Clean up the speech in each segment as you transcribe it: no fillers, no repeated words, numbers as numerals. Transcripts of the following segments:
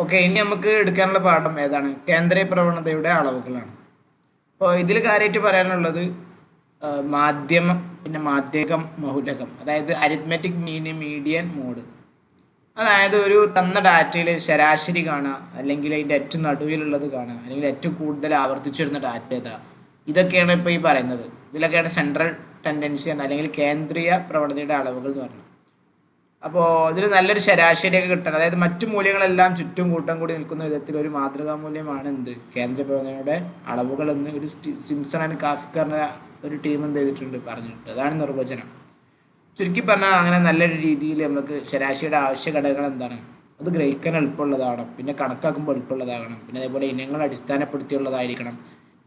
Okay, ഇനി നമുക്ക് എടുക്കാനുള്ള പാഠം ഏതാണ്? കേന്ദ്രീയ പ്രവണതയുടെ അളവുകളാണ്. അപ്പോൾ ഇതിൽ കാര്യമായിട്ട് പറയാനുള്ളത് മാധ്യമം, പിന്നെ മാധ്യകം, മൗലികം, അതായത് അരിത്മെറ്റിക് മീന്, മീഡിയൻ, മോഡ്. അതായത് ഒരു തന്ന ഡാറ്റയിൽ ശരാശരി കാണുക, അല്ലെങ്കിൽ അതിൻ്റെ ഏറ്റവും നടുവിലുള്ളത് കാണുക, അല്ലെങ്കിൽ ഏറ്റവും കൂടുതൽ ആവർത്തിച്ചു വരുന്ന ഡാറ്റ ഏതാ, ഇതൊക്കെയാണ് ഇപ്പോൾ ഈ പറയുന്നത്. ഇതിലൊക്കെയാണ് സെൻട്രൽ ടെൻഡൻസി അല്ലെങ്കിൽ കേന്ദ്രീയ പ്രവണതയുടെ അളവുകൾ എന്ന് പറയുന്നത്. അപ്പോൾ ഇതിൽ നല്ലൊരു ശരാശരിയൊക്കെ കിട്ടണം. അതായത് മറ്റു മൂല്യങ്ങളെല്ലാം ചുറ്റും കൂട്ടം കൂടി നിൽക്കുന്ന വിധത്തിൽ ഒരു മാതൃകാ മൂല്യമാണ് എന്ത് കേന്ദ്ര പ്രവണതയുടെ അളവുകൾ എന്ന് ഒരു സിംസൺ ആൻഡ് കാഫ്കറിൻ്റെ ഒരു ടീം എന്ത് ചെയ്തിട്ടുണ്ട്, പറഞ്ഞിട്ടുണ്ട്. അതാണ് നിർവചനം. ചുരുക്കി പറഞ്ഞാൽ അങ്ങനെ നല്ലൊരു രീതിയിൽ നമുക്ക് ശരാശരിയുടെ ആവശ്യ ഘടകങ്ങൾ എന്താണ്, അത് ഗ്രഹിക്കാൻ എളുപ്പമുള്ളതാകണം, പിന്നെ കണക്കാക്കുമ്പോൾ എളുപ്പമുള്ളതാകണം, പിന്നെ അതേപോലെ ഇനങ്ങൾ അടിസ്ഥാനപ്പെടുത്തിയുള്ളതായിരിക്കണം,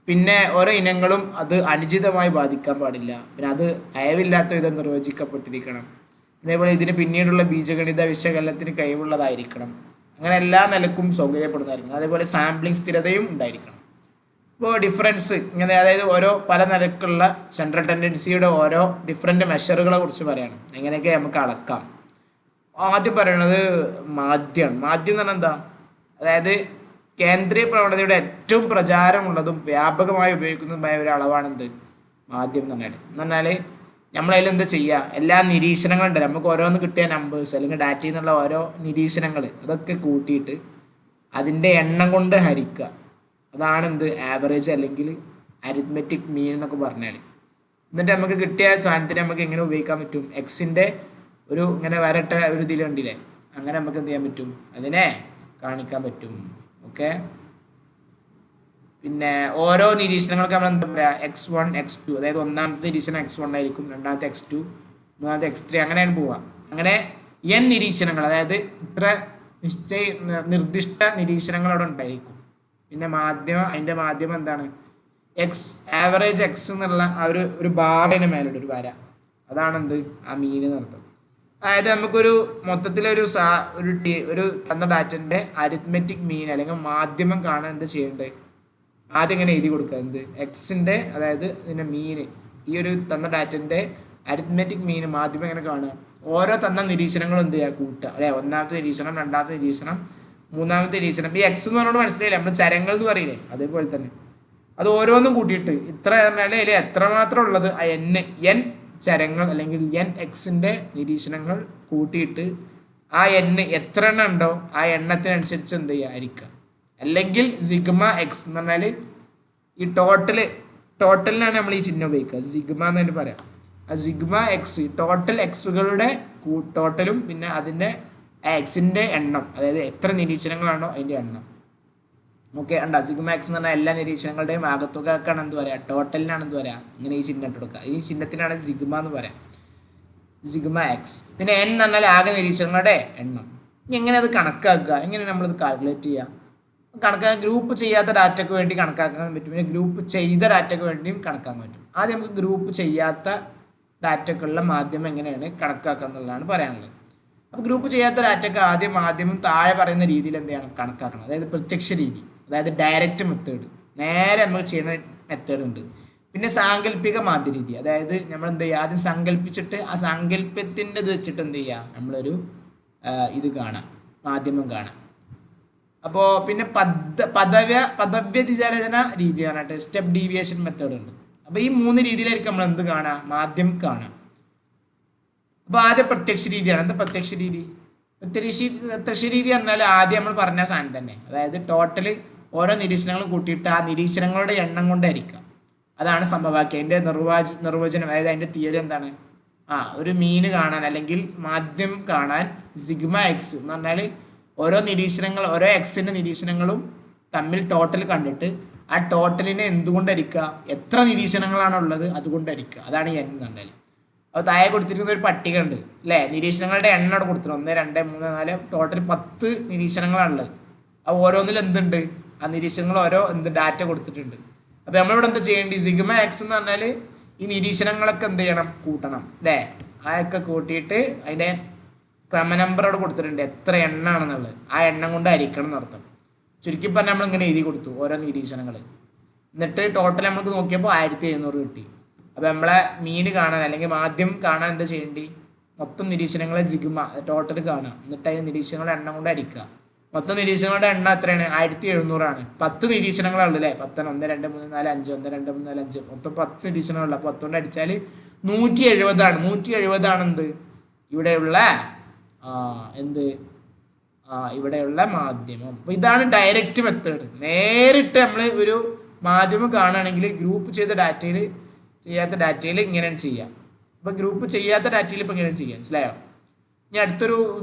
പിന്നെ ഓരോ ഇനങ്ങളും അത് അനുചിതമായി ബാധിക്കാൻ പാടില്ല, പിന്നെ അത് അയവില്ലാത്ത വിധം നിർവചിക്കപ്പെട്ടിരിക്കണം, അതേപോലെ ഇതിന് പിന്നീടുള്ള ബീജഗണിത വിശകലനത്തിന് കഴിവുള്ളതായിരിക്കണം. അങ്ങനെ എല്ലാ നിലക്കും സൗകര്യപ്പെടുന്നതായിരിക്കണം. അതേപോലെ സാമ്പിളിംഗ് സ്ഥിരതയും ഉണ്ടായിരിക്കണം. ഇപ്പോൾ ഡിഫറൻസ് ഇങ്ങനെ, അതായത് ഓരോ പല നിലക്കുള്ള സെൻട്രൽ ടെൻഡൻസിയുടെ ഓരോ ഡിഫറെൻറ്റ് മെഷറുകളെ കുറിച്ച് പറയണം, എങ്ങനെയൊക്കെ നമുക്ക് അളക്കാം. ആദ്യം പറയണത് മാധ്യം. മാധ്യം എന്ന് പറഞ്ഞാൽ എന്താ? അതായത് കേന്ദ്രീയ പ്രവണതയുടെ ഏറ്റവും പ്രചാരമുള്ളതും വ്യാപകമായി ഉപയോഗിക്കുന്നതുമായ ഒരു അളവാണെന്ത്? മാധ്യം എന്ന് പറഞ്ഞാൽ നമ്മളതിൽ എന്താ ചെയ്യുക, എല്ലാ നിരീക്ഷണങ്ങളുണ്ട്, നമുക്ക് ഓരോന്ന് കിട്ടിയ നമ്പേഴ്സ് അല്ലെങ്കിൽ ഡാറ്റയിൽ നിന്നുള്ള ഓരോ നിരീക്ഷണങ്ങൾ അതൊക്കെ കൂട്ടിയിട്ട് അതിൻ്റെ എണ്ണം കൊണ്ട് ഹരിക്കുക. അതാണ് എന്ത് ആവറേജ് അല്ലെങ്കിൽ അരിത്മെറ്റിക് മീൻ എന്നൊക്കെ പറഞ്ഞാൽ. എന്നിട്ട് നമുക്ക് കിട്ടിയ സാധനത്തിന് നമുക്ക് എങ്ങനെ ഉപയോഗിക്കാൻ പറ്റും? എക്സിൻ്റെ ഒരു ഇങ്ങനെ വരട്ട ഒരു ഇതിൽ കണ്ടില്ലേ, അങ്ങനെ നമുക്ക് എന്ത് ചെയ്യാൻ പറ്റും, അതിനെ കാണിക്കാൻ പറ്റും. ഓക്കെ, പിന്നെ ഓരോ നിരീക്ഷണങ്ങൾക്ക് നമ്മൾ എന്താ പറയുക, x1 x2, അതായത് ഒന്നാമത്തെ നിരീക്ഷണം x1 ആയിരിക്കും, രണ്ടാമത്തെ x2, മൂന്നാമത്തെ x3, അങ്ങനെയാണ് പോവുക. അങ്ങനെ n നിരീക്ഷണങ്ങൾ, അതായത് ഇത്ര നിർദ്ദിഷ്ട നിരീക്ഷണങ്ങൾ അവിടെ ഉണ്ടായിരിക്കും. പിന്നെ മാധ്യമം, അതിൻ്റെ മാധ്യമം എന്താണ്? എക്സ്, ആവറേജ് എക്സ് എന്നുള്ള ആ ഒരു ബാറിന് മേലുണ്ട് ഒരു വര, അതാണെന്ത് ആ മീൻ നടത്തും. അതായത് നമുക്കൊരു മൊത്തത്തിലൊരു ഒരു തന്ന ഡാറ്റൻ്റെ അരിത്മെറ്റിക് മീൻ അല്ലെങ്കിൽ മാധ്യമം കാണാൻ എന്ത് ചെയ്യേണ്ടത്? ആദ്യം ഇങ്ങനെ എഴുതി കൊടുക്കുക, എന്ത് എക്സിൻ്റെ, അതായത് ഇതിൻ്റെ മീന്, ഈ ഒരു തന്ന ഡാറ്റൻ്റെ അരിത്മെറ്റിക് മീൻ മാധ്യമം എങ്ങനെ കാണുക? ഓരോ തന്ന നിരീക്ഷണങ്ങളും എന്ത് ചെയ്യുക, കൂട്ടുക. അല്ലെ, ഒന്നാമത്തെ നിരീക്ഷണം, രണ്ടാമത്തെ നിരീക്ഷണം, മൂന്നാമത്തെ നിരീക്ഷണം. ഈ എക്സ് എന്ന് പറഞ്ഞോട് മനസ്സിലായില്ലേ, നമ്മൾ ചരങ്ങൾ എന്ന് പറയില്ലേ, അതേപോലെ തന്നെ അത് ഓരോന്നും കൂട്ടിയിട്ട് ഇത്ര പറഞ്ഞാൽ അതിൽ എത്രമാത്രം ഉള്ളത് ആ എൻ ചരങ്ങൾ അല്ലെങ്കിൽ എൻ എക്സിൻ്റെ നിരീക്ഷണങ്ങൾ കൂട്ടിയിട്ട് ആ എത്ര എണ്ണം ഉണ്ടോ ആ എണ്ണത്തിനനുസരിച്ച് എന്ത് ചെയ്യുക, ഹരിക്കുക. അല്ലെങ്കിൽ സിഗ്മ എക്സ് എന്ന് പറഞ്ഞാൽ ഈ ടോട്ടലിനാണ് നമ്മൾ ഈ ചിഹ്നം ഉപയോഗിക്കുക, സിഗ്മ എന്ന് തന്നെ പറയാം. ആ സിഗ്മ എക്സ് ടോട്ടൽ എക്സുകളുടെ ടോട്ടലും പിന്നെ അതിൻ്റെ എക്സിൻ്റെ എണ്ണം, അതായത് എത്ര നിരീക്ഷണങ്ങളാണോ അതിൻ്റെ എണ്ണം. ഓക്കെ, ഉണ്ടോ? സിഗ്മ എക്സ് എന്ന് പറഞ്ഞാൽ എല്ലാ നിരീക്ഷണങ്ങളുടെയും ആകത്തുകക്കാണ് എന്ത് പറയുക, ടോട്ടലിനാണ് എന്ത് പറയുക, ഇങ്ങനെ ഈ ചിഹ്നം ഇട്ട് കൊടുക്കുക. ഈ ചിഹ്നത്തിനാണ് സിഗ്മ എന്ന് പറയാം, സിഗ്മ എക്സ്. പിന്നെ എൻ എന്ന് പറഞ്ഞാൽ ആകെ നിരീക്ഷണങ്ങളുടെ എണ്ണം. ഇനി എങ്ങനെ അത് കണക്കാക്കുക, എങ്ങനെ നമ്മളിത് കാൽക്കുലേറ്റ് ചെയ്യുക? കണക്കാക്കാൻ ഗ്രൂപ്പ് ചെയ്യാത്ത ഡാറ്റയ്ക്ക് വേണ്ടി കണക്കാക്കാൻ പറ്റും, പിന്നെ ഗ്രൂപ്പ് ചെയ്ത ഡാറ്റയ്ക്ക് വേണ്ടിയും കണക്കാക്കാൻ പറ്റും. ആദ്യം നമുക്ക് ഗ്രൂപ്പ് ചെയ്യാത്ത ഡാറ്റക്കുള്ള മാധ്യമം എങ്ങനെയാണ് കണക്കാക്കുക എന്നുള്ളതാണ് പറയാനുള്ളത്. അപ്പോൾ ഗ്രൂപ്പ് ചെയ്യാത്ത ഡാറ്റയ്ക്ക് ആദ്യം താഴെ പറയുന്ന രീതിയിൽ എന്ത് ചെയ്യണം, കണക്കാക്കണം. അതായത് പ്രത്യക്ഷ രീതി, അതായത് ഡയറക്റ്റ് മെത്തേഡ്, നേരെ നമ്മൾ ചെയ്യുന്ന മെത്തേഡ് ഉണ്ട്. പിന്നെ സാങ്കല്പിക മാധ്യരീതി, അതായത് നമ്മൾ എന്ത് ചെയ്യുക, ആദ്യം സങ്കല്പിച്ചിട്ട് ആ സാങ്കല്പ്യത്തിൻ്റെ ഇത് വെച്ചിട്ട് എന്ത് ചെയ്യുക, നമ്മളൊരു ഇത് കാണാം, മാധ്യമം കാണാം. അപ്പോൾ പിന്നെ പദവ്യതിചലന രീതി പറഞ്ഞിട്ട് സ്റ്റെപ്പ് ഡീവിയേഷൻ മെത്തേഡ് ഉണ്ട്. അപ്പോൾ ഈ 3 രീതിയിലായിരിക്കും നമ്മൾ എന്ത് കാണാം, മാധ്യമം കാണാം. അപ്പോൾ ആദ്യം പ്രത്യക്ഷ രീതിയാണ്. എന്താ പ്രത്യക്ഷ രീതി? പ്രത്യക്ഷ രീതി പറഞ്ഞാൽ ആദ്യം നമ്മൾ പറഞ്ഞ സാധനം തന്നെ, അതായത് ടോട്ടൽ ഓരോ നിരീക്ഷണങ്ങളും കൂട്ടിയിട്ട് ആ നിരീക്ഷണങ്ങളുടെ എണ്ണം കൊണ്ട് ഹരിക്കാം. അതാണ് സമവാക്യം. അതിൻ്റെ നിർവചനം, അതായത് അതിൻ്റെ തിയറി എന്താണ്? ഒരു മീന് കാണാൻ അല്ലെങ്കിൽ മാധ്യമം കാണാൻ സിഗ്മ എക്സ് എന്ന് പറഞ്ഞാൽ ഓരോ എക്സിൻ്റെ നിരീക്ഷണങ്ങളും തമ്മിൽ ടോട്ടൽ കണ്ടിട്ട് ആ ടോട്ടലിനെ എന്തുകൊണ്ട് ഹരിക്കുക, എത്ര നിരീക്ഷണങ്ങളാണുള്ളത് അതുകൊണ്ട് ഹരിക്കുക. അതാണ് എൻ എന്ന് പറഞ്ഞാൽ. അപ്പോൾ താഴെ കൊടുത്തിരിക്കുന്ന ഒരു പട്ടിക ഉണ്ട് അല്ലേ, നിരീക്ഷണങ്ങളുടെ എണ്ണം അവിടെ കൊടുത്തിട്ടുണ്ട്, 1 2 3 4 ടോട്ടൽ 10 നിരീക്ഷണങ്ങളാണുള്ളത്. അപ്പോൾ ഓരോന്നിൽ എന്തുണ്ട്, ആ നിരീക്ഷണങ്ങൾ ഓരോ ഡാറ്റ കൊടുത്തിട്ടുണ്ട്. അപ്പോൾ നമ്മളിവിടെ എന്താ ചെയ്യേണ്ടി, സിഗ്മ എക്സ് എന്ന് പറഞ്ഞാൽ ഈ നിരീക്ഷണങ്ങളൊക്കെ എന്ത് ചെയ്യണം, കൂട്ടണം അല്ലേ. അതൊക്കെ കൂട്ടിയിട്ട് അതിൻ്റെ ക്രമ നമ്പർ അവിടെ കൊടുത്തിട്ടുണ്ട്, എത്ര എണ്ണാണെന്നുള്ളത്, ആ എണ്ണം കൊണ്ട് ഹരിക്കണം എന്നർത്ഥം. ചുരുക്കി പറഞ്ഞാൽ നമ്മളിങ്ങനെ എഴുതി കൊടുത്തു ഓരോ നിരീക്ഷണങ്ങൾ. എന്നിട്ട് ടോട്ടൽ നമുക്ക് നോക്കിയപ്പോൾ 1700 കിട്ടി. അപ്പോൾ നമ്മളെ മീൻ കാണാൻ അല്ലെങ്കിൽ മാധ്യമം കാണാൻ എന്താ ചെയ്യേണ്ടി, മൊത്തം നിരീക്ഷണങ്ങളെ സിഗ്മ ടോട്ടൽ കാണുക, എന്നിട്ട് അതിന് നിരീക്ഷണങ്ങളുടെ എണ്ണം കൊണ്ട് ഹരിക്കുക. മൊത്തം നിരീക്ഷണങ്ങളുടെ എണ്ണം എത്രയാണ്? 1700 10 നിരീക്ഷണങ്ങളുള്ളൂ അല്ലേ? 10 1 2 3 4 5 1 2 3 4 5 മൊത്തം 10 നിരീക്ഷണങ്ങളുള്ള. 10 കൊണ്ട് അടിച്ചാൽ 170 170 എന്ത് ഇവിടെയുള്ള എന്ത് ഇവിടെയുള്ള മാധ്യമം. അപ്പോൾ ഇതാണ് ഡയറക്റ്റ് മെത്തേഡ്. നേരിട്ട് നമ്മൾ ഒരു മാധ്യമം കാണുകയാണെങ്കിൽ ഗ്രൂപ്പ് ചെയ്ത ഡാറ്റയിൽ ചെയ്യാത്ത ഡാറ്റയിൽ ഇങ്ങനെയാണ് ചെയ്യാം. അപ്പോൾ ഗ്രൂപ്പ് ചെയ്യാത്ത ഡാറ്റയിൽ ഇപ്പോൾ ഇങ്ങനെ ചെയ്യാം. മനസ്സിലായോ? ഇനി അടുത്തൊരു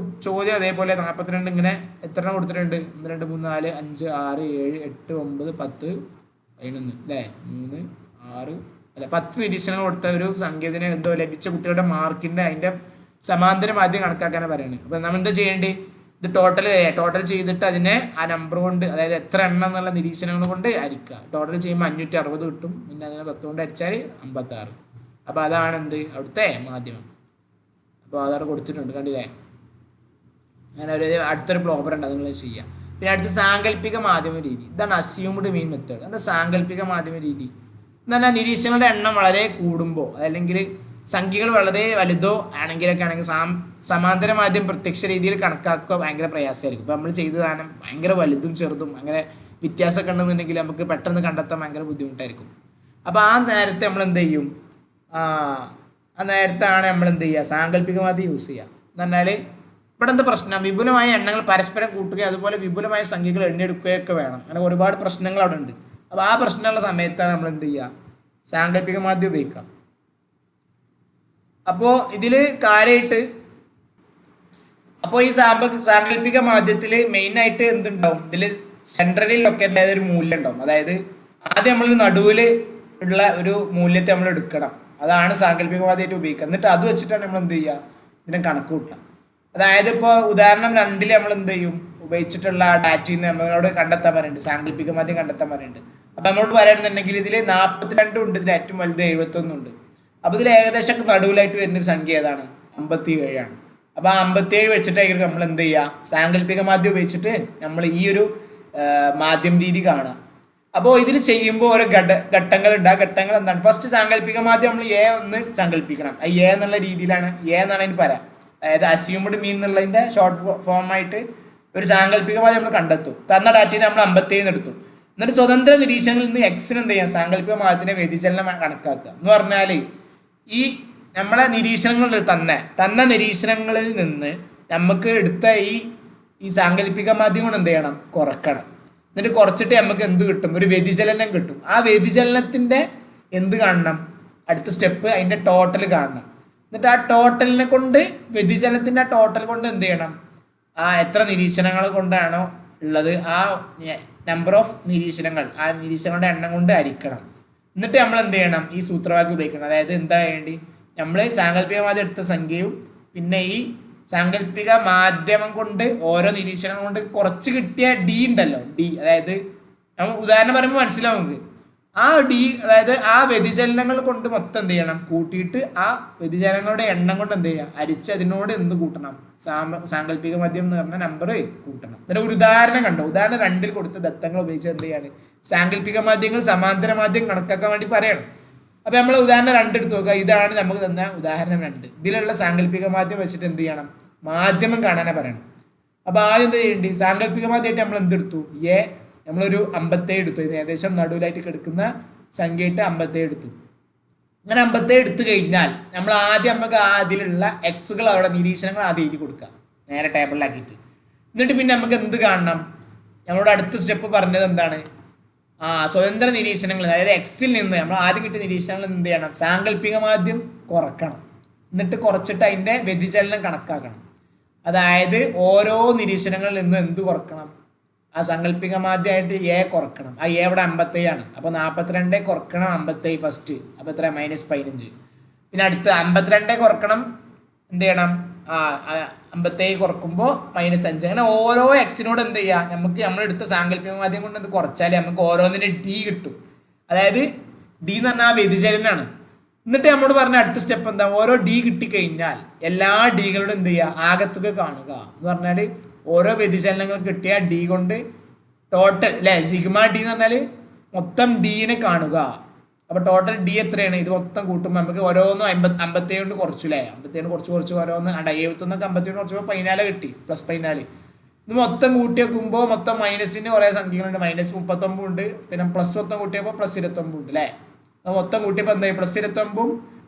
ചോദ്യം അതേപോലെ 42 ഇങ്ങനെ എത്ര എണ്ണം കൊടുത്തിട്ടുണ്ട്? 1 2 3 4 5 6 7 8 9 10 11 അല്ലേ? 3 6 അല്ല 10 നിരീക്ഷണങ്ങൾ കൊടുത്ത ഒരു സംഖ്യത്തിന് എന്തോ ലഭിച്ച കുട്ടികളുടെ മാർക്കിൻ്റെ അതിൻ്റെ സമാന്തരം ആദ്യം കണക്കാക്കാനാണ് പറയുന്നത്. അപ്പോൾ നമ്മൾ എന്താ ചെയ്യേണ്ടത്? ഇത് ടോട്ടൽ ചെയ്തിട്ട് അതിനെ ആ നമ്പർ കൊണ്ട്, അതായത് എത്ര എണ്ണം എന്നുള്ള നിരീക്ഷണങ്ങൾ കൊണ്ട് ഹരിക്കുക. ടോട്ടൽ ചെയ്യുമ്പോൾ 560 കിട്ടും. പിന്നെ അതിനെ 10 കൊണ്ട് അടിച്ചാൽ 56. അപ്പോൾ അതാണ് എന്ത് അവിടുത്തെ മാധ്യമം. അപ്പോൾ അതവിടെ കൊടുത്തിട്ടുണ്ട്, കണ്ടില്ലേ? അങ്ങനെ ഒരു അടുത്തൊരു പ്രോബ്ലം ഉണ്ട്, അത് നിങ്ങൾ ചെയ്യാം. പിന്നെ അടുത്ത സാങ്കല്പിക മാധ്യമ രീതി. ഇതാണ് അസ്യൂംഡ് മീൻ മെത്തേഡ്. എന്താ സാങ്കല്പിക മാധ്യമ രീതി എന്ന് പറഞ്ഞാൽ നിരീക്ഷണങ്ങളുടെ എണ്ണം വളരെ കൂടുമ്പോൾ, അതല്ലെങ്കിൽ സംഖ്യകൾ വളരെ വലുതോ ആണെങ്കിൽ സമാന്തര മാധ്യമം പ്രത്യക്ഷ രീതിയിൽ കണക്കാക്കുക ഭയങ്കര പ്രയാസമായിരിക്കും. ഇപ്പോൾ നമ്മൾ ചെയ്ത ദാനം ഭയങ്കര വലുതും ചെറുതും അങ്ങനെ വ്യത്യാസമൊക്കെ ഉണ്ടെന്നുണ്ടെങ്കിൽ നമുക്ക് പെട്ടെന്ന് കണ്ടെത്താൻ ഭയങ്കര ബുദ്ധിമുട്ടായിരിക്കും. അപ്പോൾ ആ നേരത്തെ നമ്മൾ എന്ത് ചെയ്യും? ആ നേരത്താണ് നമ്മൾ എന്ത് ചെയ്യുക? സാങ്കല്പിക മാധ്യമം യൂസ് ചെയ്യുക. എന്ന് പറഞ്ഞാൽ ഇവിടെ എന്താ പ്രശ്നം? വിപുലമായ എണ്ണങ്ങൾ പരസ്പരം കൂട്ടുകയും അതുപോലെ വിപുലമായ സംഖ്യകൾ എണ്ണിയെടുക്കുകയൊക്കെ വേണം. അങ്ങനെ ഒരുപാട് പ്രശ്നങ്ങൾ അവിടെ ഉണ്ട്. അപ്പോൾ ആ പ്രശ്നമുള്ള സമയത്താണ് നമ്മൾ എന്ത് ചെയ്യുക? സാങ്കല്പിക മാധ്യമം ഉപയോഗിക്കാം. അപ്പോൾ ഇതിൽ കാര്യമായിട്ട് ഈ സാങ്കല്പിക മാധ്യമത്തിൽ മെയിനായിട്ട് എന്തുണ്ടാവും? ഇതിൽ സെൻട്രലിൽ ലൊക്കേറ്റ് ആയ ഒരു മൂല്യം ഉണ്ടാവും. അതായത് ആദ്യം നമ്മൾ നടുവിൽ ഉള്ള ഒരു മൂല്യത്തെ നമ്മൾ എടുക്കണം. അതാണ് സാങ്കല്പിക മാധ്യമമായിട്ട് ഉപയോഗിക്കുക. എന്നിട്ട് അത് വെച്ചിട്ടാണ് നമ്മൾ എന്ത് ചെയ്യുക? ഇതിനെ കണക്ക് കൂട്ടുക. അതായത് ഇപ്പോൾ ഉദാഹരണം 2 നമ്മൾ എന്ത് ചെയ്യും? ഉപയോഗിച്ചിട്ടുള്ള ആ ഡാറ്റയിൽ നിന്ന് നമ്മളോട് കണ്ടെത്താൻ പറയുന്നുണ്ട്, സാങ്കല്പിക മാധ്യമം കണ്ടെത്താൻ പറയുന്നുണ്ട്. അപ്പം നമ്മളോട് പറയുന്നുണ്ടെങ്കിൽ ഇതിൽ 42 ഉണ്ട്, ഇതിൽ ഏറ്റവും വലുത് 71 ഉണ്ട്. അപ്പോൾ ഇതിൽ ഏകദേശം നടുവിലായിട്ട് വരുന്നൊരു സംഖ്യ ഏതാണ്? 57 ആണ്. അപ്പോൾ ആ 57 വെച്ചിട്ടായിരിക്കും നമ്മൾ എന്ത് ചെയ്യുക? സാങ്കല്പിക മാധ്യമം ഉപയോഗിച്ചിട്ട് നമ്മൾ ഈ ഒരു മാധ്യമ രീതി കാണുക. അപ്പോൾ ഇതിൽ ചെയ്യുമ്പോൾ ഓരോ ഘട്ടങ്ങളുണ്ട്. ആ ഘട്ടങ്ങൾ എന്താണ്? ഫസ്റ്റ് സാങ്കല്പിക മാധ്യമം നമ്മൾ ഒന്ന് സങ്കല്പിക്കണം. ആ എന്നുള്ള രീതിയിലാണ് എന്നാണ് അതിന് പറയാം. അതായത് അസ്യൂംഡ് മീൻ എന്നുള്ളതിൻ്റെ ഷോർട്ട് ഫോമായിട്ട് ഒരു സാങ്കല്പിക മാധ്യമം നമ്മൾ കണ്ടെത്തും. തന്ന ഡാറ്റയിൽ നമ്മൾ 57 എടുത്തു. എന്നിട്ട് സ്വതന്ത്ര നിരീക്ഷണങ്ങളിൽ നിന്ന് എക്സിന് എന്ത് ചെയ്യാം? സാങ്കല്പിക മാധ്യമത്തിൻ്റെ വ്യതിചലനം കണക്കാക്കുക. എന്ന് പറഞ്ഞാൽ ഈ നമ്മളെ നിരീക്ഷണങ്ങളിൽ തന്ന നിരീക്ഷണങ്ങളിൽ നിന്ന് നമുക്ക് എടുത്ത ഈ സാങ്കല്പിക മാധ്യമം എന്ത് ചെയ്യണം? കുറക്കണം. എന്നിട്ട് കുറച്ചിട്ട് നമുക്ക് എന്ത് കിട്ടും? ഒരു വ്യതിചലനം കിട്ടും. ആ വ്യതിചലനത്തിൻ്റെ എന്ത് കാണണം? അടുത്ത സ്റ്റെപ്പ് അതിൻ്റെ ടോട്ടൽ കാണണം. എന്നിട്ട് ആ ടോട്ടലിനെ കൊണ്ട്, വ്യതിചലനത്തിൻ്റെ ആ ടോട്ടൽ കൊണ്ട് എന്ത് ചെയ്യണം? ആ എത്ര നിരീക്ഷണങ്ങൾ കൊണ്ടാണോ ഉള്ളത് ആ നമ്പർ ഓഫ് നിരീക്ഷണങ്ങൾ, ആ നിരീക്ഷണങ്ങളുടെ എണ്ണം കൊണ്ട് ഹരിക്കണം. എന്നിട്ട് നമ്മൾ എന്ത് ചെയ്യണം? ഈ സൂത്രവാക്യം ഉപയോഗിക്കണം. അതായത് എന്താ വേണ്ടി? നമ്മൾ സാങ്കല്പിക മാധ്യമം എടുത്ത സംഖ്യയും പിന്നെ ഈ സാങ്കല്പിക മാധ്യമം കൊണ്ട് ഓരോ നിരീക്ഷണം കൊണ്ട് കുറച്ച് കിട്ടിയ ഡി ഉണ്ടല്ലോ, ഡി, അതായത് നമ്മൾ ഉദാഹരണം പറയുമ്പോൾ മനസ്സിലാവും നമുക്ക്. ആ ഡി, അതായത് ആ വ്യതിചലനങ്ങൾ കൊണ്ട് മൊത്തം എന്ത് ചെയ്യണം? കൂട്ടിയിട്ട് ആ വ്യതിചലനങ്ങളുടെ എണ്ണം കൊണ്ട് എന്ത് ചെയ്യുക? അരിച്ച് അതിനോട് എന്ത് കൂട്ടണം? സാങ്കല്പിക മാധ്യമം എന്ന് പറഞ്ഞ നമ്പർ കൂട്ടണം. എന്നിട്ട് ഒരു ഉദാഹരണം കണ്ടോ? ഉദാഹരണം 2 കൊടുത്ത ദത്തങ്ങൾ ഉപയോഗിച്ച് എന്ത് ചെയ്യാണ്? സാങ്കല്പിക മാധ്യമങ്ങൾ സമാന്തര മാധ്യമം കണക്കാക്കാൻ വേണ്ടി പറയണം. അപ്പോൾ നമ്മൾ ഉദാഹരണം 2 എടുത്ത് നോക്കുക. ഇതാണ് നമുക്ക് തന്ന ഉദാഹരണം 2. ഇതിലുള്ള സാങ്കല്പിക മാധ്യമം വെച്ചിട്ട് എന്ത് ചെയ്യണം? മാധ്യമം കാണാനാണ് പറയണം. അപ്പോൾ ആദ്യം എന്ത് ചെയ്യേണ്ടി? സാങ്കല്പിക മാധ്യമായിട്ട് നമ്മൾ എന്തെടുത്തു? നമ്മളൊരു 57 എടുത്തു. ഇത് ഏകദേശം നടുവിലായിട്ട് കിടക്കുന്ന സംഖ്യയായിട്ട് 57 എടുത്തു. അങ്ങനെ 57 എടുത്തു കഴിഞ്ഞാൽ നമ്മൾ ആദ്യം നമുക്ക് അതിലുള്ള എക്സുകൾ, അവിടെ നിരീക്ഷണങ്ങൾ ആദ്യം എഴുതി കൊടുക്കുക, നേരെ ടേബിളിലാക്കിയിട്ട്. എന്നിട്ട് പിന്നെ നമുക്ക് എന്ത് കാണണം? നമ്മളോട് അടുത്ത സ്റ്റെപ്പ് പറഞ്ഞത് എന്താണ്? സ്വതന്ത്ര നിരീക്ഷണങ്ങൾ, അതായത് എക്സിൽ നിന്ന് നമ്മൾ ആദ്യം കിട്ടിയ നിരീക്ഷണങ്ങൾ എന്ത് ചെയ്യണം? സാങ്കല്പിക മാധ്യമം കുറക്കണം. എന്നിട്ട് കുറച്ചിട്ട് അതിൻ്റെ വ്യതിചലനം കണക്കാക്കണം. അതായത് ഓരോ നിരീക്ഷണങ്ങളിൽ നിന്ന് എന്ത് കുറക്കണം? ആ സാങ്കല്പിക മാധ്യമായിട്ട് കുറക്കണം. ആ ഇവിടെ 57 ആണ്. അപ്പോൾ 42 കുറക്കണം 57 ഫസ്റ്റ്. അപ്പോൾ എത്ര? -15. പിന്നെ അടുത്ത് 52 കുറക്കണം, എന്ത് ചെയ്യണം? 57 കുറക്കുമ്പോൾ -5. അങ്ങനെ ഓരോ എക്സിനോട് എന്ത് ചെയ്യുക? നമ്മളെടുത്ത സാങ്കല്പിക മാധ്യമം കൊണ്ട് എന്ത് കുറച്ചാൽ നമുക്ക് ഓരോന്നിൻ്റെ ഡി കിട്ടും. അതായത് ഡി എന്ന് പറഞ്ഞാൽ ആ വ്യതിചലനാണ്. എന്നിട്ട് നമ്മോട് പറഞ്ഞ അടുത്ത സ്റ്റെപ്പ് എന്താ? ഓരോ ഡി കിട്ടിക്കഴിഞ്ഞാൽ എല്ലാ ഡികളോടും എന്ത് ചെയ്യുക? ആകത്തുക കാണുക. എന്ന് പറഞ്ഞാൽ ഓരോ വ്യതിചലനങ്ങൾ കിട്ടിയ ഡി കൊണ്ട് ടോട്ടൽ, അല്ലേ, സിഗ്മ ഡി എന്ന് പറഞ്ഞാൽ മൊത്തം ഡീനെ കാണുക. അപ്പോൾ ടോട്ടൽ ഡി എത്രയാണ്? ഇത് മൊത്തം കൂട്ടുമ്പോൾ നമുക്ക് ഓരോന്നും 57 കൊണ്ട് കുറച്ചു, അല്ലേ? 57 കുറച്ച് ഓരോന്ന് 71 57 കുറച്ചുമ്പോൾ 14 കിട്ടി, +14. ഇത് മൊത്തം കൂട്ടി വെക്കുമ്പോൾ മൊത്തം മൈനസിന് കുറേ സംഖ്യകളുണ്ട്. -39 ഉണ്ട്, പിന്നെ പ്ലസ് മൊത്തം കൂട്ടിയപ്പോൾ +29 ഉണ്ട് അല്ലേ. അത് മൊത്തം കൂട്ടിയപ്പോൾ എന്തായി +29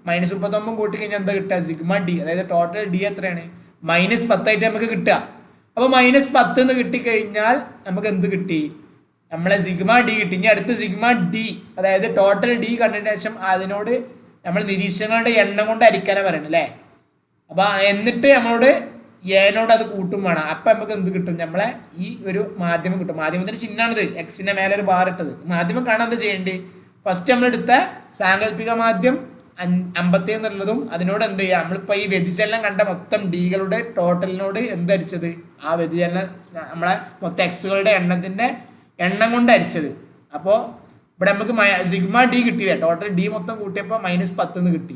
-39 കൂട്ടി കഴിഞ്ഞാൽ എന്താ കിട്ടുക? സിഗ്മ ഡി, അതായത് ടോട്ടൽ ഡി എത്രയാണ്? -10 ആയിട്ട് നമുക്ക് കിട്ടുക. അപ്പോൾ -10 എന്ന് കിട്ടിക്കഴിഞ്ഞാൽ നമുക്ക് എന്ത് കിട്ടി? നമ്മളെ സിഗ്മ ഡി കിട്ടി. ഇനി അടുത്ത് സിഗ്മ ഡി, അതായത് ടോട്ടൽ ഡി കണ്ടതിന് ശേഷം അതിനോട് നമ്മൾ നിരീക്ഷണങ്ങളുടെ എണ്ണം കൊണ്ട് ഹരിക്കാനാണ് പറയുന്നത് അല്ലേ. അപ്പോൾ എന്നിട്ട് നമ്മളോട് ഏനോട് അത് കൂട്ടും വേണം. അപ്പം നമുക്ക് എന്ത് കിട്ടും? നമ്മളെ ഈ ഒരു മാധ്യമം കിട്ടും. മാധ്യമത്തിന് ചിഹ്നമാണിത്, എക്സിന്റെ മേലെ ഒരു ബാർ ഇട്ടത്. മാധ്യമം കാണാൻ എന്താ ചെയ്യേണ്ടത്? ഫസ്റ്റ് നമ്മളെടുത്ത സാങ്കല്പിക മാധ്യം 57 എന്നുള്ളതും അതിനോട് എന്ത് ചെയ്യുക? നമ്മളിപ്പോൾ ഈ വ്യതിചലനം കണ്ട മൊത്തം ഡികളുടെ ടോട്ടലിനോട് എന്തരിച്ചത്? ആ വ്യതിചലനം നമ്മളെ മൊത്തം എക്സുകളുടെ എണ്ണം കൊണ്ട് ഹരിച്ചത്. അപ്പോൾ ഇവിടെ നമുക്ക് സിഗ്മ ഡി കിട്ടിയില്ലേ, ടോട്ടൽ ഡി മൊത്തം കൂട്ടിയപ്പോൾ -10 എന്ന് കിട്ടി.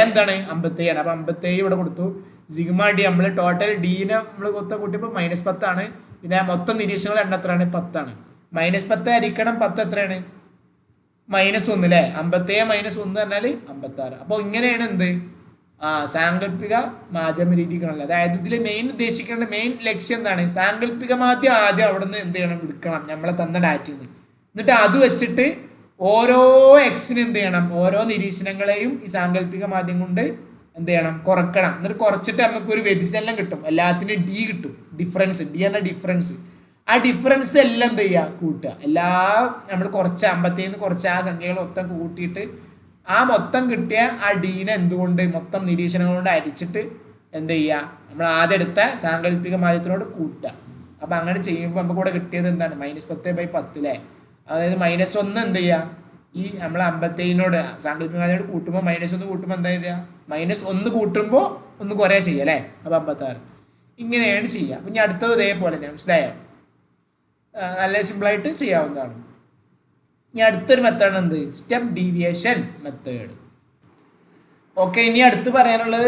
എന്താണ്? 57 ആണ്. അപ്പോൾ 57 ഇവിടെ കൊടുത്തു. സിഗ്മ ഡി നമ്മൾ ടോട്ടൽ ഡീനെ നമ്മൾ മൊത്തം കൂട്ടിയപ്പോൾ -10 ആണ്. പിന്നെ മൊത്തം നിരീക്ഷണങ്ങളുടെ എണ്ണം എത്രയാണ്? 10 ആണ്. -10 ഹരിക്കണം 10 എത്രയാണ്? -1 അല്ലേ. 57 -1 പറഞ്ഞാൽ 56. അപ്പോൾ ഇങ്ങനെയാണ് എന്ത് സാങ്കല്പിക മാധ്യമ രീതി കാണുന്നത്. അതായത് ഇതിൽ ഉദ്ദേശിക്കേണ്ട മെയിൻ ലക്ഷ്യം എന്താണ്? സാങ്കല്പിക മാധ്യം ആദ്യം അവിടെ നിന്ന് എന്ത് ചെയ്യണം? എടുക്കണം നമ്മളെ തന്ന ഡാറ്റയിൽ നിന്ന്. എന്നിട്ട് അത് വെച്ചിട്ട് ഓരോ എക്സിന് എന്ത് ചെയ്യണം? ഓരോ നിരീക്ഷണങ്ങളെയും ഈ സാങ്കല്പിക മാധ്യം കൊണ്ട് എന്ത് ചെയ്യണം? കുറക്കണം. എന്നിട്ട് കുറച്ചിട്ട് നമുക്ക് ഒരു വ്യതിചലനം കിട്ടും. എല്ലാത്തിനും ഡി കിട്ടും. ഡിഫറൻസ്, ഡി എന്ന ഡിഫറൻസ്. ആ ഡിഫറൻസ് എല്ലാം എന്ത് ചെയ്യുക? കൂട്ടുക. നമ്മൾ കുറച്ച് 57 കുറച്ച് ആ സംഖ്യകൾ മൊത്തം കൂട്ടിയിട്ട് ആ മൊത്തം കിട്ടിയ ആ ഡീനെ എന്തുകൊണ്ട് മൊത്തം നിരീക്ഷണങ്ങൾ കൊണ്ട് അരിച്ചിട്ട് എന്ത് ചെയ്യുക? നമ്മൾ ആദ്യം എടുത്ത സാങ്കല്പിക മാധ്യമത്തിനോട് കൂട്ടുക. അപ്പം അങ്ങനെ ചെയ്യുമ്പോൾ നമുക്ക് ഇവിടെ കിട്ടിയത് എന്താണ്? -10/10 അല്ലേ. അതായത് -1 എന്ത് ചെയ്യുക? ഈ നമ്മൾ 57നോട് സാങ്കല്പിക മാധ്യമത്തോട് കൂട്ടുമ്പോൾ -1 കൂട്ടുമ്പോൾ എന്താ ചെയ്യുക? -1 കൂട്ടുമ്പോൾ ഒന്ന് കുറേ ചെയ്യുക അല്ലേ. അപ്പോൾ 56 ഇങ്ങനെയാണ് ചെയ്യുക. അപ്പം ഇനി അടുത്തത് ഇതേപോലെ തന്നെ, മനസ്സിലായോ? നല്ല സിമ്പിളായിട്ട് ചെയ്യാവുന്നതാണ്. ഇനി അടുത്തൊരു മെത്തേഡ് എന്ത്? Step deviation method. ഓക്കെ, ഇനി അടുത്ത് പറയാനുള്ളത്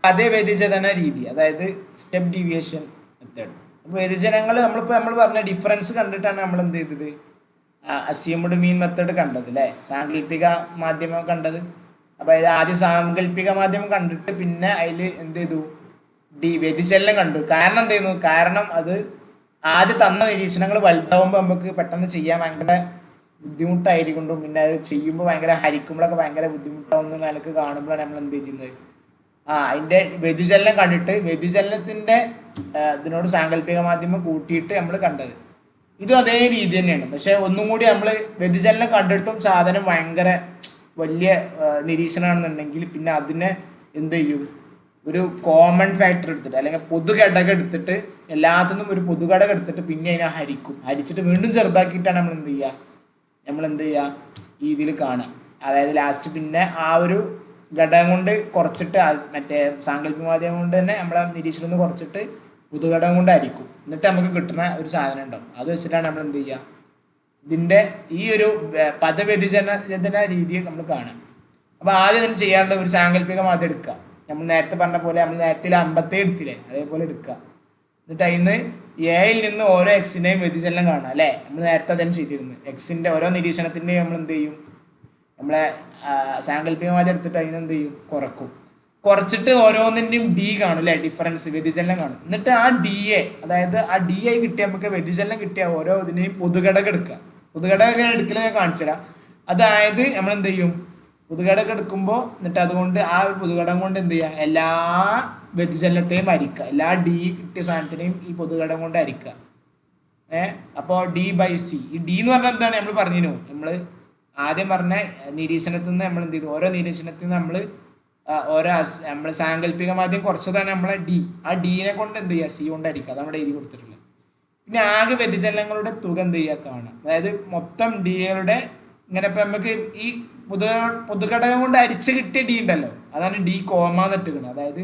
അതേ വ്യതിചലന രീതി, അതായത് സ്റ്റെപ്പ് ഡീവിയേഷൻ മെത്തേഡ്. അപ്പോൾ വ്യതിചലനങ്ങൾ നമ്മൾ പറഞ്ഞ ഡിഫറൻസ് കണ്ടിട്ടാണ് നമ്മൾ എന്ത് ചെയ്തത്? അസ്യൂംഡ് മീൻ മെത്തേഡ് കണ്ടത് അല്ലേ, സാങ്കല്പിക മാധ്യമം കണ്ടത്. അപ്പോൾ ഇത് ആദ്യം സാങ്കല്പിക മാധ്യമം കണ്ടിട്ട് പിന്നെ അതിൽ എന്ത് ചെയ്തു? വ്യതിചലനം കണ്ടു. കാരണം എന്ത് ചെയ്യുന്നു? കാരണം അത് ആദ്യം തന്ന നിരീക്ഷണങ്ങൾ വലുതാവുമ്പോൾ നമുക്ക് പെട്ടെന്ന് ചെയ്യാൻ ഭയങ്കര ബുദ്ധിമുട്ടായിരിക്കൊണ്ടും പിന്നെ അത് ചെയ്യുമ്പോൾ ഭയങ്കര ഹരിക്കുമ്പോഴൊക്കെ ഭയങ്കര ബുദ്ധിമുട്ടാവുന്ന നിലക്ക് കാണുമ്പോഴാണ് നമ്മൾ എന്ത് ചെയ്യുന്നത്? അതിൻ്റെ വ്യതിചലനം കണ്ടിട്ട് വ്യതിചലനത്തിൻ്റെ ഇതിനോട് സാങ്കല്പിക മാധ്യമം കൂട്ടിയിട്ട് നമ്മൾ കണ്ടത്. ഇതും അതേ രീതി തന്നെയാണ്. പക്ഷെ ഒന്നും കൂടി നമ്മൾ വ്യതിചലനം കണ്ടിട്ടും സാധനം ഭയങ്കര വലിയ നിരീക്ഷണമാണെന്നുണ്ടെങ്കിൽ പിന്നെ അതിനെ എന്ത് ചെയ്യും? ഒരു കോമൺ ഫാക്ടർ എടുത്തിട്ട് അല്ലെങ്കിൽ പൊതുഘടകം എടുത്തിട്ട് എല്ലാത്തിനും ഒരു പൊതുഘടകം എടുത്തിട്ട് പിന്നെ അതിനെ ഹരിച്ചിട്ട് വീണ്ടും ചെറുതാക്കിയിട്ടാണ് നമ്മൾ എന്ത് ചെയ്യുക? ഈ ഇതിൽ കാണുക. അതായത് ലാസ്റ്റ് പിന്നെ ആ ഒരു ഘടകം കൊണ്ട് കുറച്ചിട്ട് മറ്റേ സാങ്കല്പിക മാധ്യമം കൊണ്ട് തന്നെ നമ്മളെ നിരീക്ഷണം ഒന്ന് കുറച്ചിട്ട് പൊതുഘടകം കൊണ്ട് ഹരിക്കും. എന്നിട്ട് നമുക്ക് കിട്ടുന്ന ഒരു സാധനം ഉണ്ടാവും. അത് വെച്ചിട്ടാണ് നമ്മൾ എന്ത് ചെയ്യുക? ഇതിൻ്റെ ഈ ഒരു പദവ്യതിചലന രീതിയെ നമ്മൾ കാണുക. അപ്പോൾ ആദ്യം തന്നെ ചെയ്യാനുള്ള ഒരു സാങ്കല്പിക മാധ്യം എടുക്കുക. നമ്മൾ നേരത്തെ പറഞ്ഞ പോലെ നമ്മൾ നേരത്തെ 57 എടുത്തില്ലേ, അതേപോലെ എടുക്കുക. എന്നിട്ട് അതിന് എയിൽ നിന്ന് ഓരോ എക്സിൻ്റെയും വ്യതിചലനം കാണാം അല്ലേ. നമ്മൾ നേരത്തെ തന്നെ ചെയ്തിരുന്നു. എക്സിൻ്റെ ഓരോ നിരീക്ഷണത്തിൻ്റെയും നമ്മൾ എന്ത് ചെയ്യും? നമ്മളെ സാങ്കല്പിക മാധ്യം എടുത്തിട്ട് അതിന് എന്ത് ചെയ്യും? കുറച്ചിട്ട് ഓരോന്നിൻ്റെയും ഡി കാണും അല്ലേ, ഡിഫറൻസ് വ്യതിചലനം കാണും. എന്നിട്ട് ആ DA, അതായത് ആ DA കിട്ടിയ നമുക്ക് വ്യതിചലനം കിട്ടിയ ഓരോ ഇതിനെയും പൊതുഘടകം എടുക്കുക. പൊതുഘടകം എടുക്കൽ ഞാൻ കാണിച്ചു തരാം. അതായത് നമ്മൾ എന്ത് ചെയ്യും? പൊതുഘടകം എടുക്കുമ്പോൾ എന്നിട്ട് അതുകൊണ്ട് ആ ഒരു പൊതുഘടകം കൊണ്ട് എന്ത് ചെയ്യുക? എല്ലാ വ്യതിചലനത്തെയും ഹരിക്കുക. എല്ലാ ഡി കിട്ടിയ സാധനത്തിനെയും ഈ പൊതുഘടകം കൊണ്ട് ഹരിക്കുക. അപ്പോൾ D/C. ഈ ഡി എന്ന് പറഞ്ഞാൽ എന്താണ്? നമ്മൾ പറഞ്ഞിരുന്നു, നമ്മൾ ആദ്യം പറഞ്ഞ നിരീക്ഷണത്തിൽ നിന്ന് നമ്മൾ എന്ത് ചെയ്തു? ഓരോ നിരീക്ഷണത്തിൽ നിന്ന് നമ്മൾ സാങ്കല്പിക മാധ്യം കുറച്ചതാണ് നമ്മളെ ഡി. ആ ഡീനെ കൊണ്ട് എന്ത് ചെയ്യുക? C കൊണ്ട് ഹരിക്കുക. അത് നമ്മുടെ എഴുതി കൊടുത്തിട്ടുള്ളത്. പിന്നെ ആകെ വ്യതിചലനങ്ങളുടെ തുക എന്ത് ചെയ്യുക? കാണാം. അതായത് മൊത്തം ഡികളുടെ ഇങ്ങനെ ഇപ്പം നമുക്ക് ഈ പൊതുഘടകം കൊണ്ട് അരിച്ച് കിട്ടിയ ഡി ഉണ്ടല്ലോ, അതാണ് D എന്നിട്ടിരിക്കുന്നത്. അതായത്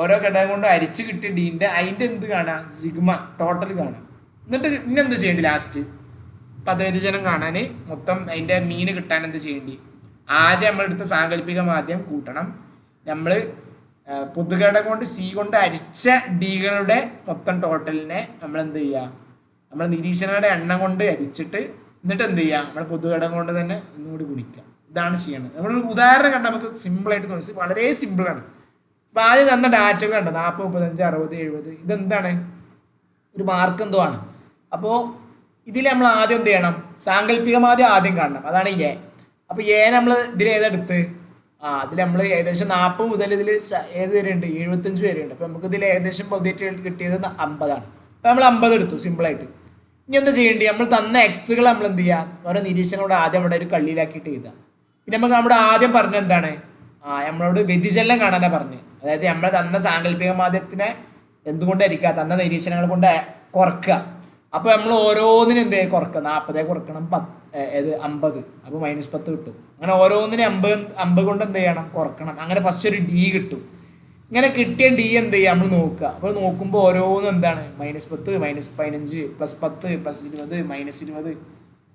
ഓരോ ഘടകം കൊണ്ട് അരിച്ച് കിട്ടിയ ഡീൻ്റെ അതിൻ്റെ എന്ത് കാണാം? സിഗ്മ ടോട്ടൽ കാണാം. എന്നിട്ട് പിന്നെന്ത് ചെയ്യേണ്ടി? ലാസ്റ്റ് പദവ്യതിചലനം കാണാൻ മൊത്തം അതിൻ്റെ മീന് കിട്ടാൻ എന്ത് ചെയ്യേണ്ടി? ആദ്യം നമ്മളെടുത്ത സാങ്കല്പിക മാധ്യം കൂട്ടണം. നമ്മൾ പൊതുഘടകം കൊണ്ട് C കൊണ്ട് അരിച്ച ഡികളുടെ മൊത്തം ടോട്ടലിനെ നമ്മൾ എന്ത് ചെയ്യുക? നമ്മൾ നിരീക്ഷണങ്ങളുടെ എണ്ണം കൊണ്ട് അരിച്ചിട്ട് എന്നിട്ട് എന്ത് ചെയ്യുക? നമ്മൾ പൊതുഘടകം കൊണ്ട് തന്നെ ഒന്നുകൂടി ഗുണിക്കുക. ഇതാണ് ചെയ്യേണ്ടത്. നമ്മളൊരു ഉദാഹരണം കണ്ടാൽ നമുക്ക് സിമ്പിളായിട്ട് തോന്നി. വളരെ സിമ്പിളാണ്. അപ്പോൾ ആദ്യം തന്ന ഡാറ്റകൾ കണ്ടോ? 40, 35, 60, 70. ഇതെന്താണ്? ഒരു മാർക്ക് എന്തോ ആണ്. അപ്പോൾ ഇതിൽ നമ്മൾ ആദ്യം എന്ത് ചെയ്യണം, സാങ്കല്പികമാദ്യം ആദ്യം കാണണം, അതാണ് എ. അപ്പോൾ എ നമ്മൾ ഇതിൽ ഏതെടുത്ത് അതിൽ നമ്മൾ ഏകദേശം 40 മുതൽ ഇതിൽ ഏത് വരെയുണ്ട്, 75 വരെയുണ്ട്. അപ്പോൾ നമുക്ക് ഇതിൽ ഏകദേശം പകുതിയായിട്ട് കിട്ടിയത് 50 ആണ്. അപ്പോൾ നമ്മൾ 50 എടുത്തു സിമ്പിളായിട്ട്. ഇനി എന്താ ചെയ്യേണ്ടി, നമ്മൾ തന്ന എക്സുകൾ നമ്മൾ എന്ത് ചെയ്യുക, ഓരോ നിരീക്ഷണങ്ങളോട് ആദ്യം അവിടെ ഒരു കള്ളിയിലാക്കിയിട്ട് എഴുതാം. പിന്നെ നമുക്ക് നമ്മുടെ ആദ്യം പറഞ്ഞ എന്താണ്, നമ്മളോട് വ്യതിചലനം കാണാനാണ് പറഞ്ഞത്. അതായത് നമ്മൾ തന്ന സാങ്കല്പിക മാധ്യമത്തിനെ എന്തുകൊണ്ടായിരിക്കുക, തന്ന നിരീക്ഷണങ്ങൾ കൊണ്ട് കുറക്കുക. അപ്പോൾ നമ്മൾ ഓരോന്നിനും എന്ത് കുറക്കുക, 40 കുറക്കണം 50, അപ്പോൾ -10 കിട്ടും. അങ്ങനെ ഓരോന്നിനും 50 കൊണ്ട് എന്ത് ചെയ്യണം, കുറക്കണം. അങ്ങനെ ഫസ്റ്റ് ഒരു ഡി കിട്ടും. ഇങ്ങനെ കിട്ടിയ ഡി എന്ത് ചെയ്യുക, നമ്മൾ നോക്കുക. അപ്പോൾ നോക്കുമ്പോൾ ഓരോന്നും എന്താണ്, -10 -15 +10 +20 -20,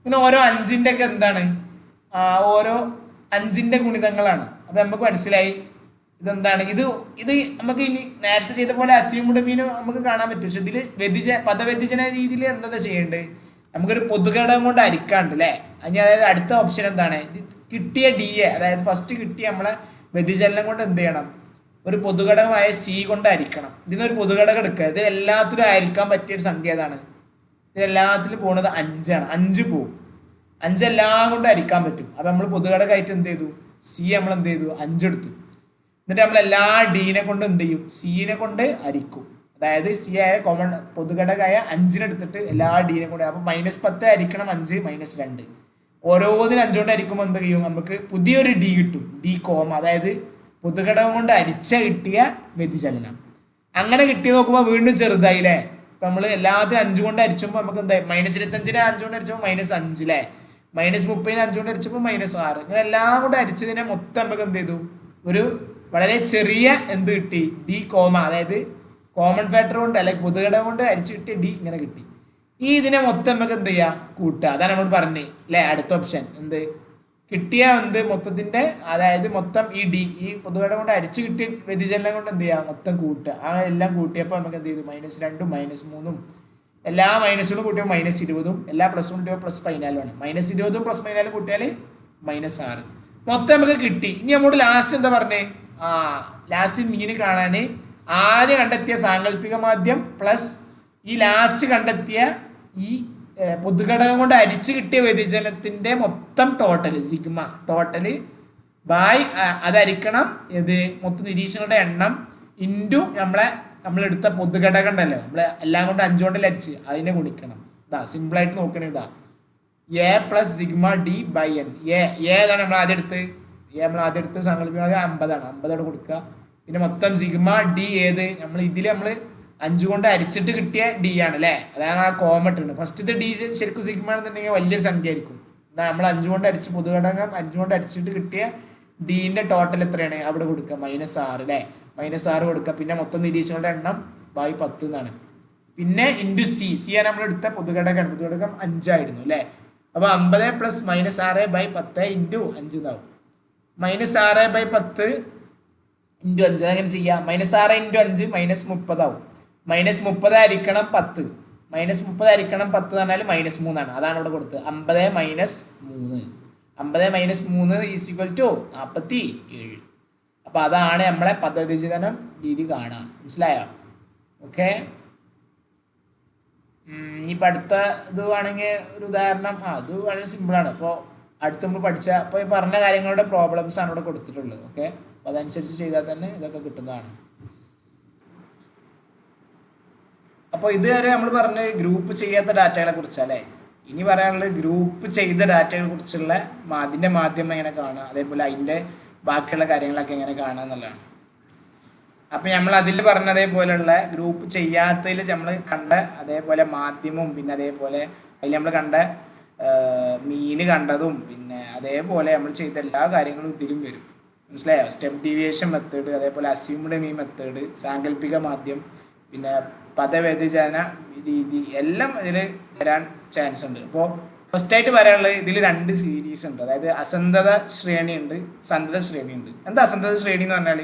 ഇങ്ങനെ ഓരോ 5ൻ്റെ ഒക്കെ എന്താണ്, ഓരോ 5ൻ്റെ ഗുണിതങ്ങളാണ്. അപ്പോൾ നമുക്ക് മനസ്സിലായി ഇതെന്താണ്, ഇത് നമുക്ക് ഇനി നേരത്തെ ചെയ്ത പോലെ അസ്യൂംഡ് മീൻ നമുക്ക് കാണാൻ പറ്റും. പക്ഷെ ഇതിൽ പദവ്യതിജന രീതിയിൽ എന്താ ചെയ്യേണ്ടത്, നമുക്കൊരു പൊതുഘടകം കൊണ്ട് അരിക്കാണ്ട് അല്ലേ. അതിന് അതായത് അടുത്ത ഓപ്ഷൻ എന്താണ്, ഇത് കിട്ടിയ ഡി എ, അതായത് ഫസ്റ്റ് കിട്ടിയ നമ്മളെ വ്യതിചലനം കൊണ്ട് എന്ത് ചെയ്യണം, ഒരു പൊതുഘടകമായ സി കൊണ്ട് അരിക്കണം. ഇതിനൊരു പൊതുഘടകം എടുക്കുക. ഇത് എല്ലാത്തിലും അരിക്കാൻ പറ്റിയൊരു സംഖ്യ ഏതാണ്, ഇതിലെല്ലാത്തിലും പോകുന്നത് 5 ആണ്. 5 പോവും, 5 എല്ലാം കൊണ്ട് അരിക്കാൻ പറ്റും. അപ്പം നമ്മൾ പൊതുഘടകമായിട്ട് എന്ത് ചെയ്തു, സി നമ്മൾ എന്ത് ചെയ്തു, 5 എടുത്തു. എന്നിട്ട് നമ്മൾ എല്ലാ ഡീനെ കൊണ്ട് എന്ത് ചെയ്യും, സീനെ കൊണ്ട് അരിക്കും. അതായത് സി ആയ കോമൺ പൊതുഘടകമായ 5 എടുത്തിട്ട് എല്ലാ ഡീനെ കൊണ്ട്, അപ്പോൾ -10 അരിക്കണം 5 -2, ഓരോന്നിനും 5 കൊണ്ട് അരിക്കുമ്പോൾ എന്ത് ചെയ്യും, നമുക്ക് പുതിയൊരു ഡി കിട്ടും, ഡി കോമ, അതായത് പൊതുഘടകം കൊണ്ട് കിട്ടിയ വ്യതിചലനം. അങ്ങനെ കിട്ടി നോക്കുമ്പോൾ വീണ്ടും ചെറുതായില്ലേ. ഇപ്പം നമ്മൾ എല്ലാത്തിനും 5 കൊണ്ട് അരിച്ചുമ്പോൾ നമുക്ക് എന്തായി, -25നെ 5 കൊണ്ട് അരിച്ചപ്പോൾ -5 അല്ലേ, -30നെ 5 കൊണ്ട് അരിച്ചപ്പോൾ -6. ഇങ്ങനെ എല്ലാം കൊണ്ട് അരിച്ചതിനെ മൊത്തം നമുക്ക് എന്ത് ചെയ്തു, ഒരു വളരെ ചെറിയ എന്ത് കിട്ടി, ഡി കോമ, അതായത് കോമൺ ഫാക്ടർ കൊണ്ട് അല്ലെങ്കിൽ പൊതുഘടകം കൊണ്ട് അരിച്ചു കിട്ടിയ ഡി ഇങ്ങനെ കിട്ടി. ഈ ഇതിനെ മൊത്തം നമുക്ക് എന്ത് ചെയ്യുക, കൂട്ടുക. അതാണ് നമ്മൾ പറഞ്ഞത് അല്ലേ. അടുത്ത ഓപ്ഷൻ എന്ത് കിട്ടിയ എന്ത് മൊത്തത്തിൻ്റെ, അതായത് മൊത്തം ഈ ഡി, ഈ പൊതുഘടകം കൊണ്ട് അരിച്ചു കിട്ടിയ വ്യതിചലനം കൊണ്ട് എന്ത് ചെയ്യുക, മൊത്തം കൂട്ടുക. ആ എല്ലാം കൂട്ടിയപ്പോൾ നമുക്ക് എന്ത് ചെയ്തു, -2 -3 എല്ലാ മൈനസുകളും കൂട്ടിയപ്പോൾ -20, എല്ലാ പ്ലസും കൂട്ടിയപ്പോൾ +14 ആണ്. -20 +14 കൂട്ടിയാൽ -6 മൊത്തം നമുക്ക് കിട്ടി. ഇനി നമ്മോട് ലാസ്റ്റ് എന്താ പറഞ്ഞേ, ലാസ്റ്റ് മീന് കാണാൻ ആദ്യം കണ്ടെത്തിയ സാങ്കല്പിക മാധ്യം പ്ലസ് ഈ ലാസ്റ്റ് കണ്ടെത്തിയ ഈ പൊതുഘടകം കൊണ്ട് അരിച്ചു കിട്ടിയ വ്യതിചലനത്തിന്റെ മൊത്തം ടോട്ടൽ സിഗ്മ ടോട്ടൽ ബൈ അതരിക്കണം ഇത് മൊത്തം നിരീക്ഷണങ്ങളുടെ എണ്ണം ഇൻറ്റു നമ്മളെടുത്ത പൊതുഘടകം ഉണ്ടല്ലോ, നമ്മൾ എല്ലാം കൊണ്ട് 5 കൊണ്ടല്ലേ അരിച്ച്, അതിനെ ഗുണിക്കണം. ഇതാ സിമ്പിളായിട്ട് നോക്കണേ, ഇതാ A plus sigma D by N. ഏതാണ് നമ്മൾ ആദ്യം എടുത്ത് സങ്കല്പിക്കുന്നത് 50 ആണ്. 50 കൊടുക്കുക. പിന്നെ മൊത്തം സിഗ്മ ഡി ഏത്, ഇതിൽ നമ്മൾ 5 കൊണ്ട് അരിച്ചിട്ട് കിട്ടിയ ഡി ആണ് അല്ലേ, അതാണ് ആ കോമട്ടുണ്ട്. ഫസ്റ്റത്തെ ഡി ശരിക്കും സിഗ്മ ആണെന്നുണ്ടെങ്കിൽ വലിയൊരു സംഖ്യ ആയിരിക്കും. നമ്മൾ 5 കൊണ്ട് അരിച്ച് പൊതുഘടകം 5 കൊണ്ട് അരിച്ചിട്ട് കിട്ടിയ ഡീൻ്റെ ടോട്ടൽ എത്രയാണ് അവിടെ കൊടുക്കുക, -6 അല്ലേ, -6 കൊടുക്കുക. പിന്നെ മൊത്തം നിരീക്ഷണങ്ങളുടെ എണ്ണം ബൈ 10 എന്നാണ്. പിന്നെ ഇൻറ്റു സി ആണ് നമ്മൾ എടുത്ത പൊതുഘടകം 5 ആയിരുന്നു അല്ലേ. അപ്പോൾ 50 + -6/10 ഇൻറ്റു 5 ഇതാവും. -6/10 ഇൻറ്റു 5 അങ്ങനെ ചെയ്യാം. -6 ഇൻറ്റു 5 -30 ആവും. -30 ഹരിക്കണം 10, -30 ഹരിക്കണം 10 എന്ന് പറഞ്ഞാൽ -3 ആണ്. അതാണ് ഇവിടെ കൊടുത്തത്. 50 - 3, 50 - 3 = 47. അപ്പോൾ അതാണ് നമ്മളെ പദവ്യതിചലനം രീതി കാണാം. മനസ്സിലായോ? ഓക്കെ. ഇനിയിപ്പോൾ അടുത്ത ഇത് വേണമെങ്കിൽ ഒരു ഉദാഹരണം, അത് വളരെ സിമ്പിളാണ്. അപ്പോൾ അടുത്ത് നമ്മൾ പഠിച്ച അപ്പോൾ ഈ പറഞ്ഞ കാര്യങ്ങളുടെ പ്രോബ്ലംസ് ആണ് ഇവിടെ കൊടുത്തിട്ടുള്ളത്. ഓക്കെ, അപ്പോൾ അതനുസരിച്ച് ചെയ്താൽ തന്നെ ഇതൊക്കെ കിട്ടുന്നതാണ്. അപ്പോൾ ഇതുവരെ നമ്മൾ പറഞ്ഞ ഗ്രൂപ്പ് ചെയ്യാത്ത ഡാറ്റകളെ കുറിച്ചല്ലേ. ഇനി പറയാനുള്ളത് ഗ്രൂപ്പ് ചെയ്ത ഡാറ്റകളെ കുറിച്ചുള്ള അതിൻ്റെ മാധ്യമം എങ്ങനെ കാണുക, അതേപോലെ അതിൻ്റെ ബാക്കിയുള്ള കാര്യങ്ങളൊക്കെ എങ്ങനെ കാണുക എന്നുള്ളതാണ്. അപ്പം നമ്മൾ അതിൽ പറഞ്ഞ അതേപോലെയുള്ള ഗ്രൂപ്പ് ചെയ്യാത്തതിൽ നമ്മൾ കണ്ട അതേപോലെ മാധ്യമവും പിന്നെ അതേപോലെ അതിൽ നമ്മൾ കണ്ട മീന് കണ്ടതും പിന്നെ അതേപോലെ നമ്മൾ ചെയ്ത എല്ലാ കാര്യങ്ങളും ഇതിലും വരും. മനസ്സിലായോ? സ്റ്റെപ്പ് ഡീവിയേഷൻ മെത്തേഡ്, അതേപോലെ അസ്യൂംഡ് മീൻ മെത്തേഡ്, സാങ്കല്പിക മാധ്യം, പിന്നെ പദവ്യതിചലന രീതി എല്ലാം ഇതിൽ വരാൻ ചാൻസ് ഉണ്ട്. അപ്പോൾ ഫസ്റ്റായിട്ട് പറയാനുള്ളത് ഇതിൽ 2 സീരീസ് ഉണ്ട്. അതായത് അസന്തത ശ്രേണി ഉണ്ട്, സന്തത ശ്രേണി ഉണ്ട്. എന്താ അസന്തത ശ്രേണി എന്ന് പറഞ്ഞാൽ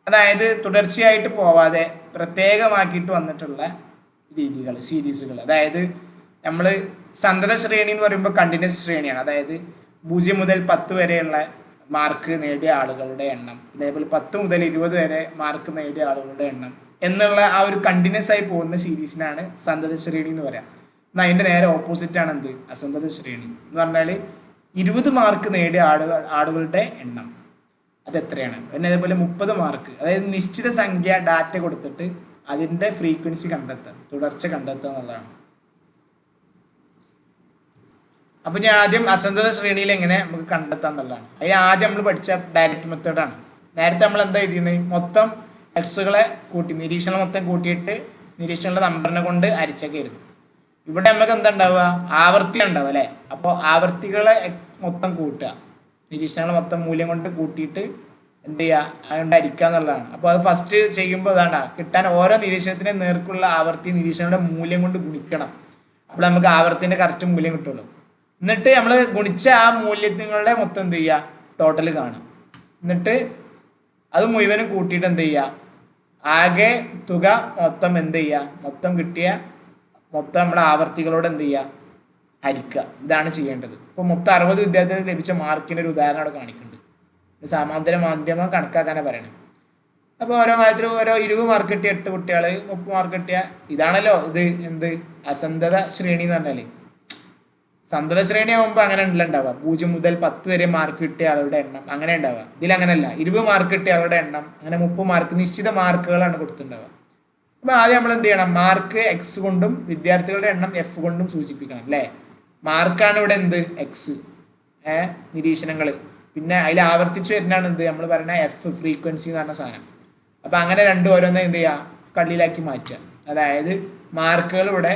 അതായത് തുടർച്ചയായിട്ട് പോവാതെ പ്രത്യേകമാക്കിയിട്ട് വന്നിട്ടുള്ള രീതികൾ, സീരീസുകൾ. അതായത് നമ്മൾ സന്തത ശ്രേണി എന്ന് പറയുമ്പോൾ കണ്ടിന്യൂസ് ശ്രേണിയാണ്. അതായത് 0 മുതൽ 10 വരെയുള്ള മാർക്ക് നേടിയ ആളുകളുടെ എണ്ണം, അതേപോലെ 10 മുതൽ 20 വരെ മാർക്ക് നേടിയ ആളുകളുടെ എണ്ണം, എന്നുള്ള ആ ഒരു കണ്ടിന്യൂസ് ആയി പോകുന്ന സീരീസിനാണ് സന്തത ശ്രേണി എന്ന് പറയാം. എന്നാൽ അതിൻ്റെ നേരെ ഓപ്പോസിറ്റ് ആണ് എന്ത് അസന്തത ശ്രേണി എന്ന് പറഞ്ഞാൽ 20 മാർക്ക് നേടിയ ആളുകളുടെ എണ്ണം അത് എത്രയാണ്. പിന്നെ അതേപോലെ 30 മാർക്ക്, അതായത് നിശ്ചിത സംഖ്യ ഡാറ്റ കൊടുത്തിട്ട് അതിൻ്റെ ഫ്രീക്വൻസി കണ്ടെത്തുക, തുടർച്ച കണ്ടെത്തുക എന്നുള്ളതാണ്. അപ്പോൾ ഞാൻ ആദ്യം അസന്തത ശ്രേണിയിൽ എങ്ങനെ നമുക്ക് കണ്ടെത്താം എന്നുള്ളതാണ്. അതിന് ആദ്യം നമ്മൾ പഠിച്ച ഡയറക്റ്റ് മെത്തേഡാണ്. നേരത്തെ നമ്മൾ എന്താ ചെയ്യുന്നത്, മൊത്തം എക്സുകളെ കൂട്ടി നിരീക്ഷണം മൊത്തം കൂട്ടിയിട്ട് നിരീക്ഷണങ്ങളുടെ നമ്പറിനെ കൊണ്ട് അരിച്ചൊക്കെയായിരുന്നു. ഇവിടെ നമുക്ക് എന്താ ഉണ്ടാവുക, ആവർത്തി ഉണ്ടാവുക അല്ലേ. അപ്പോൾ ആവർത്തികളെ മൊത്തം കൂട്ടുക, നിരീക്ഷണങ്ങൾ മൊത്തം മൂല്യം കൊണ്ട് കൂട്ടിയിട്ട് എന്ത് ചെയ്യുക, അതുകൊണ്ട് അരിക്കുക എന്നുള്ളതാണ്. അപ്പോൾ അത് ഫസ്റ്റ് ചെയ്യുമ്പോൾ അതാണ്ടാ കിട്ടാൻ ഓരോ നിരീക്ഷണത്തിന് നേർക്കുള്ള ആവർത്തി നിരീക്ഷണങ്ങളുടെ മൂല്യം കൊണ്ട് ഗുണിക്കണം. അപ്പോൾ നമുക്ക് ആവർത്തിൻ്റെ കറക്റ്റ് മൂല്യം കിട്ടുള്ളൂ. എന്നിട്ട് നമ്മൾ ഗുണിച്ച ആ മൂല്യങ്ങളുടെ മൊത്തം എന്ത് ചെയ്യുക, ടോട്ടൽ കാണും. എന്നിട്ട് അത് മുഴുവനും കൂട്ടിയിട്ട് എന്ത് ചെയ്യുക, ആകെ തുക മൊത്തം എന്ത് ചെയ്യുക, മൊത്തം കിട്ടിയ മൊത്തം നമ്മുടെ ആവർത്തികളോട് എന്ത് ചെയ്യുക, ഹരിക്കുക. ഇതാണ് ചെയ്യേണ്ടത്. ഇപ്പോൾ മൊത്തം 60 വിദ്യാർത്ഥികൾക്ക് ലഭിച്ച മാർക്കിൻ്റെ ഒരു ഉദാഹരണം അവിടെ കാണിക്കുന്നുണ്ട്. സമാന്തര മാധ്യമം കണക്കാക്കാനാണ് പറയണത്. അപ്പോൾ ഓരോ കാര്യത്തിലും ഓരോ 20 മാർക്ക് കിട്ടിയ 8 കുട്ടികൾ, 30 മാർക്ക് കിട്ടിയ ഇതാണല്ലോ ഇത് എന്ത് അസന്തത ശ്രേണി എന്ന് പറഞ്ഞാൽ. സന്തത ശ്രേണി ആകുമ്പോൾ അങ്ങനെ ഉണ്ടല്ലോ ഉണ്ടാവുക, 0 മുതൽ 10 വരെ മാർക്ക് കിട്ടിയ ആളുടെ എണ്ണം അങ്ങനെ ഉണ്ടാവുക. ഇതിലങ്ങനെയല്ല, 20 മാർക്ക് കിട്ടിയ ആളുടെ എണ്ണം, അങ്ങനെ 30 മാർക്ക്, നിശ്ചിത മാർക്കുകളാണ് കൊടുത്തിട്ടുണ്ടാവുക. അപ്പോൾ ആദ്യം നമ്മൾ എന്ത് ചെയ്യണം, മാർക്ക് എക്സ് കൊണ്ടും വിദ്യാർത്ഥികളുടെ എണ്ണം എഫ് കൊണ്ടും സൂചിപ്പിക്കണം അല്ലേ. മാർക്കാണ് ഇവിടെ എന്ത് എക്സ്, നിരീക്ഷണങ്ങൾ, പിന്നെ അതിൽ ആവർത്തിച്ച് വരുന്നതാണ് എന്ത് നമ്മൾ പറയുന്ന എഫ് ഫ്രീക്വൻസി എന്ന് പറഞ്ഞ സാധനം. അപ്പോൾ അങ്ങനെ രണ്ടും ഓരോന്ന് എന്ത് ചെയ്യുക, കള്ളിയിലാക്കി മാറ്റുക. അതായത് മാർക്കുകൾ ഇവിടെ,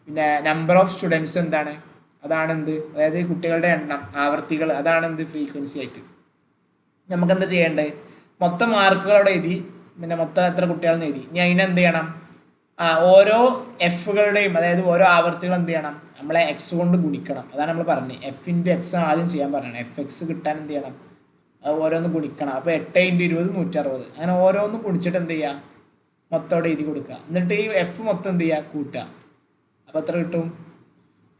പിന്നെ നമ്പർ ഓഫ് സ്റ്റുഡൻസ് എന്താണ്, അതാണെന്ത്, അതായത് കുട്ടികളുടെ എണ്ണം, ആവർത്തികൾ, അതാണെന്ത് ഫ്രീക്വൻസി ആയിട്ട്. നമുക്ക് എന്താ ചെയ്യേണ്ടത്, മൊത്തം മാർക്കുകൾ അവിടെ എഴുതി, പിന്നെ മൊത്തം എത്ര കുട്ടികളെന്ന് എഴുതി. ഇനി അതിനെന്ത് ചെയ്യണം, ഓരോ എഫുകളുടെയും അതായത് ഓരോ ആവർത്തികൾ എന്ത് ചെയ്യണം, നമ്മളെ എക്സ് കൊണ്ട് ഗുണിക്കണം. അതാണ് നമ്മൾ പറഞ്ഞത്, എഫ് ഇൻറ്റു എക്സ് ആദ്യം ചെയ്യാൻ പറയണം. എഫ് എക്സ് കിട്ടാൻ എന്ത് ചെയ്യണം, അത് ഓരോന്ന് ഗുണിക്കണം. അപ്പോൾ 8 × 20 160, അങ്ങനെ ഓരോന്നും ഗുണിച്ചിട്ട് എന്ത് ചെയ്യുക, മൊത്തം അവിടെ എഴുതി കൊടുക്കുക. എന്നിട്ട് ഈ എഫ് മൊത്തം എന്ത് ചെയ്യുക, കൂട്ടുക. അപ്പോൾ എത്ര കിട്ടും,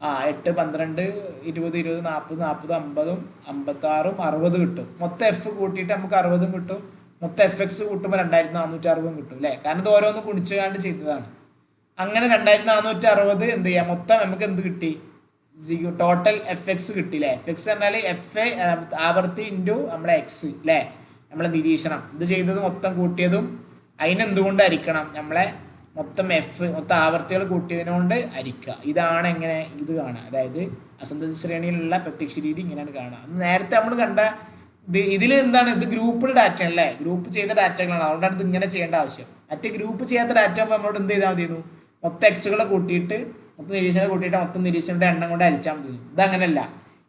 8 12 20 20 40 40 50 56 60 കിട്ടും. മൊത്തം എഫ് കൂട്ടിയിട്ട് നമുക്ക് 60 കിട്ടും. മൊത്തം എഫ് എക്സ് കൂട്ടുമ്പോൾ 2460 കിട്ടും അല്ലേ, കാരണം ഇത് ഓരോന്ന് ഗുണിച്ചുകൊണ്ട് ചെയ്തതാണ്. അങ്ങനെ 2460 എന്ത് ചെയ്യാം, മൊത്തം നമുക്ക് എന്ത് കിട്ടി, ടോട്ടൽ എഫ് എക്സ് കിട്ടിയില്ലേ. എഫ് എക്സ് പറഞ്ഞാൽ എഫ് ആവർത്തി ഇൻറ്റു നമ്മളെ എക്സ് അല്ലേ, നമ്മളെ നിരീക്ഷണം. ഇത് ചെയ്തത് മൊത്തം കൂട്ടിയതും അതിനെന്തുകൊണ്ട് ഹരിക്കണം, നമ്മളെ മൊത്തം എഫ് മൊത്തം ആവർത്തികൾ കൂട്ടിയതിനുകൊണ്ട് ഹരിക്കുക. ഇതാണ് എങ്ങനെ ഇത് കാണുക, അതായത് അസന്തത ശ്രേണിയിലുള്ള പ്രത്യക്ഷ രീതി ഇങ്ങനെയാണ് കാണുക. നേരത്തെ നമ്മൾ കണ്ട ഇതിൽ എന്താണ്, ഇത് ഗ്രൂപ്പിൽ ഡാറ്റ അല്ലേ, ഗ്രൂപ്പ് ചെയ്ത ഡാറ്റകളാണ്, അതുകൊണ്ടാണ് ഇത് ഇങ്ങനെ ചെയ്യേണ്ട ആവശ്യം. മറ്റേ ഗ്രൂപ്പ് ചെയ്യാത്ത ഡാറ്റ ആകുമ്പോൾ നമ്മളോട് എന്ത് ചെയ്താൽ മതിയെന്നു, മൊത്തം എക്സുകളെ കൂട്ടിയിട്ട് മൊത്തം നിരീക്ഷണം കൂട്ടിയിട്ട് മൊത്തം നിരീക്ഷണങ്ങളുടെ എണ്ണം കൊണ്ട് ഹരിച്ചാൽ മതി. ഇതങ്ങനെയല്ല,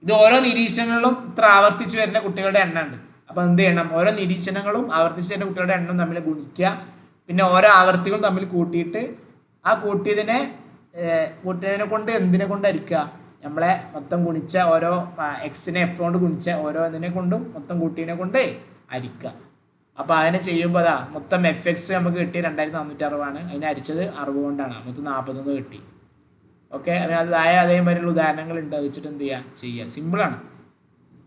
ഇത് ഓരോ നിരീക്ഷണങ്ങളിലും ഇത്ര ആവർത്തിച്ച് വരുന്ന കുട്ടികളുടെ എണ്ണം ഉണ്ട്. അപ്പോൾ എന്ത് ചെയ്യണം, ഓരോ നിരീക്ഷണങ്ങളും ആവർത്തിച്ച് വരുന്ന കുട്ടികളുടെ എണ്ണം തമ്മിൽ ഗുണിക്കുക, പിന്നെ ഓരോ ആവർത്തികളും തമ്മിൽ കൂട്ടിയിട്ട് ആ കൂട്ടിയതിനെ കൊണ്ട് എന്തിനെ കൊണ്ട് ഹരിക്കുക, നമ്മളെ മൊത്തം ഗുണിച്ച ഓരോ എക്സിനെ എഫ് കൊണ്ട് ഗുണിച്ച ഓരോന്നിനെ കൊണ്ടും മൊത്തം കൂട്ടിയതിനെ കൊണ്ട് ഹരിക്കുക. അപ്പോൾ അതിനെ ചെയ്യുമ്പോൾ അതാ മൊത്തം എഫ് എക്സ് നമുക്ക് കിട്ടി 2460, അതിനെ ഹരിച്ചത് 60 കൊണ്ടാണ്, മൊത്തം 41 കിട്ടി. ഓക്കെ, അതായ അതേമാതിരിയുള്ള ഉദാഹരണങ്ങൾ ഉണ്ട്, വെച്ചിട്ട് എന്ത് ചെയ്യുക, സിമ്പിളാണ്.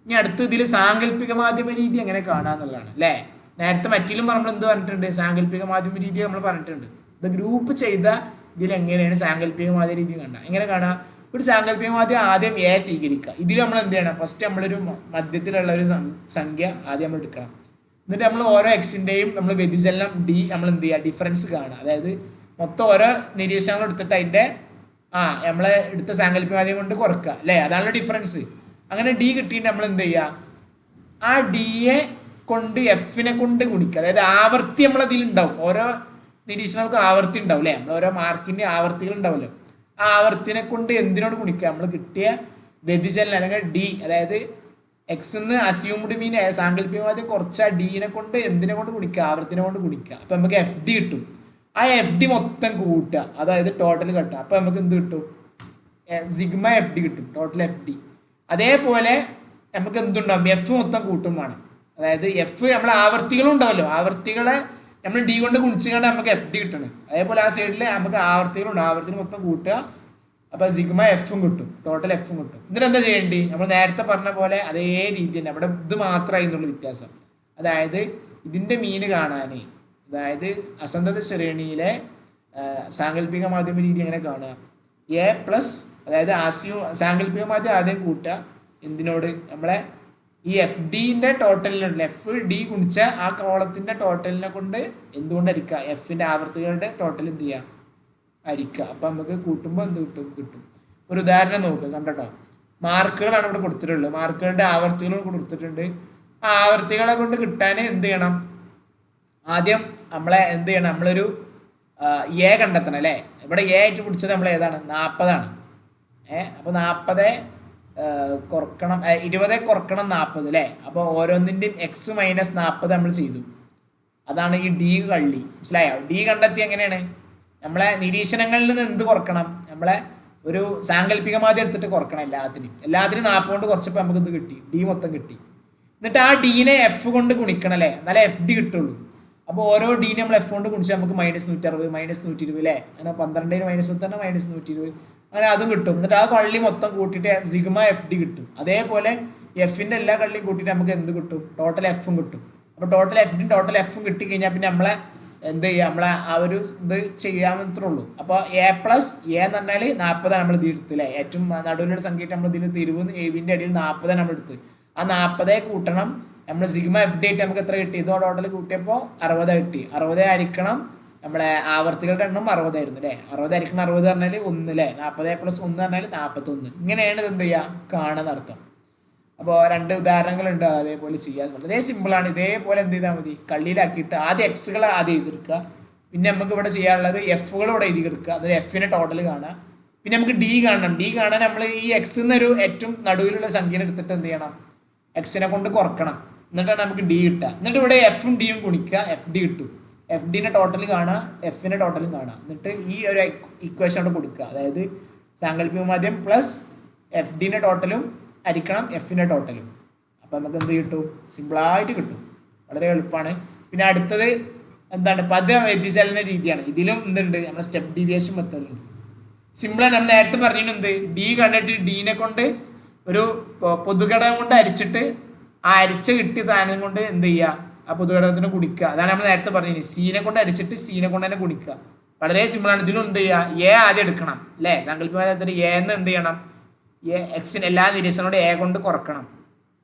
ഇനി അടുത്ത് ഇതിൽ സാങ്കല്പിക മാധ്യമ രീതി എങ്ങനെ കാണുക എന്നുള്ളതാണ് അല്ലേ. നേരത്തെ മറ്റിലും നമ്മൾ എന്ത് പറഞ്ഞിട്ടുണ്ട്, സാങ്കല്പിക മാധ്യമ രീതി നമ്മൾ പറഞ്ഞിട്ടുണ്ട്. ഇത് ഗ്രൂപ്പ് ചെയ്ത ഇതിൽ എങ്ങനെയാണ് സാങ്കല്പിക മാധ്യമ രീതി കാണുക, എങ്ങനെ കാണുക, ഒരു സാങ്കല്പിക മാധ്യമം ആദ്യം എ സ്വീകരിക്കുക. ഇതിൽ നമ്മൾ എന്ത് ചെയ്യണം, ഫസ്റ്റ് നമ്മളൊരു മധ്യത്തിലുള്ള ഒരു സംഖ്യ ആദ്യം നമ്മൾ എടുക്കണം. എന്നിട്ട് നമ്മൾ ഓരോ എക്സിൻ്റെയും നമ്മൾ വ്യതിചലനം ഡി നമ്മൾ എന്ത് ചെയ്യുക, ഡിഫറൻസ് കാണുക. അതായത് മൊത്തം ഓരോ നിരീക്ഷണങ്ങൾ എടുത്തിട്ട് അതിൻ്റെ നമ്മളെ എടുത്ത സാങ്കല്പിക മാധ്യമം കൊണ്ട് കുറക്കുക അല്ലേ, അതാണല്ലോ ഡിഫറൻസ്. അങ്ങനെ ഡി കിട്ടിയിട്ട് നമ്മൾ എന്ത് ചെയ്യുക, ആ ഡിയെ കൊണ്ട് എഫിനെ കൊണ്ട് ഗുണിക്കുക. അതായത് ആവർത്തി നമ്മളതിലുണ്ടാവും, ഓരോ നിരീക്ഷണങ്ങൾക്ക് ആവർത്തി ഉണ്ടാവും അല്ലേ, നമ്മൾ ഓരോ മാർക്കിൻ്റെ ആവർത്തികൾ ഉണ്ടാവുമല്ലോ. ആ ആവർത്തിനെ കൊണ്ട് എന്തിനോട് ഗുണിക്കുക, നമ്മൾ കിട്ടിയ വ്യതിചലനം അല്ലെങ്കിൽ ഡി, അതായത് എക്സ് എന്ന് അസ്യൂംഡ് മീൻ സാങ്കല്പികമാദ്യം കുറച്ച ഡീനെ കൊണ്ട് എന്തിനെ കൊണ്ട് ഗുണിക്കുക, ആവർത്തിനെ കൊണ്ട് ഗുണിക്കുക. അപ്പം നമുക്ക് എഫ് ഡി കിട്ടും. ആ എഫ് ഡി മൊത്തം കൂട്ടുക, അതായത് ടോട്ടൽ കിട്ടുക. അപ്പം നമുക്ക് എന്ത് കിട്ടും, സിഗ്മ എഫ് ഡി കിട്ടും, ടോട്ടൽ എഫ് ഡി. അതേപോലെ നമുക്ക് എന്തുണ്ടാവും, എഫ് മൊത്തം കൂട്ടും വേണം. അതായത് എഫ് നമ്മൾ ആവർത്തികളും ഉണ്ടാവല്ലോ, ആവർത്തികളെ നമ്മൾ ഡി കൊണ്ട് ഗുണിച്ചുകൊണ്ട് നമുക്ക് എഫ് ഡി കിട്ടണം. അതേപോലെ ആ സൈഡിൽ നമുക്ക് ആവർത്തികളുണ്ട്, ആവർത്തികൾ മൊത്തം കൂട്ടുക, അപ്പോൾ സിഗ്മ എഫും കിട്ടും, ടോട്ടൽ എഫും കിട്ടും. ഇതിനെന്താ ചെയ്യേണ്ടി, നമ്മൾ നേരത്തെ പറഞ്ഞ പോലെ അതേ രീതി തന്നെ, അവിടെ ഇത് മാത്രമായി എന്നുള്ള വ്യത്യാസം. അതായത് ഇതിൻ്റെ മീന് കാണാൻ അതായത് അസന്തത ശ്രേണിയിലെ സാങ്കല്പിക മാധ്യമ രീതി എങ്ങനെ കാണുക? എ പ്ലസ്, അതായത് സാങ്കല്പിക മാധ്യമം ആദ്യം കൂട്ടുക എന്തിനോട്? നമ്മളെ ഈ എഫ് ഡിന്റെ ടോട്ടലിനുണ്ടല്ലോ, എഫ് ഡി ഗുണിച്ച ആ കോളത്തിന്റെ ടോട്ടലിനെ കൊണ്ട് എന്തുകൊണ്ട് ഹരിക്കുക? എഫിന്റെ ആവർത്തികളുടെ ടോട്ടൽ എന്ത് ചെയ്യുക? ഹരിക്കുക. അപ്പൊ നമുക്ക് കൂട്ടുമ്പോൾ എന്ത് കിട്ടും? ഒരു ഉദാഹരണം നോക്കുക, കണ്ടോ? മാർക്കുകളാണ് ഇവിടെ കൊടുത്തിട്ടുള്ളത്. മാർക്കുകളുടെ ആവർത്തികൾ കൊടുത്തിട്ടുണ്ട്. ആ ആവർത്തികളെ കൊണ്ട് കിട്ടാൻ എന്ത് ചെയ്യണം? ആദ്യം നമ്മളെ എന്ത് ചെയ്യണം? നമ്മളൊരു എ കണ്ടെത്തണം അല്ലേ? ഇവിടെ എ ആയിട്ട് പിടിച്ചത് നമ്മൾ ഏതാണ്? 40 അപ്പോൾ 40 കുറക്കണം 20 കുറക്കണം 40 അല്ലേ? അപ്പോൾ ഓരോന്നിൻ്റെയും എക്സ് മൈനസ് 40 നമ്മൾ ചെയ്തു. അതാണ് ഈ ഡി കള്ളി. മനസ്സിലായോ? ഡി കണ്ടെത്തി എങ്ങനെയാണ്? നമ്മളെ നിരീക്ഷണങ്ങളിൽ നിന്ന് എന്ത് കുറക്കണം? നമ്മളെ ഒരു സാങ്കല്പിക മാധ്യം എടുത്തിട്ട് കുറക്കണം. എല്ലാത്തിനും 40 കൊണ്ട് കുറച്ചപ്പോൾ നമുക്ക് ഇത് കിട്ടി, ഡി മൊത്തം കിട്ടി. എന്നിട്ട് ആ ഡീനെ എഫ് കൊണ്ട് ഗുണിക്കണം അല്ലേ? എന്നാലേ എഫ് ഡി കിട്ടുള്ളൂ. അപ്പോൾ ഓരോ ഡീനെ നമ്മൾ എഫ് കൊണ്ട് ഗുണിച്ചാൽ നമുക്ക് -160 -120 അല്ലേ? അങ്ങനെ 12 -10 -120 അങ്ങനെ അതും കിട്ടും. എന്നിട്ട് ആ കള്ളി മൊത്തം കൂട്ടിയിട്ട് സിഗ്മ എഫ് ഡി കിട്ടും. അതേപോലെ എഫിൻ്റെ എല്ലാ കള്ളിയും കൂട്ടിയിട്ട് നമുക്ക് എന്ത് കിട്ടും? ടോട്ടൽ എഫും കിട്ടും. അപ്പോൾ ടോട്ടൽ എഫിനും ടോട്ടൽ എഫും കിട്ടിക്കഴിഞ്ഞാൽ പിന്നെ നമ്മളെ എന്ത് ചെയ്യുക? നമ്മളെ ആ ഒരു ഇത് ചെയ്യാമെന്നത്രേ ഉള്ളൂ. അപ്പോൾ എ പ്ലസ് എ എന്ന് പറഞ്ഞാൽ 40 നമ്മൾ ഇത് എടുത്തില്ലേ? ഏറ്റവും നടുവിലുള്ള സംഖ്യ നമ്മൾ ഇതിൽ 20 എവിൻ്റെ അടിയിൽ 40 നമ്മൾ എടുത്ത്. ആ 40 കൂട്ടണം നമ്മൾ സിഗ്മ എഫ് ഡി ആയിട്ട് നമുക്ക് എത്ര കിട്ടി? ഇതോ ടോട്ടൽ കൂട്ടിയപ്പോൾ 60 കിട്ടി. 60 ഹരിക്കണം നമ്മളെ ആവർത്തികളുടെ എണ്ണം 60 ആയിരുന്നു അല്ലേ? 60 ഹരിക്കണം 60 പറഞ്ഞാൽ 1 അല്ലേ? 40 + 1 പറഞ്ഞാൽ 41. ഇങ്ങനെയാണ് ഇത് എന്ത് ചെയ്യുക? കാണുന്ന അർത്ഥം. അപ്പോൾ 2 ഉദാഹരണങ്ങളുണ്ട്, അതേപോലെ ചെയ്യാൻ. വളരെ സിമ്പിളാണ്. ഇതേപോലെ എന്ത് ചെയ്താൽ മതി? കള്ളിയിലാക്കിയിട്ട് ആദ്യം എക്സുകൾ ആദ്യം എഴുതിയെടുക്കുക. പിന്നെ നമുക്ക് ഇവിടെ ചെയ്യാനുള്ളത് എഫുകൾ ഇവിടെ എഴുതിയെടുക്കുക. അതൊരു എഫിൻ്റെ ടോട്ടൽ കാണുക. പിന്നെ നമുക്ക് ഡി കാണണം. ഡി കാണാൻ നമ്മൾ ഈ എക്സ് എന്നൊരു ഏറ്റവും നടുവിലുള്ള സംഖ്യനെ എടുത്തിട്ട് എന്ത് ചെയ്യണം? എക്സിനെ കൊണ്ട് കുറക്കണം. എന്നിട്ടാണ് നമുക്ക് ഡി കിട്ടുക. എന്നിട്ട് ഇവിടെ എഫും ഡിയും ഗുണിക്കുക, എഫ് ഡി കിട്ടും. എഫ് ഡിൻ്റെ ടോട്ടൽ കാണുക, എഫിൻ്റെ ടോട്ടലും കാണുക. എന്നിട്ട് ഈ ഒരു ഇക്വേഷൻ അവിടെ കൊടുക്കുക. അതായത് സാങ്കല്പിക മാധ്യം പ്ലസ് എഫ് ഡിൻ്റെ ടോട്ടലും ഹരിക്കണം എഫിൻ്റെ ടോട്ടലും. അപ്പം നമുക്ക് എന്ത് കിട്ടും? സിമ്പിളായിട്ട് കിട്ടും. വളരെ എളുപ്പമാണ്. പിന്നെ അടുത്തത് എന്താണ്? പദ വ്യതിചലന രീതിയാണ്. ഇതിലും എന്തുണ്ട്? നമ്മുടെ സ്റ്റെപ്പ് ഡീവിയേഷൻ മെത്തേഡ് ഉണ്ട്. സിമ്പിളാണ്. നമ്മൾ നേരത്തെ പറഞ്ഞിട്ടുണ്ട്, ഡി കണ്ടിട്ട് ഡീനെ കൊണ്ട് ഒരു പൊതുഘടകം കൊണ്ട് ഹരിച്ചിട്ട് ആ അരിച്ച കിട്ടിയ സാധനം കൊണ്ട് എന്ത് ചെയ്യുക? ആ പൊതുഘടകത്തിന് ഗുണിക്കുക. അതാണ് നമ്മൾ നേരത്തെ പറഞ്ഞത്. സീനെ കൊണ്ട് അരിച്ചിട്ട് സീനെ കൊണ്ട് തന്നെ ഗുണിക്കുക. വളരെ സിമ്പിളാണ്. ഇതിലും എന്ത് ചെയ്യുക? എ ആദ്യം എടുക്കണം അല്ലേ? സാങ്കല്പികമായ തരത്തിൽ എ എന്ന് എന്ത് ചെയ്യണം? എക്സിന് എല്ലാ നിരീക്ഷണോട് എ കൊണ്ട് കുറക്കണം.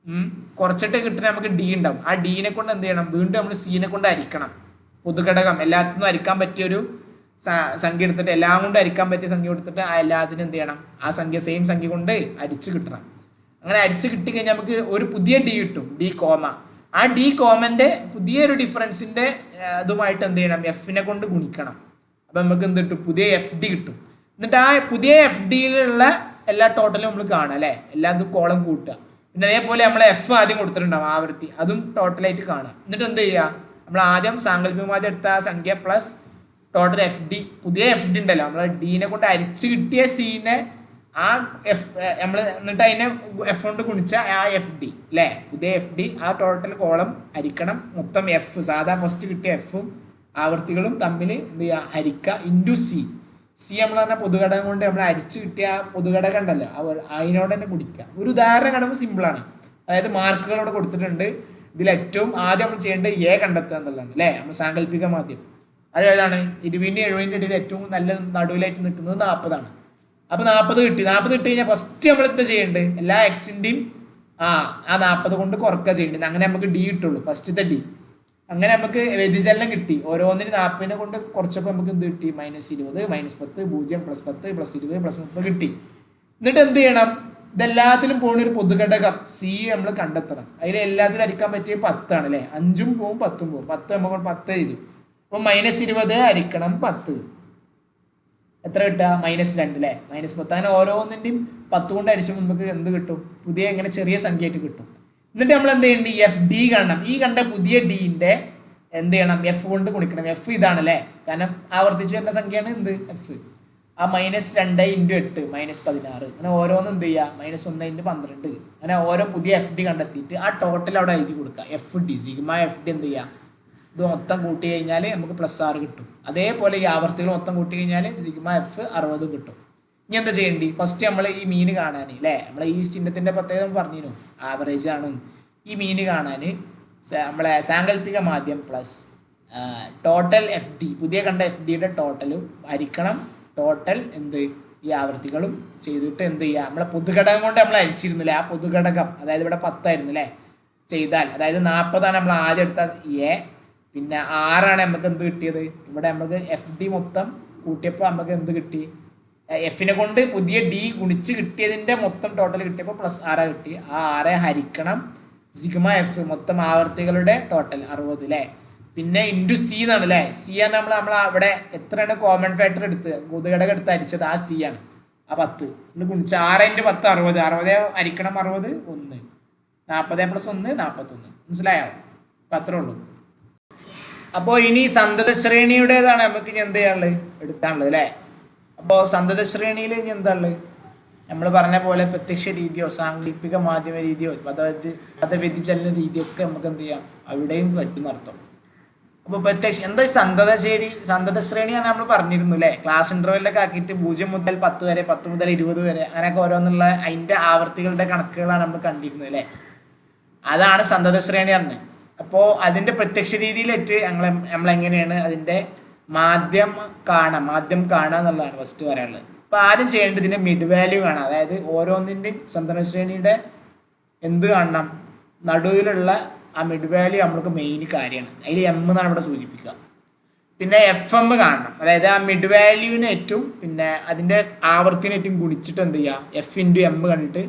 കുറച്ചിട്ട് കിട്ടുന്ന നമുക്ക് ഡി ഉണ്ടാവും. ആ ഡീനെ കൊണ്ട് എന്ത് ചെയ്യണം? വീണ്ടും നമ്മൾ സീനെ കൊണ്ട് ഹരിക്കണം. പൊതുഘടകം എല്ലാത്തിനും ഹരിക്കാൻ പറ്റിയൊരു സംഖ്യ എടുത്തിട്ട്, എല്ലാം കൊണ്ട് ഹരിക്കാൻ പറ്റിയ സംഖ്യ എടുത്തിട്ട് ആ എല്ലാത്തിനും എന്ത് ചെയ്യണം? ആ സംഖ്യ സെയിം സംഖ്യ കൊണ്ട് അരിച്ച് കിട്ടണം. അങ്ങനെ അരിച്ച് കിട്ടിക്കഴിഞ്ഞാൽ നമുക്ക് ഒരു പുതിയ ഡി കിട്ടും, ഡി കോമ. ആ ഡി കോമന്റെ പുതിയൊരു ഡിഫറൻസിന്റെ ഇതുമായിട്ട് എന്ത് ചെയ്യണം? എഫിനെ കൊണ്ട് ഗുണിക്കണം. അപ്പം നമുക്ക് എന്ത് കിട്ടും? പുതിയ എഫ് ഡി കിട്ടും. എന്നിട്ട് ആ പുതിയ എഫ് ഡിയിലുള്ള എല്ലാ ടോട്ടലും നമ്മൾ കാണാം അല്ലേ? എല്ലാതും കോളം കൂട്ടുക. പിന്നെ അതേപോലെ നമ്മൾ എഫ് ആദ്യം കൊടുത്തിട്ടുണ്ടാവും ആവൃത്തി, അതും ടോട്ടലായിട്ട് കാണാം. എന്നിട്ട് എന്ത് ചെയ്യുക? നമ്മൾ ആദ്യം സാങ്കല്പികമായി എടുത്ത ആ സംഖ്യ പ്ലസ് ടോട്ടൽ എഫ് ഡി, പുതിയ എഫ് ഡി ഉണ്ടല്ലോ, നമ്മൾ ഡീനെ കൊണ്ട് അരിച്ച് കിട്ടിയ സീനെ ആ എഫ് നമ്മൾ എന്നിട്ട് അതിനെ എഫ് കൊണ്ട് ഗുണിച്ച ആ എഫ് ഡി അല്ലേ? പുതിയ എഫ് ഡി ആ ടോട്ടൽ കോളം ഹരിക്കണം മൊത്തം എഫ്, സാധാ ഫസ്റ്റ് കിട്ടിയ എഫും ആവൃത്തികളും തമ്മിൽ എന്ത് ചെയ്യുക? ഹരിക്കുക ഇൻറ്റു സി. സി നമ്മൾ പറഞ്ഞാൽ പൊതുഘടകം കൊണ്ട് നമ്മൾ അരിച്ച് കിട്ടിയ ആ പൊതുഘടകം ഉണ്ടല്ലോ, അതിനോട് തന്നെ ഗുണിക്കുക. ഒരു ഉദാഹരണം കാണുമ്പോൾ സിമ്പിളാണ്. അതായത് മാർക്കുകൾ ഇവിടെ കൊടുത്തിട്ടുണ്ട്. ഇതിൽ ഏറ്റവും ആദ്യം നമ്മൾ ചെയ്യേണ്ടത് എ കണ്ടെത്തുക എന്നുള്ളതാണ് അല്ലേ? നമ്മൾ സാങ്കല്പിക മാധ്യം അത് ഏതാണ്? 20 70 ഇടയിൽ ഏറ്റവും നല്ല നടുവിലായിട്ട് നിൽക്കുന്നത് 40 അപ്പോൾ 40 കിട്ടി. 40 കിട്ടി കഴിഞ്ഞാൽ ഫസ്റ്റ് നമ്മൾ എന്താ ചെയ്യേണ്ടത്? എല്ലാ എക്സിൻ്റെയും ആ 40 കൊണ്ട് കുറക്കുക ചെയ്യേണ്ടത്. അങ്ങനെ നമുക്ക് ഡി കിട്ടുള്ളൂ, ഫസ്റ്റത്തെ ഡി. അങ്ങനെ നമുക്ക് വ്യതിചലനം കിട്ടി. ഓരോന്നിന് 40 കൊണ്ട് കുറച്ചപ്പോൾ നമുക്ക് എന്ത് കിട്ടി? -20 -10 0 +10 +20 +30 കിട്ടി. എന്നിട്ട് എന്ത് ചെയ്യണം? ഇതെല്ലാത്തിലും പോകുന്ന ഒരു പൊതുഘടകം സി നമ്മൾ കണ്ടെത്തണം. അതിൽ എല്ലാത്തിലും ഹരിക്കാൻ പറ്റിയ 10 ആണ് അല്ലേ? 5ഉം പോവും 10ഉം പോവും. 10 നമ്മൾ 10 എഴുതും. അപ്പോൾ -20 ഹരിക്കണം 10 എത്ര കിട്ടുക? -2 അല്ലേ? -10. അങ്ങനെ ഓരോന്നിൻ്റെയും 10 കൊണ്ട് ഹരിച്ചുമ്പോൾ നമുക്ക് എന്ത് കിട്ടും? പുതിയ ഇങ്ങനെ ചെറിയ സംഖ്യ ആയിട്ട് കിട്ടും. എന്നിട്ട് നമ്മൾ എന്ത് ചെയ്യേണ്ടി? എഫ് ഡി കാണണം. ഈ കണ്ട പുതിയ ഡീൻ്റെ എന്ത് ചെയ്യണം? എഫ് കൊണ്ട് ഗുണിക്കണം. എഫ് ഇതാണല്ലേ? കാരണം ആവർത്തിച്ച് വരുന്ന സംഖ്യയാണ് എന്ത്? എഫ്. ആ -2 × 8 -16. അങ്ങനെ ഓരോന്നും എന്ത് ചെയ്യുക? -1 × 12. അങ്ങനെ ഓരോ പുതിയ എഫ് ഡി കണ്ടെത്തിയിട്ട് ആ ടോട്ടൽ അവിടെ എഴുതി കൊടുക്കുക. F D sigma F D എന്ത് ചെയ്യുക? ഇത് മൊത്തം കൂട്ടി കഴിഞ്ഞാൽ നമുക്ക് +6 കിട്ടും. അതേപോലെ ഈ ആവർത്തികൾ മൊത്തം കൂട്ടി കഴിഞ്ഞാൽ സിഗ്മ എഫ് 60 കിട്ടും. ഇനി എന്താ ചെയ്യേണ്ടി? ഫസ്റ്റ് നമ്മൾ ഈ മീൻ കാണാൻ അല്ലേ? നമ്മളെ ഈ ചിഹ്നത്തിൻ്റെ പ്രത്യേകത പറഞ്ഞിരുന്നു, ആവറേജ് ആണ്. ഈ മീൻ കാണാൻ നമ്മളെ സാങ്കല്പിക മാധ്യം പ്ലസ് ടോട്ടൽ എഫ് ഡി, പുതിയ കണ്ട എഫ് ഡിയുടെ ടോട്ടലും ഹരിക്കണം ടോട്ടൽ എന്ത് ഈ ആവർത്തികളും ചെയ്തിട്ട് എന്ത് ചെയ്യുക, നമ്മളെ പൊതുഘടകം കൊണ്ട് നമ്മൾ ഹരിച്ചിരുന്നില്ലേ, ആ പൊതുഘടകം അതായത് ഇവിടെ 10 ആയിരുന്നു അല്ലേ, ചെയ്താൽ അതായത് 40 നമ്മൾ ആദ്യം എടുത്ത എ, പിന്നെ 6 നമുക്ക് എന്ത് കിട്ടിയത്, ഇവിടെ നമുക്ക് എഫ് ഡി മൊത്തം കൂട്ടിയപ്പോൾ നമുക്ക് എന്ത് കിട്ടി, എഫിനെ കൊണ്ട് പുതിയ ഡി ഗുണിച്ച് കിട്ടിയതിൻ്റെ മൊത്തം ടോട്ടൽ കിട്ടിയപ്പോൾ +6 കിട്ടി. ആ 6 ഹരിക്കണം സിഗ്മ എഫ് മൊത്തം ആവർത്തികളുടെ ടോട്ടൽ 60 അല്ലേ, പിന്നെ ഇൻറ്റു സി എന്നാണ് അല്ലേ. സി ആണ് നമ്മൾ അവിടെ എത്രയാണ് കോമൺ ഫാക്ടർ എടുത്ത് പൊതുഘടകം എടുത്ത് ഹരിച്ചത്, ആ സി ആണ്, ആ 10 ഗുണിച്ച് 6 × 10 60, 60 ഹരിക്കണം 60 1, 40 + 1 41. മനസ്സിലായോ? അപ്പം അത്രേ ഉള്ളൂ. അപ്പോൾ ഇനി സന്തത ശ്രേണിയുടേതാണ് നമുക്ക് ഇനി എന്ത് ചെയ്യാനുള്ളത്, എടുക്കാനുള്ളത് അല്ലേ. അപ്പോൾ സന്തത ശ്രേണിയിൽ ഇനി എന്താ ഉള്ളത്, നമ്മൾ പറഞ്ഞ പോലെ പ്രത്യക്ഷ രീതിയോ സാങ്കല്പിക മാധ്യമ രീതിയോ പദവ്യതിചലന രീതിയൊക്കെ നമുക്ക് എന്ത് ചെയ്യാം, അവിടെയും പറ്റുന്ന അർത്ഥം. അപ്പോൾ പ്രത്യക്ഷ എന്താ സന്തത ശ്രേണിയാണ് നമ്മൾ പറഞ്ഞിരുന്നു അല്ലേ, ക്ലാസ് ഇൻ്റർവെല്ലൊക്കെ ആക്കിയിട്ട് 0 മുതൽ 10 വരെ, 10 മുതൽ 20 വരെ, അങ്ങനെയൊക്കെ ഓരോന്നുള്ള അതിൻ്റെ ആവർത്തികളുടെ കണക്കുകളാണ് നമ്മൾ കണ്ടിരുന്നത് അല്ലേ. അതാണ് സന്തത ശ്രേണി പറഞ്ഞത്. അപ്പോൾ അതിൻ്റെ പ്രത്യക്ഷ രീതിയിലേറ്റ് നമ്മളെങ്ങനെയാണ് അതിൻ്റെ മാധ്യം കാണുക എന്നുള്ളതാണ് ഫസ്റ്റ് പറയാനുള്ളത്. അപ്പോൾ ആദ്യം ചെയ്യേണ്ടത് ഇതിൻ്റെ മിഡ് വാല്യൂ കാണാം, അതായത് ഓരോന്നിൻ്റെയും സന്തത ശ്രേണിയുടെ എന്ത് കാണണം, നടുവിലുള്ള ആ മിഡ് വാല്യൂ നമ്മൾക്ക് മെയിൻ കാര്യമാണ്, അതിൽ എം എന്നാണ് ഇവിടെ സൂചിപ്പിക്കുക. പിന്നെ എഫ് എം കാണണം, അതായത് ആ മിഡ് വാല്യൂവിന് ഏറ്റവും പിന്നെ അതിൻ്റെ ആവർത്തിനെ ഏറ്റവും ഗുണിച്ചിട്ട് എന്ത് ചെയ്യുക, എഫ് ഇൻറ്റു എം കണ്ടിട്ട്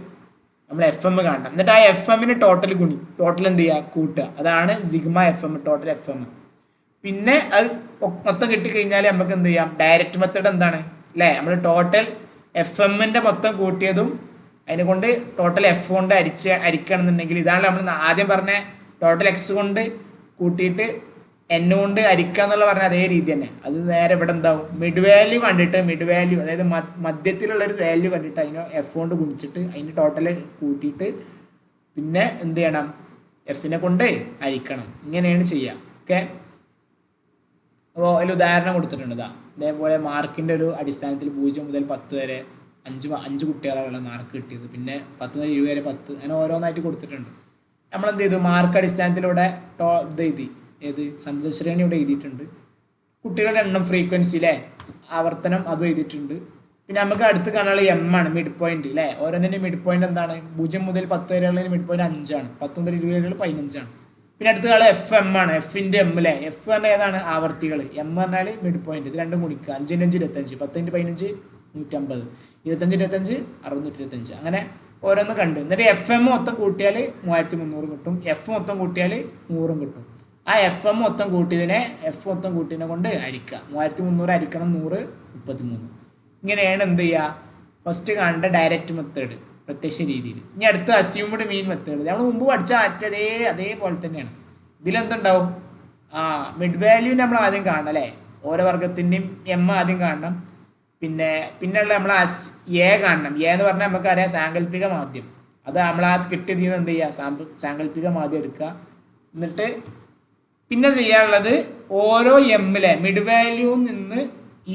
നമ്മൾ എഫ് എം കാണണം. എന്നിട്ട് ആ എഫ് എമ്മിന് ടോട്ടൽ എന്ത് ചെയ്യുക, കൂട്ടുക, അതാണ് sigma F M, total F M. പിന്നെ അത് മൊത്തം കിട്ടിക്കഴിഞ്ഞാൽ നമുക്ക് എന്ത് ചെയ്യാം, ഡയറക്റ്റ് മെത്തേഡ് എന്താണ് അല്ലേ, നമ്മൾ ടോട്ടൽ എഫ് എമ്മിൻ്റെ മൊത്തം കൂട്ടിയതും അതിനെ കൊണ്ട് ടോട്ടൽ എഫ് കൊണ്ട് അരിക്കുകയാണെന്നുണ്ടെങ്കിൽ ഇതാണ് നമ്മൾ ആദ്യം പറഞ്ഞ ടോട്ടൽ എക്സ് കൊണ്ട് കൂട്ടിയിട്ട് എൻ കൊണ്ട് ഹരിക്കുക എന്നുള്ള പറഞ്ഞ അതേ രീതി തന്നെ. അത് നേരെ ഇവിടെ എന്താവും, മിഡ് വാല്യൂ കണ്ടിട്ട് അതായത് മധ്യത്തിലുള്ളൊരു വാല്യൂ കണ്ടിട്ട് അതിനെ എഫ് കൊണ്ട് ഗുണിച്ചിട്ട് അതിന് ടോട്ടൽ കൂട്ടിയിട്ട് പിന്നെ എന്ത് ചെയ്യണം, എഫിനെ കൊണ്ട് ഹരിക്കണം. ഇങ്ങനെയാണ് ചെയ്യുക. ഓക്കെ, അപ്പോൾ അതിൽ ഉദാഹരണം കൊടുത്തിട്ടുണ്ട്. ഇതേപോലെ മാർക്കിൻ്റെ ഒരു അടിസ്ഥാനത്തിൽ 0 മുതൽ 10 വരെ 5 കുട്ടികളാണ് മാർക്ക് കിട്ടിയത്, പിന്നെ 10 മുതൽ 20 വരെ 10, അങ്ങനെ ഓരോന്നായിട്ട് കൊടുത്തിട്ടുണ്ട്. നമ്മളെന്ത് ചെയ്തു, മാർക്ക് അടിസ്ഥാനത്തിലൂടെ സന്തത ശ്രേണി ഇവിടെ എഴുതിയിട്ടുണ്ട്, കുട്ടികളുടെ എണ്ണം ഫ്രീക്വൻസിയിലെ ആവർത്തനം അതും എഴുതിയിട്ടുണ്ട്. പിന്നെ നമുക്ക് അടുത്ത് കാണാനുള്ള എം ആണ് മിഡ് പോയിന്റ് അല്ലേ. ഓരോന്നിൻ്റെ മിഡ് പോയിന്റ് എന്താണ്, 0 മുതൽ 10 വരെയുള്ളതിന് മിഡ് പോയിന്റ് 5 ആണ്, 10 മുതൽ 20 വരെയുള്ള 15 ആണ്. പിന്നെ അടുത്ത കാലം എഫ് എം ആണ്, എഫിൻ്റെ എം അല്ലേ. എഫ് പറഞ്ഞാൽ ഏതാണ്, ആവർത്തികൾ. എം പറഞ്ഞാൽ മിഡ് പോയിന്റ്. ഇത് രണ്ടും ഗുണിക്കുക, 5 × 5 25, 10 × 15 150, 25 25 625, അങ്ങനെ ഓരോന്ന് കണ്ട്. എന്നിട്ട് എഫ് എം മൊത്തം കൂട്ടിയാൽ 3300 കിട്ടും, എഫ് മൊത്തം കൂട്ടിയാൽ 100 കിട്ടും. ആ എഫ് എം മൊത്തം കൂട്ടിയതിനെ കൊണ്ട് ഹരിക്കുക, 3300 ഹരിക്കണം 100 33. ഇങ്ങനെയാണ് എന്ത് ചെയ്യുക, ഫസ്റ്റ് കാണേണ്ട ഡയറക്റ്റ് മെത്തേഡ് പ്രത്യക്ഷ രീതിയിൽ. ഇനി അടുത്ത അസ്യൂംഡ് മീൻ മെത്തേഡ്, നമ്മൾ മുമ്പ് പഠിച്ച അതേപോലെ തന്നെയാണ്. ഇതിലെന്തുണ്ടാവും, മിഡ് വാല്യൂ നമ്മൾ ആദ്യം കാണണം അല്ലേ, ഓരോ വർഗത്തിൻ്റെയും എം ആദ്യം കാണണം. പിന്നെയുള്ള നമ്മൾ എ കാണണം. എ എന്ന് പറഞ്ഞാൽ നമുക്കറിയാം സാങ്കല്പിക മാധ്യം, അത് നമ്മൾ ആ കിട്ടിയതിൽ നിന്ന് എന്ത് ചെയ്യുക, സാങ്കല്പിക മാധ്യം എടുക്കുക. എന്നിട്ട് പിന്നെ ചെയ്യാനുള്ളത് ഓരോ എമ്മിലെ മിഡ് വാല്യൂവിൽ നിന്ന്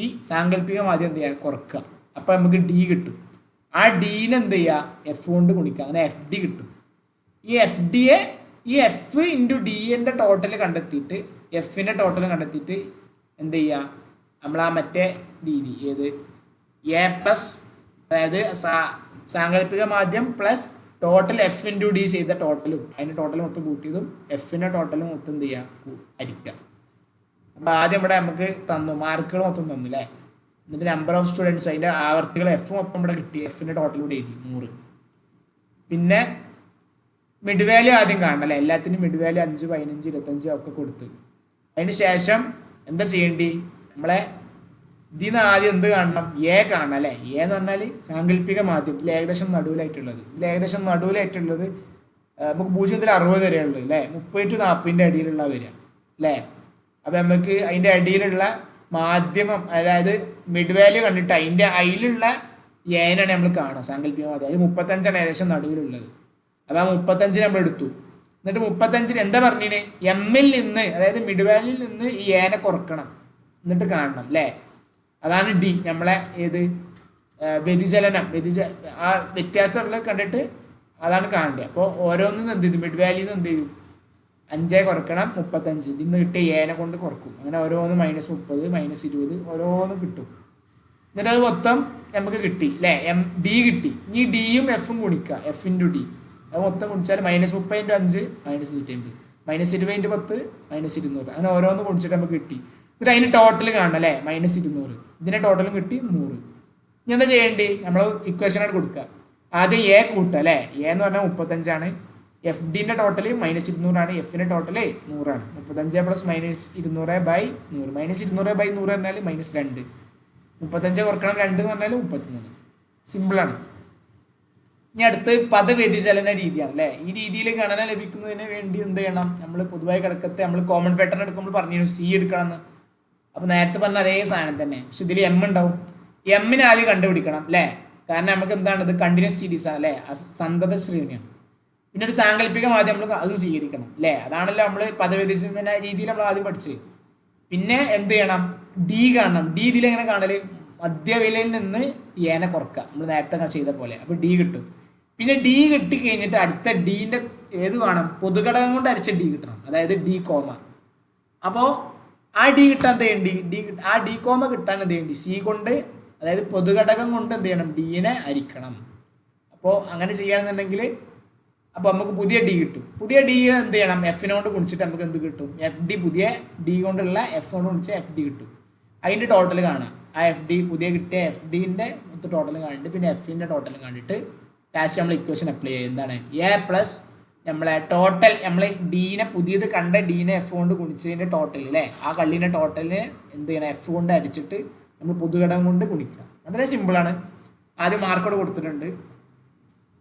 ഈ സാങ്കല്പിക മാധ്യം എന്ത് ചെയ്യുക, കുറക്കുക. അപ്പോൾ നമുക്ക് ഡി കിട്ടും. ആ ഡീനെ എന്ത് ചെയ്യുക, എഫ് കൊണ്ട് ഗുണിക്കുക, അങ്ങനെ എഫ് ഡി കിട്ടും. ഈ എഫ് ഡിയെ ഈ എഫ് ഇൻറ്റു ഡിൻ്റെ ടോട്ടൽ കണ്ടെത്തിയിട്ട് എഫിൻ്റെ ടോട്ടൽ കണ്ടെത്തിയിട്ട് എന്ത് ചെയ്യുക, നമ്മൾ ആ മറ്റേ രീതി എ പ്ലസ്, അതായത് സാങ്കല്പിക മാധ്യം plus total F into D ചെയ്ത ടോട്ടലും അതിൻ്റെ ടോട്ടൽ മൊത്തം കൂട്ടിയതും എഫിൻ്റെ ടോട്ടലും മൊത്തം എന്ത് ചെയ്യുക, ഹരിക്കുക. അപ്പോൾ ആദ്യം ഇവിടെ നമുക്ക് മാർക്കുകൾ മൊത്തം തന്നു അല്ലേ. എന്നിട്ട് നമ്പർ ഓഫ് സ്റ്റുഡൻസ്, അതിൻ്റെ ആവർത്തികൾ എഫ് മൊത്തം ഇവിടെ കിട്ടി, എഫിൻ്റെ ടോട്ടൽ ഇവിടെ എഴുതി 100. പിന്നെ മിഡ് വാല്യൂ ആദ്യം കാണണം അല്ലേ, എല്ലാത്തിനും മിഡ് വാല്യൂ 5 15 25 ഒക്കെ കൊടുത്ത്. അതിന് ശേഷം എന്താ ചെയ്യേണ്ടി, നമ്മളെ ഇതിൽ നിന്ന് ആദ്യം എന്ത് കാണണം, എ കാണണം അല്ലേ. എ എന്ന് പറഞ്ഞാൽ സാങ്കല്പിക മാധ്യം, ഇതിൽ ഏകദേശം നടുവിലായിട്ടുള്ളത് നമുക്ക് 0 മുതൽ 60 വരെയുള്ളത് അല്ലേ, 30 to 40 അടിയിലുള്ള വരിക അല്ലേ. അപ്പം നമുക്ക് അതിൻ്റെ അടിയിലുള്ള മാധ്യമം, അതായത് മിഡ് വാല്യൂ കണ്ടിട്ട് അതിലുള്ള ഏനാണ് നമ്മൾ കാണുക, സാങ്കല്പിക മാധ്യം. അതിൽ 35 ഏകദേശം നടുവിലുള്ളത്. അപ്പോൾ ആ 35 നമ്മൾ എടുത്തു. എന്നിട്ട് 35 എന്താ പറഞ്ഞിന്, എമ്മിൽ നിന്ന്, അതായത് മിഡ് വാല്യൂവിൽ നിന്ന് ഈ ഏനെ കുറക്കണം, എന്നിട്ട് കാണണം അല്ലേ. അതാണ് ഡി, നമ്മളെ വ്യതിചലനം ആ വ്യത്യാസമുള്ള കണ്ടിട്ട് അതാണ് കാണേണ്ടത്. അപ്പോൾ ഓരോന്നും എന്ത് ചെയ്തു, മിഡ് വാല്യൂന്ന് എന്ത് ചെയ്തു, 5 കുറക്കണം 35, ഇതിന്ന് കിട്ടിയ എനെ കൊണ്ട് കുറക്കും. അങ്ങനെ ഓരോന്ന് -30 -20 ഓരോന്ന് കിട്ടും. എന്നിട്ട് അത് മൊത്തം നമുക്ക് കിട്ടി അല്ലേ, ഡി കിട്ടി. ഇനി ഡിയും എഫും ഗുണിക്കുക, എഫ് ഇൻറ്റു ഡി. അത് മൊത്തം ഗുണിച്ചാൽ -30 × 5 -150, -20 × 10 -200. അങ്ങനെ ഓരോന്ന് ഗുണിച്ചിട്ട് നമുക്ക് കിട്ടി. എന്നിട്ട് അതിന് ടോട്ടൽ കാണണം അല്ലേ, -200. ഇതിൻ്റെ ടോട്ടലും കിട്ടി 100. ഇനി എന്താ ചെയ്യേണ്ടി, നമ്മൾ ഇക്വേഷനായിട്ട് കൊടുക്കുക. ആദ്യം എ കൂട്ടുക അല്ലേ, എ എന്ന് പറഞ്ഞാൽ 35ആണ്. എഫ് ഡിൻ്റെ ടോട്ടൽ -200ആണ്, എഫിൻ്റെ ടോട്ടൽ 100ആണ്. 35 + -200/100, -200/100 പറഞ്ഞാൽ -2. 35 കുറക്കണം 2 എന്ന് പറഞ്ഞാൽ 33. സിമ്പിളാണ്. ഇനി അടുത്ത് പദവ്യതിചലന രീതിയാണ് അല്ലേ. ഈ രീതിയിൽ ഗണന ലഭിക്കുന്നതിന് വേണ്ടി എന്ത് ചെയ്യണം, നമ്മൾ പൊതുവായി കിടക്കത്തെ നമ്മൾ കോമൺ പാറ്റേൺ എടുക്കുമ്പോൾ പറഞ്ഞിരുന്നു സി എടുക്കണമെന്ന്. അപ്പോൾ നേരത്തെ പറഞ്ഞ അതേ സാധനം തന്നെ, പക്ഷെ ഇതിൽ എം ഉണ്ടാവും. എമ്മിനെ ആദ്യം കണ്ടുപിടിക്കണം അല്ലേ, കാരണം നമുക്ക് എന്താണ്, ഇത് കണ്ടിന്യൂസ് സീരീസ് ആണ് അല്ലേ, സന്തത ശ്രേണിയാണ്. പിന്നെ ഒരു സാങ്കല്പികം ആദ്യം നമ്മൾ അതും സ്വീകരിക്കണം അല്ലേ, അതാണല്ലോ നമ്മൾ പദവ്യതിചലന രീതിയിൽ നമ്മൾ ആദ്യം പഠിച്ചത്. പിന്നെ എന്ത് ചെയ്യണം, ഡി കാണണം. ഡി ഇതിൽ എങ്ങനെ കാണല്, മധ്യവിലയിൽ നിന്ന് ഏനെ കുറക്കുക, നമ്മൾ നേരത്തെ ചെയ്ത പോലെ. അപ്പോൾ ഡി കിട്ടും. പിന്നെ ഡി കിട്ടി കഴിഞ്ഞിട്ട് അടുത്ത ഡീൻ്റെ ഏത് വേണം, പൊതുഘടകം കൊണ്ട് അരിച്ച ഡി കിട്ടണം, അതായത് ഡി കോമ. അപ്പോൾ ആ ഡി കിട്ടാൻ എന്ത് ചെയ്യേണ്ടി, ആ ഡി കോമ കിട്ടാൻ എന്ത് ചെയ്യേണ്ടി, സി കൊണ്ട്, അതായത് പൊതുഘടകം കൊണ്ട് എന്ത് ചെയ്യണം, ഡീനെ അരിക്കണം. അപ്പോൾ അങ്ങനെ ചെയ്യുകയാണെന്നുണ്ടെങ്കിൽ അപ്പോൾ നമുക്ക് പുതിയ ഡി കിട്ടും. പുതിയ ഡി എന്ത് ചെയ്യണം, എഫിനോട് ഗുണിച്ചിട്ട് നമുക്ക് എന്ത് കിട്ടും, എഫ് ഡി, പുതിയ ഡി കൊണ്ടുള്ള എഫ് കൊണ്ട് ഗുണിച്ച എഫ് ഡി കിട്ടും. അതിൻ്റെ ടോട്ടൽ കാണാം. ആ എഫ് ഡി പുതിയ കിട്ടിയ എഫ് ഡിൻ്റെ മൊത്തം ടോട്ടൽ കണ്ടിട്ട് പിന്നെ എഫിൻ്റെ ടോട്ടൽ കണ്ടിട്ട് ലാസ്റ്റ് നമ്മൾ ഇക്വേഷൻ അപ്ലൈ ചെയ്യുക. എന്താണ്, എ പ്ലസ് നമ്മളെ ടോട്ടൽ, നമ്മൾ ഡീനെ പുതിയത് കണ്ട ഡീനെ എഫ് കൊണ്ട് ഗുണിച്ചതിൻ്റെ ടോട്ടൽ അല്ലേ, ആ കള്ളീൻ്റെ ടോട്ടലിന് എന്ത് ചെയ്യണം, എഫ് കൊണ്ട് അടിച്ചിട്ട് നമ്മൾ പൊതുഘടകം കൊണ്ട് ഗുണിക്കുക. വളരെ സിമ്പിളാണ്. ആദ്യം മാർക്കോട് കൊടുത്തിട്ടുണ്ട്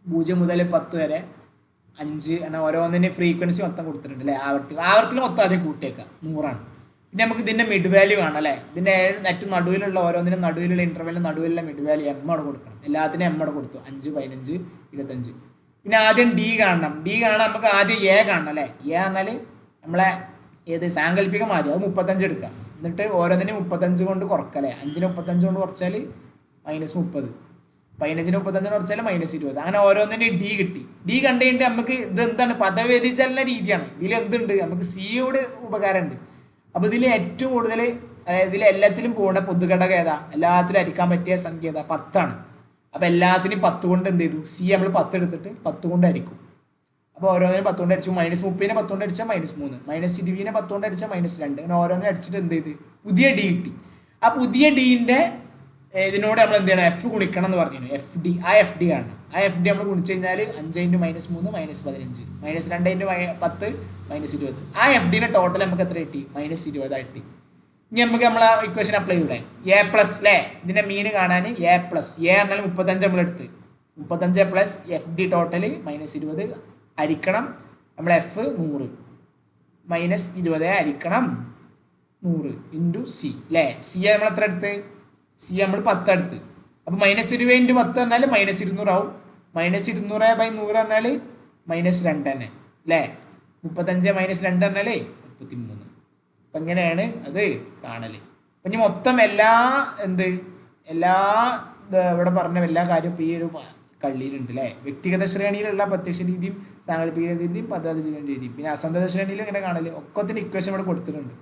0 മുതൽ 10 വരെ 5, അങ്ങനെ ഓരോന്നിൻ്റെ ഫ്രീക്വൻസി മൊത്തം കൊടുത്തിട്ടുണ്ട് അല്ലേ. ആവർത്തിൽ മൊത്തം ആദ്യം കൂട്ടിയേക്കാം, 100ആണ്. പിന്നെ നമുക്ക് ഇതിൻ്റെ മിഡ് വാല്യൂ കാണാം അല്ലേ, ഇതിൻ്റെ ഏറ്റവും നടുവിലുള്ള ഓരോന്നിനും നടുവിലുള്ള ഇൻ്റർവെല്ലിന് നടുവിലുള്ള മിഡ് വാല്യൂ എം അവിടെ കൊടുക്കണം. എല്ലാത്തിനും എം അവിടെ കൊടുത്തു, 5, 15, 25. പിന്നെ ആദ്യം ഡി കാണണം. ഡി കാണാൻ നമുക്ക് ആദ്യം എ കാണണം അല്ലേ. എ പറഞ്ഞാൽ നമ്മളെ ഏത് സാങ്കല്പികം ആദ്യം, അത് 35 എടുക്കുക. എന്നിട്ട് ഓരോന്നിനും 35 കൊണ്ട് കുറക്കല്ലേ. 5ന് 35 കൊണ്ട് കുറച്ചാൽ -30, 15ന് 35 കുറച്ചാൽ -20. അങ്ങനെ ഓരോന്നിന് ഡി കിട്ടി. ഡി കണ്ടു കഴിഞ്ഞിട്ട് നമുക്ക് ഇത് എന്താണ്, പദവ്യതിചലന രീതിയാണ്. ഇതിൽ എന്തുണ്ട്, നമുക്ക് സിയോട് ഉപകാരമുണ്ട്. അപ്പോൾ ഇതിൽ ഏറ്റവും കൂടുതൽ, അതായത് ഇതിൽ എല്ലാത്തിലും പോകുന്ന പൊതുഘടകം ഏതാ, എല്ലാത്തിലും അരിക്കാൻ പറ്റിയ സംഖ്യ ഏതാ, 10ആണ്. അപ്പോൾ എല്ലാത്തിനും 10 കൊണ്ട് എന്ത് ചെയ്തു, സി നമ്മൾ 10 എടുത്തിട്ട് 10 കൊണ്ട് അരിക്കും. അപ്പോൾ ഓരോന്നിനും 10 കൊണ്ട് അടിച്ചു. -30നെ 10 കൊണ്ട് അടിച്ചാൽ -3, -20നെ 10 കൊണ്ട് അടിച്ചാൽ -2. അങ്ങനെ ഓരോന്നിനും അടിച്ചിട്ട് എന്ത് ചെയ്ത് പുതിയ ഡി കിട്ടി. ആ പുതിയ ഡീൻ്റെ ഇതിനോട് നമ്മൾ എന്ത് ചെയ്യണം, എഫ് ഗുണിക്കണം എന്ന് പറഞ്ഞു, എഫ് ഡി. ആ എഫ് ഡി കാണണം. ആ എഫ് ഡി നമ്മൾ ഗുണിച്ച് കഴിഞ്ഞാൽ 5 × -3 -15, -2 × 10 -20. ആ എഫ് ഡിൻ്റെ ടോട്ടൽ നമുക്ക് എത്ര കിട്ടി, -20 കിട്ടി. ഇനി നമുക്ക് നമ്മൾ ആ ഇക്വേഷൻ അപ്ലൈ ചെയ്യൂടെ, എ പ്ലസ് അല്ലേ, ഇതിൻ്റെ മീന് കാണാൻ എ പ്ലസ്, എ പറഞ്ഞാൽ 35 നമ്മളെടുത്ത്, 35 പ്ലസ് എഫ് ഡി ടോട്ടൽ -20 അരിക്കണം നമ്മൾ എഫ് 100, -20 അരിക്കണം 100 ഇൻറ്റു സി അല്ലേ. സി നമ്മൾ എത്ര എടുത്ത്, സി നമ്മൾ 10 എടുത്ത്. അപ്പോൾ -20 × 10 പറഞ്ഞാൽ -200 ആവും. -200/100 പറഞ്ഞാൽ -2 തന്നെ അല്ലേ. 35 -2 പറഞ്ഞാൽ 33. അപ്പം ഇങ്ങനെയാണ് അത് കാണൽ. അപ്പം ഇനി മൊത്തം എല്ലാ ഇവിടെ പറഞ്ഞ എല്ലാ കാര്യവും ഇപ്പോൾ ഈ ഒരു കള്ളിയിലുണ്ട് അല്ലേ. വ്യക്തിഗത ശ്രേണിയിലുള്ള പ്രത്യക്ഷ രീതിയും സാങ്കല്പിക രീതിയും പദവ്യതിചലന രീതിയും, പിന്നെ അസന്തത ശ്രേണിയിലും ഇങ്ങനെ കാണൽ. ഒക്കത്തിന് ഇക്വേഷൻ ഇവിടെ കൊടുത്തിട്ടുണ്ട്.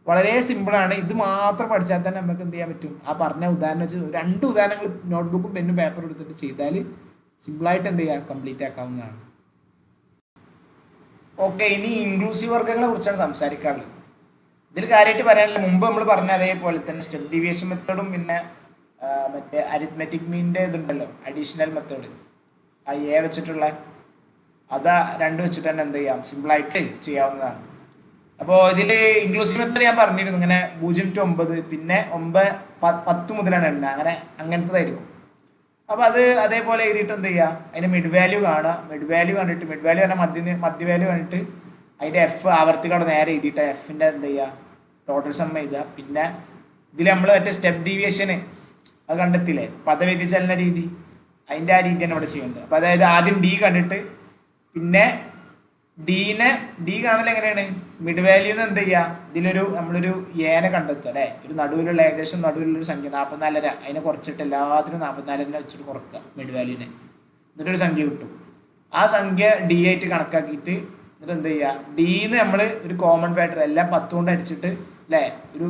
വളരെ സിമ്പിളാണ്. ഇത് മാത്രം പഠിച്ചാൽ തന്നെ നമുക്ക് എന്ത് ചെയ്യാൻ പറ്റും, ആ പറഞ്ഞ ഉദാഹരണം വെച്ച് 2 ഉദാഹരണങ്ങൾ നോട്ട്ബുക്കും പെന്നും പേപ്പറും എടുത്തിട്ട് ചെയ്താൽ സിമ്പിളായിട്ട് എന്ത് ചെയ്യുക, കംപ്ലീറ്റ് ആക്കാവുന്നതാണ്. ഓക്കെ, ഇനി ഇൻക്ലൂസീവ് വർഗ്ഗങ്ങളെ കുറിച്ചാണ് സംസാരിക്കാറുള്ളത്. ഇതിൽ കാര്യമായിട്ട് പറയാനുള്ള മുമ്പ് നമ്മൾ പറഞ്ഞ അതേപോലെ തന്നെ സ്റ്റെപ്പ് ഡീവിയേഷൻ മെത്തേഡും പിന്നെ മറ്റേ അരിത്മെറ്റിക് മീനിൻ്റെ ഇതുണ്ടല്ലോ, അഡീഷണൽ മെത്തേഡ്, ആ എ വെച്ചിട്ടുള്ള അതാ 2 വെച്ചിട്ട് തന്നെ എന്ത് ചെയ്യാം, സിമ്പിളായിട്ട് ചെയ്യാവുന്നതാണ്. അപ്പോൾ ഇതിൽ ഇൻക്ലൂസീവ് മെത്തേഡ് ഞാൻ പറഞ്ഞിരുന്നു, ഇങ്ങനെ 0 to 9, പിന്നെ 9, 10 മുതലാണ് എണ്ണ, അങ്ങനത്തതായിരിക്കും. അപ്പോൾ അത് അതേപോലെ എഴുതിയിട്ട് എന്ത് ചെയ്യുക, അതിൻ്റെ മിഡ് വാല്യൂ കാണുക. മിഡ് വാല്യൂ കണ്ടിട്ട്, മിഡ് വാല്യൂ പറഞ്ഞാൽ മധ്യ വാല്യൂ കണ്ടിട്ട് അതിൻ്റെ എഫ് ആവർത്തിക്കവിടെ നേരെ എഴുതിയിട്ട് എഫിൻ്റെ എന്ത് ചെയ്യുക, ടോട്ടൽ സം എഴുതുക. പിന്നെ ഇതിൽ നമ്മൾ മറ്റേ സ്റ്റെപ്പ് ഡീവിയേഷന് അത് കണ്ടെത്തില്ലേ, പദവ്യതിചലന രീതി, അതിൻ്റെ ആ രീതിയാണ് ഇവിടെ ചെയ്യേണ്ടത്. അപ്പോൾ അതായത് ആദ്യം ഡി കണ്ടിട്ട് പിന്നെ ഡി കാണൽ എങ്ങനെയാണ്, മിഡ് വാല്യൂന്ന് എന്ത് ചെയ്യുക, നമ്മളൊരു ഏനെ കണ്ടെത്തുക അല്ലേ. ഒരു നടുവിലുള്ള ഏകദേശം നടുവിലുള്ളൊരു സംഖ്യ 44.5, അതിനെ കുറച്ചിട്ട് എല്ലാത്തിനും 44 വെച്ചിട്ട് കുറക്കുക മിഡ് വാല്യൂനെ. എന്നിട്ടൊരു സംഖ്യ കിട്ടും. ആ സംഖ്യ ഡി ആയിട്ട് കണക്കാക്കിയിട്ട് എന്നിട്ട് എന്ത് ചെയ്യുക, ഡിന്ന് നമ്മൾ ഒരു കോമൺ ഫാക്ടർ എല്ലാം 10 കൊണ്ട് അടിച്ചിട്ട് അല്ലേ, ഒരു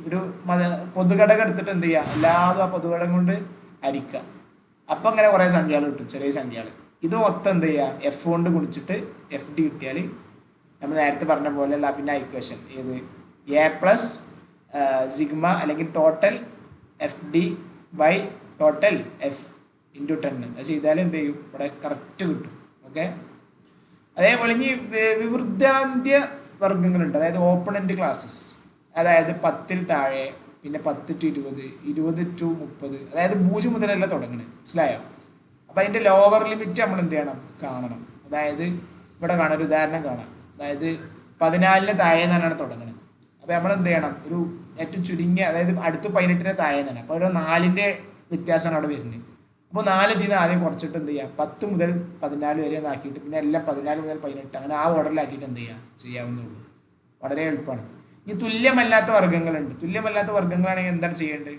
ഒരു പൊതുഘടകം എടുത്തിട്ട് എന്ത് ചെയ്യുക, എല്ലാതും ആ പൊതുഘടകം കൊണ്ട് ഹരിക്കുക. അപ്പം അങ്ങനെ കുറേ സംഖ്യകൾ കിട്ടും, ചെറിയ സംഖ്യകൾ. ഇത് മൊത്തം എന്ത് ചെയ്യുക, എഫ് കൊണ്ട് ഗുണിച്ചിട്ട് എഫ് ഡി കിട്ടിയാൽ നമ്മൾ നേരത്തെ പറഞ്ഞ പോലെ അല്ല പിന്നെ ഇക്വേഷൻ ഏത് എ പ്ലസ് സിഗ്മ അല്ലെങ്കിൽ total F D by total F into 10 അത് ചെയ്താൽ എന്ത് ചെയ്യും, ഇവിടെ കറക്റ്റ് കിട്ടും. ഓക്കെ. അതേപോലെ ഇനി വിവൃദ്ധാന്ത്യ വർഗ്ഗങ്ങളുണ്ട്, അതായത് ഓപ്പൺ എൻഡ് ക്ലാസ്സസ്, അതായത് 10-ൽ താഴെ, പിന്നെ 10 to 20, 20 to 30, അതായത് 0 മുതലല്ല തുടങ്ങണത്. മനസ്സിലായോ? അപ്പം അതിൻ്റെ ലോവർ ലിമിറ്റ് നമ്മൾ എന്ത് ചെയ്യണം, കാണണം. അതായത് ഇവിടെ കാണാം, ഒരു ഉദാഹരണം കാണാം. അതായത് 14-ന് താഴെ എന്നാണ് തുടങ്ങുന്നത്. അപ്പോൾ നമ്മൾ എന്ത് ചെയ്യണം, ഒരു ഏറ്റവും ചുരുങ്ങിയ, അതായത് അടുത്ത് 18-ന് താഴെ എന്നാണ്. അപ്പോൾ ഒരു 4-ന്റെ വ്യത്യാസമാണ് അവിടെ വരുന്നത്. അപ്പോൾ 4 ഇതിന് ആദ്യം കുറച്ചിട്ട് എന്ത് ചെയ്യുക, 10 മുതൽ 14 വരെ ആക്കിയിട്ട് പിന്നെ എല്ലാം 14 മുതൽ 18 അങ്ങനെ ആ ഓർഡറിലാക്കിയിട്ട് എന്ത് ചെയ്യുക, ചെയ്യാവുന്നുള്ളൂ. വളരെ എളുപ്പമാണ്. ഈ തുല്യമല്ലാത്ത വർഗ്ഗങ്ങളുണ്ട്. തുല്യമല്ലാത്ത വർഗ്ഗങ്ങളാണെങ്കിൽ എന്താണ് ചെയ്യേണ്ടത്?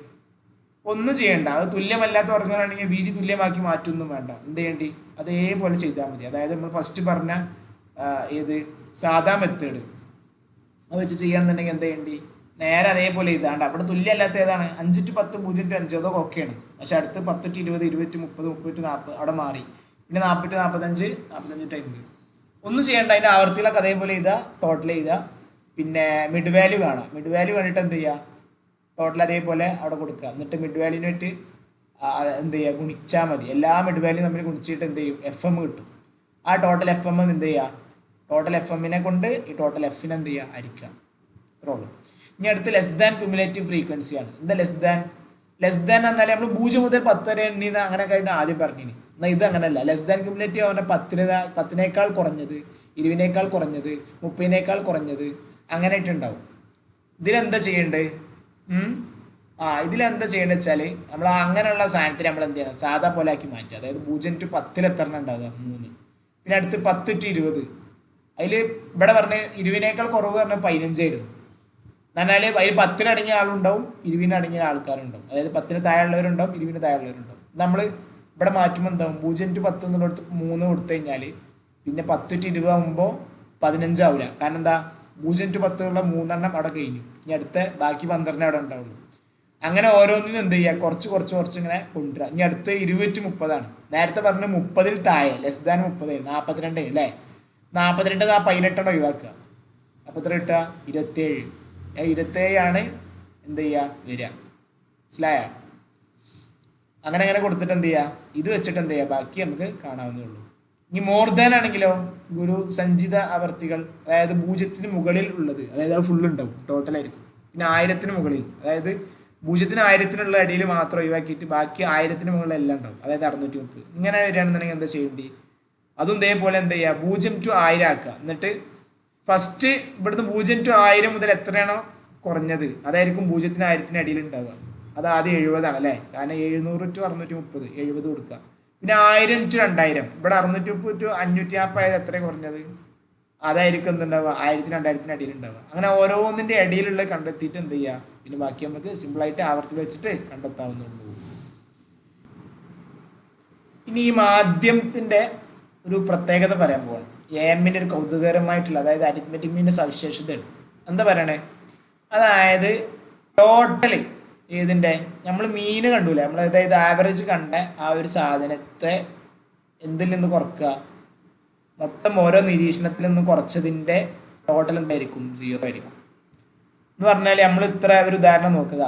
ഒന്നും ചെയ്യേണ്ട. അത് തുല്യമല്ലാത്ത വർഗ്ഗങ്ങളാണെങ്കിൽ വീതി തുല്യമാക്കി മാറ്റൊന്നും വേണ്ട. എന്ത് ചെയ്യേണ്ടി, അതേപോലെ ചെയ്താൽ മതി. അതായത് നമ്മൾ ഫസ്റ്റ് പറഞ്ഞ ഏത് സാധാ മെത്തേഡ് അത് വെച്ച് ചെയ്യുകയാണെന്നുണ്ടെങ്കിൽ എന്ത് ചെയ്യേണ്ടി, നേരെ അതേപോലെ ഇതാണ്ട് അവിടെ തുല്യമല്ലാത്ത ഏതാണ്, 5 to 10, 0 to 5 അതൊക്കെ ഓക്കെയാണ്. പക്ഷെ അടുത്ത് 10 to 20, 20 to 30, 30 to 40 അവിടെ മാറി. പിന്നെ 40 to 45, 45 to 50 ഒന്നും ചെയ്യേണ്ട. അതിൻ്റെ ആവർത്തികളൊക്കെ അതേപോലെ ചെയ്താൽ ടോട്ടൽ ചെയ്താൽ പിന്നെ മിഡ് വാല്യൂ കാണാം. മിഡ് വാല്യൂ കണ്ടിട്ട് എന്ത് ചെയ്യുക, ടോട്ടൽ അതേപോലെ അവിടെ കൊടുക്കുക. എന്നിട്ട് മിഡ് വാല്യൂനായിട്ട് എന്ത് ചെയ്യുക, ഗുണിച്ചാൽ മതി. എല്ലാ മിഡ് വാല്യൂ തമ്മിൽ ഗുണിച്ചിട്ട് എന്ത് ചെയ്യും, എഫ് എം കിട്ടും. ആ ടോട്ടൽ എഫ് എം എന്ത് ചെയ്യുക, ടോട്ടൽ എഫ് എമ്മിനെ കൊണ്ട് ഈ ടോട്ടൽ എഫിനെ എന്ത് ചെയ്യുക, ഹരിക്കുക. ഇത്രയുള്ളൂ. ഇനി അടുത്ത് ലെസ് ദാൻ ക്യുമുലേറ്റീവ് ഫ്രീക്വൻസിയാണ്. എന്താ ലെസ് ദാൻ? ലെസ് ദാൻ പറഞ്ഞാൽ നമ്മൾ 0 മുതൽ 10 വരെ എണ്ണീന്ന് അങ്ങനെയൊക്കെ ആയിട്ട് ആദ്യം പറഞ്ഞിനി. എന്നാൽ ഇത് അങ്ങനെയല്ല. ലെസ് ദാൻ ക്യുമുലേറ്റീവ് പറഞ്ഞാൽ 10-നേക്കാൾ കുറഞ്ഞത്, 20-നേക്കാൾ കുറഞ്ഞത്, 30-നേക്കാൾ കുറഞ്ഞത് അങ്ങനെ ആയിട്ടുണ്ടാവും. ഇതിലെന്താ ചെയ്യേണ്ടത്? ഇതിലെന്താ ചെയ്യേണ്ടത് വെച്ചാൽ നമ്മൾ അങ്ങനെയുള്ള സാധനത്തിന് നമ്മൾ എന്ത് ചെയ്യണം, സാധാ പോലെ ആക്കി മാറ്റുക. അതായത് 0 to 10 എത്രണ്ണം ഉണ്ടാവുക, 3. പിന്നെ അടുത്ത് 10 to 20. അതിൽ ഇവിടെ പറഞ്ഞ 20-നേക്കാൾ കുറവ് പറഞ്ഞാൽ 15 ആയിരുന്നു. എന്നാൽ അതിൽ 10-ന് അടങ്ങിയ ആളുണ്ടാവും, 20-ന് അടങ്ങിയ ആൾക്കാരുണ്ടാവും. അതായത് 10-ന് താഴെയുള്ളവരുണ്ടാവും, 20-ന് താഴെയുള്ളവരുണ്ടാവും. നമ്മൾ ഇവിടെ മാറ്റുമ്പോൾ എന്താവും, 0 to 10 എന്നുള്ളടത്ത് 3 കൊടുത്തു കഴിഞ്ഞാൽ പിന്നെ 10 to 20 ആകുമ്പോൾ 15 ആവില്ല. കാരണം എന്താ, 0 to 10 ഉള്ള 3 എണ്ണം അവിടെ കഴിഞ്ഞു. ഇനി അടുത്ത ബാക്കി 12 അവിടെ ഉണ്ടാവുള്ളൂ. അങ്ങനെ ഓരോന്നിനും എന്ത് ചെയ്യുക, കുറച്ച് ഇങ്ങനെ കൊണ്ടുവരിക. ഇനി അടുത്ത് 20 to 30 ആണ്. നേരത്തെ പറഞ്ഞ് 30-ൽ താഴെ ലെസ് ദാൻ 30, 42 അല്ലേ, 42 18 ഒഴിവാക്കുക. അപ്പോൾ എത്ര കിട്ടുക, 27. 27 ആണ് എന്ത് ചെയ്യുക, വരിക. മനസ്സിലായോ? അങ്ങനെ കൊടുത്തിട്ട് എന്ത് ചെയ്യുക, ഇത് വെച്ചിട്ട് എന്ത് ചെയ്യുക, ബാക്കി നമുക്ക് കാണാവുന്നേ ഉള്ളൂ. ഇനി മോർ ദാൻ ആണെങ്കിലോ, ഒരു സഞ്ചിത ആവർത്തികൾ, അതായത് 0-ന് മുകളിൽ ഉള്ളത്, അതായത് അത് ഫുള്ള് ഉണ്ടാവും, ടോട്ടലായിരിക്കും. പിന്നെ 1000-ന് മുകളിൽ, അതായത് 0-ന് 1000-നുള്ള അടിയിൽ മാത്രം ഒഴിവാക്കിയിട്ട് ബാക്കി 1000-ന് മുകളിൽ എല്ലാം ഉണ്ടാവും, അതായത് 630. ഇങ്ങനെ വരികയാണെന്നുണ്ടെങ്കിൽ എന്താ ചെയ്യേണ്ടി, അതും ഇതേപോലെ എന്ത് ചെയ്യുക, 0 to 1000 ആക്കുക. എന്നിട്ട് ഫസ്റ്റ് ഇവിടുന്ന് 0 to 1000 മുതൽ എത്രയാണോ കുറഞ്ഞത് അതായിരിക്കും 0-ന് 1000-ന് അടിയിൽ ഉണ്ടാവുക. അത് ആദ്യം 70 ആണ് അല്ലേ, കാരണം 700 to 630, 70 കൊടുക്കുക. പിന്നെ 1000 to 2000, ഇവിടെ 630 to 540 ആയത് എത്ര കുറഞ്ഞത്, അതായിരിക്കും എന്തുണ്ടാവുക, 1000-ന് 2000-ന് അടിയിൽ ഉണ്ടാവുക. അങ്ങനെ ഓരോന്നിൻ്റെ അടിയിലുള്ള കണ്ടെത്തിയിട്ട് എന്ത് ചെയ്യുക, പിന്നെ ബാക്കി നമുക്ക് സിമ്പിളായിട്ട് ആവർത്തി വെച്ചിട്ട് കണ്ടെത്താവുന്നുള്ളൂ. ഇനി ഈ മാധ്യമത്തിൻ്റെ ഒരു പ്രത്യേകത പറയാൻ പോവാണ്. എമ്മിൻ്റെ ഒരു കൗതുകകരമായിട്ടുള്ള, അതായത് അരിത്മെറ്റിക് മീൻ്റെ സവിശേഷതയാണ്. എന്താ പറയണേ, അതായത് ടോട്ടൽ ഇതിൻ്റെ നമ്മൾ മീൻ കണ്ടൂലേ, നമ്മൾ അതായത് ആവറേജ് കണ്ട ആ ഒരു സാധനത്തെ എന്തിൽ നിന്ന് കുറക്കുക, മൊത്തം ഓരോ നിരീക്ഷണത്തിൽ നിന്ന് കുറച്ചതിൻ്റെ ടോട്ടൽ എന്തായിരിക്കും, 0 ആയിരിക്കും. എന്ന് പറഞ്ഞാൽ നമ്മൾ ഇത്ര ഒരു ഉദാഹരണം നോക്കുക,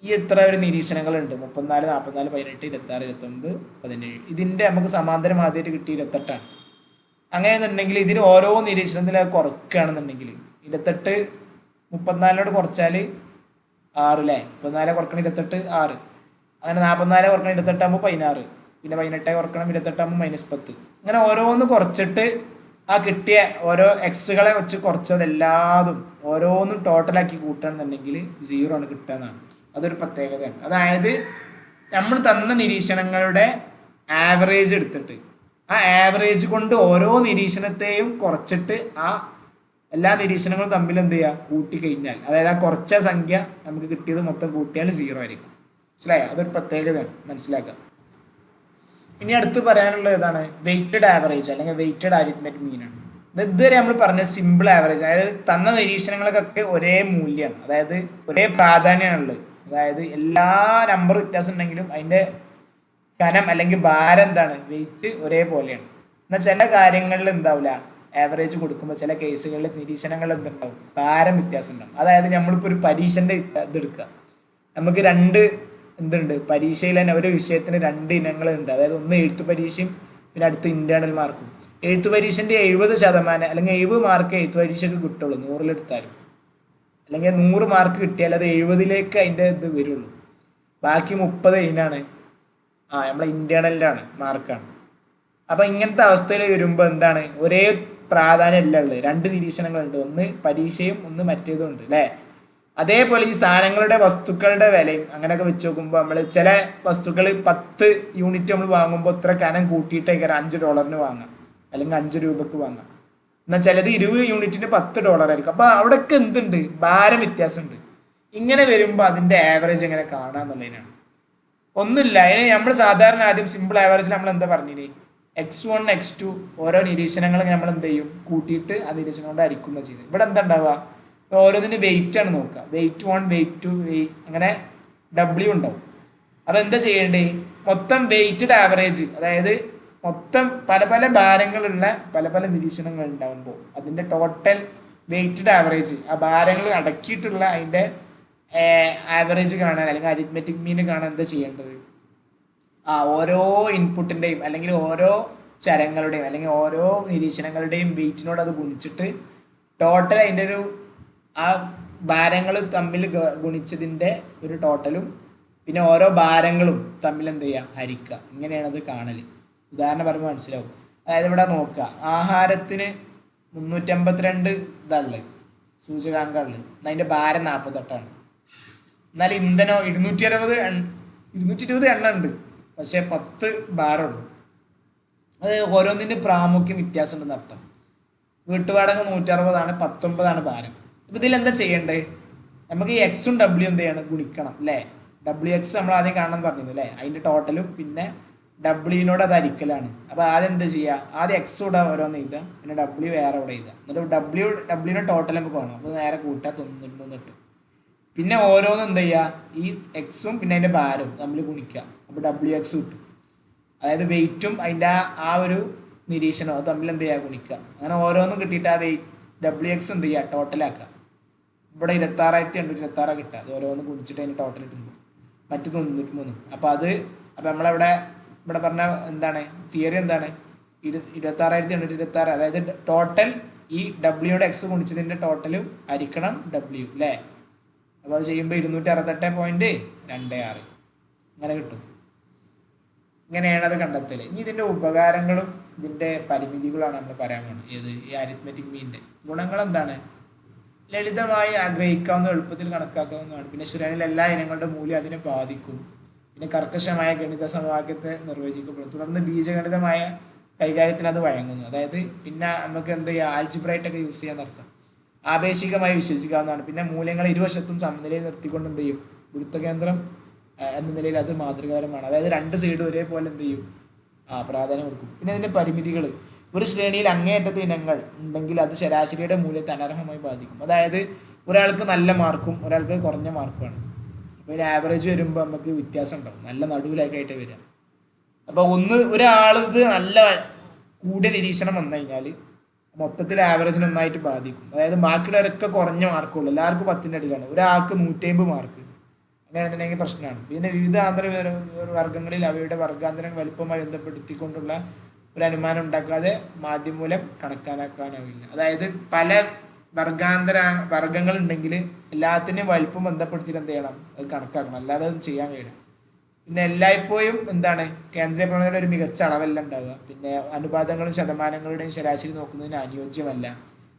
ഈ ഇത്ര ഒരു നിരീക്ഷണങ്ങളുണ്ട്, 34, 44, 18, 26, 29, 17. ഇതിൻ്റെ നമുക്ക് സമാന്തരം ആദ്യമായിട്ട് കിട്ടി 28 ആണ്. അങ്ങനെയെന്നുണ്ടെങ്കിൽ ഇതിന് ഓരോ നിരീക്ഷണത്തിൽ കുറക്കുകയാണെന്നുണ്ടെങ്കിൽ 28 34 കുറച്ചാൽ 6 അല്ലേ, 34 കുറക്കണം 28 6, അങ്ങനെ 44 കുറക്കണം 28 ആകുമ്പോൾ 16, പിന്നെ 18 കുറക്കണം 28 ആകുമ്പോൾ -10. അങ്ങനെ ഓരോന്ന് കുറച്ചിട്ട് ആ കിട്ടിയ ഓരോ എക്സുകളെ വെച്ച് കുറച്ചതെല്ലാതും ഓരോന്നും ടോട്ടലാക്കി കൂട്ടുകയാണെന്നുണ്ടെങ്കിൽ 0 ആണ് കിട്ടുക എന്നാണ്. അതൊരു പ്രത്യേകതയാണ്. അതായത് നമ്മൾ തന്ന നിരീക്ഷണങ്ങളുടെ ആവറേജ് എടുത്തിട്ട് ആ ആവറേജ് കൊണ്ട് ഓരോ നിരീക്ഷണത്തെയും കുറച്ചിട്ട് ആ എല്ലാ നിരീക്ഷണങ്ങളും തമ്മിൽ എന്ത് ചെയ്യുക, കൂട്ടിക്കഴിഞ്ഞാൽ, അതായത് ആ കുറച്ച സംഖ്യ നമുക്ക് കിട്ടിയത് മൊത്തം കൂട്ടിയാൽ 0 ആയിരിക്കും. മനസ്സിലായോ? അതൊരു പ്രത്യേകതയാണ്, മനസ്സിലാക്കുക. ഇനി അടുത്ത് പറയാനുള്ളത് ഏതാണ്, വെയ്റ്റഡ് ആവറേജ് അല്ലെങ്കിൽ വെയ്റ്റഡ് അരിത്മെറ്റിക് മീനാണ്. ഇതുവരെ നമ്മൾ പറഞ്ഞ സിമ്പിൾ ആവറേജ്, അതായത് തന്ന നിരീക്ഷണങ്ങൾക്കൊക്കെ ഒരേ മൂല്യമാണ്, അതായത് ഒരേ പ്രാധാന്യമാണുള്ളത്. അതായത് എല്ലാ നമ്പർ വ്യത്യാസം ഉണ്ടെങ്കിലും അതിൻ്റെ കനം അല്ലെങ്കിൽ ഭാരം എന്താണ്, വെയിറ്റ് ഒരേപോലെയാണ്. എന്നാൽ ചില കാര്യങ്ങളിൽ എന്താവില്ല, ആവറേജ് കൊടുക്കുമ്പോൾ ചില കേസുകളിൽ നിരീക്ഷണങ്ങൾ എന്തുണ്ടാവും, ഭാരം വ്യത്യാസം ഉണ്ടാവും. അതായത് നമ്മളിപ്പോൾ ഒരു പരീക്ഷൻ്റെ ഇതെടുക്കുക, നമുക്ക് രണ്ട് എന്തുണ്ട്, പരീക്ഷയിൽ തന്നെ ഒരു വിഷയത്തിന് രണ്ട് ഇനങ്ങളുണ്ട്. അതായത് ഒന്ന് എഴുത്ത് പരീക്ഷയും പിന്നെ അടുത്ത ഇന്റേണൽ മാർക്കും. എഴുത്ത് പരീക്ഷൻ്റെ 70% അല്ലെങ്കിൽ 70 മാർക്ക് എഴുത്ത് പരീക്ഷയ്ക്ക് കിട്ടുള്ളൂ 100-ലെടുത്താലും. അല്ലെങ്കിൽ 100 മാർക്ക് കിട്ടിയാൽ അത് 70-ലേക്ക് അതിൻ്റെ ഇത് വരുള്ളൂ. ബാക്കി 30 ഇതിനാണ് നമ്മളെ ഇന്റേണലിലാണ് മാർക്കാണ്. അപ്പം ഇങ്ങനത്തെ അവസ്ഥയിൽ വരുമ്പോൾ എന്താണ്, ഒരേ പ്രാധാന്യം അല്ല ഉള്ളത്, രണ്ട് നിരീക്ഷണങ്ങളുണ്ട്, ഒന്ന് പരീക്ഷയും ഒന്ന് മറ്റേതും ഉണ്ട് അല്ലേ. അതേപോലെ ഈ സാധനങ്ങളുടെ വസ്തുക്കളുടെ വിലയും അങ്ങനെയൊക്കെ വെച്ച് നോക്കുമ്പോൾ നമ്മൾ ചില വസ്തുക്കൾ 10 യൂണിറ്റ് നമ്മൾ വാങ്ങുമ്പോൾ ഇത്ര കനം കൂട്ടിയിട്ടേക്കാരം $5 വാങ്ങാം അല്ലെങ്കിൽ 5 രൂപക്ക് വാങ്ങാം. എന്നാൽ ചിലത് 20 യൂണിറ്റിന് $10 ആയിരിക്കും. അപ്പോൾ അവിടെയൊക്കെ എന്തുണ്ട്, ഭാരം വ്യത്യാസമുണ്ട്. ഇങ്ങനെ വരുമ്പോൾ അതിൻ്റെ ആവറേജ് എങ്ങനെ കാണാന്നുള്ളതിനാണ്. ഒന്നുമില്ല, അതിന് നമ്മൾ സാധാരണ ആദ്യം സിമ്പിൾ ആവറേജിൽ നമ്മൾ എന്താ പറഞ്ഞില്ലേ, X1 X2 ഓരോ നിരീക്ഷണങ്ങൾ നമ്മൾ എന്ത് ചെയ്യും, കൂട്ടിയിട്ട് ആ നിരീക്ഷണം കൊണ്ട് ഹരിക്കുന്ന ചെയ്ത്. ഇവിടെ എന്താ ഉണ്ടാവുക, ഓരോന്നിന് വെയിറ്റ് ആണ് നോക്കുക, വെയിറ്റ് 1 വെയിറ്റ് 2 അങ്ങനെ W ഉണ്ടാവും. അപ്പോൾ എന്താ ചെയ്യേണ്ടേ, മൊത്തം വെയിറ്റഡ് ആവറേജ്, അതായത് മൊത്തം പല പല ഭാരങ്ങളുള്ള പല പല നിരീക്ഷണങ്ങൾ ഉണ്ടാകുമ്പോൾ അതിൻ്റെ ടോട്ടൽ വെയിറ്റഡ് ആവറേജ്, ആ ഭാരങ്ങൾ അടക്കിയിട്ടുള്ള അതിൻ്റെ ആവറേജ് കാണാൻ അല്ലെങ്കിൽ അരിത്മെറ്റിക് മീൻ കാണാൻ എന്താ ചെയ്യേണ്ടത്, ഓരോ ഇൻപുട്ടിൻ്റെയും അല്ലെങ്കിൽ ഓരോ ചരങ്ങളുടെയും അല്ലെങ്കിൽ ഓരോ നിരീക്ഷണങ്ങളുടെയും വെയിറ്റിനോട് അത് ഗുണിച്ചിട്ട് ടോട്ടൽ അതിൻ്റെ ഒരു ആ ഭാരങ്ങൾ തമ്മിൽ ഗുണിച്ചതിൻ്റെ ഒരു ടോട്ടലും പിന്നെ ഓരോ ഭാരങ്ങളും തമ്മിൽ എന്ത് ചെയ്യുക, ഹരിക്കുക. ഇങ്ങനെയാണത് കാണൽ. ഉദാഹരണം പറയുമ്പോൾ മനസ്സിലാവും. അതായത് ഇവിടെ നോക്കുക, ആഹാരത്തിന് 352 ഇതുള്ളത് സൂചകാങ്കമുള്ളത്, അതിൻ്റെ ഭാരം 48ആണ്. എന്നാൽ ഇന്ധനോ 220 എണ്ണ ഉണ്ട്, പക്ഷേ 10 ഭാരമുള്ളൂ. അത് ഓരോന്നിൻ്റെ പ്രാമുഖ്യം വ്യത്യാസം ഉണ്ടെന്ന് അർത്ഥം. വീട്ടുവാടക 160 19 ഭാരം. അപ്പോൾ ഇതിലെന്താ ചെയ്യേണ്ടത്, നമുക്ക് ഈ എക്സും W എന്ത് ചെയ്യണം, ഗുണിക്കണം അല്ലേ. WX നമ്മൾ ആദ്യം കാണാൻ പറഞ്ഞിരുന്നു അല്ലേ, അതിൻ്റെ ടോട്ടലും പിന്നെ W-നോട് അത് ഹരിക്കലാണ്. അപ്പോൾ ആദ്യം എന്താ ചെയ്യുക, ആദ്യം X കൂടെ ഓരോന്ന് എഴുതുക, പിന്നെ W വേറെ ഇവിടെ എഴുതുക, എന്നിട്ട് W-യുടെ ടോട്ടൽ നമുക്ക് വേണം. അപ്പോൾ നേരെ കൂട്ടുക 93 പിന്നെ ഓരോന്നും എന്താ ചെയ്യുക, ഈ എക്സും പിന്നെ അതിൻ്റെ ഭാരവും തമ്മിൽ ഗുണിക്കുക, അപ്പോൾ WX കിട്ടും. അതായത് വെയിറ്റും അതിൻ്റെ ആ ഒരു നിരീക്ഷണവും അത് തമ്മിൽ എന്ത് ചെയ്യുക, ഗുണിക്കുക. അങ്ങനെ ഓരോന്നും കിട്ടിയിട്ട് ആ WX എന്ത് ചെയ്യുക, ടോട്ടലാക്കുക. ഇവിടെ 26,826 കിട്ടുക, അത് ഓരോന്ന് ഗുണിച്ചിട്ട് അതിന് ടോട്ടൽ കിട്ടുമ്പോൾ മറ്റ് 93. അപ്പോൾ നമ്മളവിടെ ഇവിടെ പറഞ്ഞ എന്താണ് തിയറി എന്താണ്, 26,826, അതായത് ടോട്ടൽ ഈ W-യുടെ X ഗുണിച്ചതിൻ്റെ ടോട്ടലും ഹരിക്കണം W അല്ലേ. അപ്പോൾ അത് ചെയ്യുമ്പോൾ 268.26 അങ്ങനെ കിട്ടും. ഇങ്ങനെയാണ് അത് കണ്ടെത്തൽ. ഇനി ഇതിൻ്റെ ഉപകാരങ്ങളും ഇതിൻ്റെ പരിമിതികളാണ് നമ്മൾ പറയാൻ പോകുന്നത്. ഏത് ഈ അരിത്മെറ്റിക് മീനിൻ്റെ ഗുണങ്ങൾ എന്താണ്, ലളിതമായി ആഗ്രഹിക്കാവുന്ന എളുപ്പത്തിൽ കണക്കാക്കാവുന്നതാണ്. പിന്നെ ശ്രേണിയിൽ എല്ലാ ഇനങ്ങളുടെ മൂല്യം അതിനെ ബാധിക്കും. പിന്നെ കർക്കശമായ ഗണിത സമവാക്യത്തെ നിർവചിക്കപ്പെടും. തുടർന്ന് ബീജഗണിതമായ കൈകാര്യത്തിന് അത് വഴങ്ങുന്നു. അതായത് പിന്നെ നമുക്ക് എന്ത് ചെയ്യുക, ആൽജിബ്രൈറ്റൊക്കെ യൂസ് ചെയ്യാൻ നടത്താം. ആപേക്ഷികമായി വിശ്വസിക്കാവുന്നതാണ്. പിന്നെ മൂല്യങ്ങൾ ഇരുവശത്തും സമനിലയിൽ നിർത്തിക്കൊണ്ട് എന്ത് ചെയ്യും, വൃത്തകേന്ദ്രം എന്ന നിലയിൽ അത് മാതൃകാപരമാണ്. അതായത് രണ്ട് സൈഡും ഒരേപോലെ എന്ത് ചെയ്യും, പ്രാധാന്യം കൊടുക്കും. പിന്നെ അതിൻ്റെ പരിമിതികൾ, ഒരു ശ്രേണിയിൽ അങ്ങേയറ്റത്തെ ഇനങ്ങൾ ഉണ്ടെങ്കിൽ അത് ശരാശരിയുടെ മൂല്യത്തെ അനർഹമായി ബാധിക്കും. അതായത് ഒരാൾക്ക് നല്ല മാർക്കും ഒരാൾക്ക് കുറഞ്ഞ മാർക്കുമാണ്. അപ്പോൾ ഒരു ആവറേജ് വരുമ്പോൾ നമുക്ക് വ്യത്യാസം ഉണ്ടാവും, നല്ല നടുവിലായിട്ടായിട്ട് വരിക. അപ്പോൾ ഒരാളത് നല്ല കൂടിയ നിരീക്ഷണം വന്നു കഴിഞ്ഞാൽ മൊത്തത്തിൽ ആവറേജിന് ഒന്നായിട്ട് ബാധിക്കും. അതായത് ബാക്കിയുള്ളവരൊക്കെ കുറഞ്ഞ മാർക്കുള്ളൂ, എല്ലാവർക്കും 10ൻ്റെ അടിയിലാണ്, ഒരാൾക്ക് 150 മാർക്ക്, അങ്ങനെയാണെന്നുണ്ടെങ്കിൽ പ്രശ്നമാണ്. പിന്നെ വിവിധ ആന്തര വർഗ്ഗങ്ങളിൽ അവയുടെ വർഗ്ഗാന്തരം വലുപ്പമായി ബന്ധപ്പെടുത്തിക്കൊണ്ടുള്ള ഒരു അനുമാനം ഉണ്ടാക്കാതെ മാധ്യമൂലം കണക്കാനാക്കാനാവില്ല. അതായത് പല വർഗ്ഗങ്ങൾ ഉണ്ടെങ്കിൽ എല്ലാത്തിനെയും വലുപ്പം ബന്ധപ്പെടുത്തിയിട്ട് എന്ത് ചെയ്യണം, അത് കണക്കാക്കണം, അല്ലാതെ അത് ചെയ്യാൻ കഴിയില്ല. പിന്നെ എല്ലായ്പ്പോഴും എന്താണ്, കേന്ദ്രീയ പ്രവണതയുടെ ഒരു മികച്ച അളവല്ല ഉണ്ടാവുക. പിന്നെ അനുപാതങ്ങളും ശതമാനങ്ങളുടെയും ശരാശരി നോക്കുന്നതിന് അനുയോജ്യമല്ല.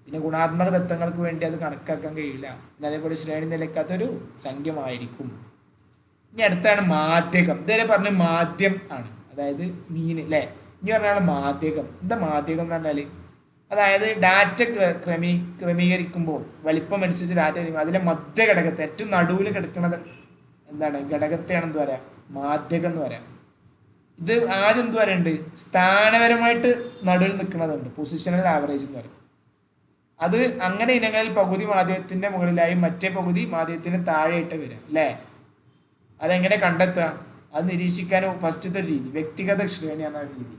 പിന്നെ ഗുണാത്മക തത്വങ്ങൾക്ക് വേണ്ടി അത് കണക്കാക്കാൻ കഴിയില്ല. പിന്നെ അതേപോലെ ശ്രേണി നിലയ്ക്കാത്തൊരു സംഖ്യമായിരിക്കും. ഇനി അടുത്താണ് മാധ്യകം. ഇതുവരെ പറഞ്ഞ മാധ്യം ആണ്, അതായത് മീൻ അല്ലേ. ഇനി പറഞ്ഞാൽ മാധ്യകം. എന്താ മാധ്യകം എന്ന് പറഞ്ഞാൽ, അതായത് ഡാറ്റ ക്രമീകരിക്കുമ്പോൾ വലിപ്പം അനുസരിച്ച് ഡാറ്റ അതിലെ മധ്യ ഘടകത്തെ ഏറ്റവും നടുവിൽ കിടക്കുന്നത് എന്താണ്, ഘടകത്തെയാണ് എന്ത് പറയാം, മാധ്യകം എന്ന് പറയാം. ഇത് ആദ്യം എന്ത് പറയുന്നുണ്ട്, സ്ഥാനപരമായിട്ട് നടുവിൽ നിൽക്കുന്നതുണ്ട്, പൊസിഷണൽ ആവറേജ് എന്ന് പറയും. അത് അങ്ങനെ ഇനങ്ങളിൽ പകുതി മാധ്യമത്തിൻ്റെ മുകളിലായി മറ്റേ പകുതി മാധ്യമത്തിന് താഴെയിട്ട് വരാം അല്ലേ. അതെങ്ങനെ കണ്ടെത്തുക? അത് നിരീക്ഷിക്കാൻ ഫസ്റ്റത്തെ രീതി വ്യക്തിഗത ശ്രേണി എന്ന രീതി.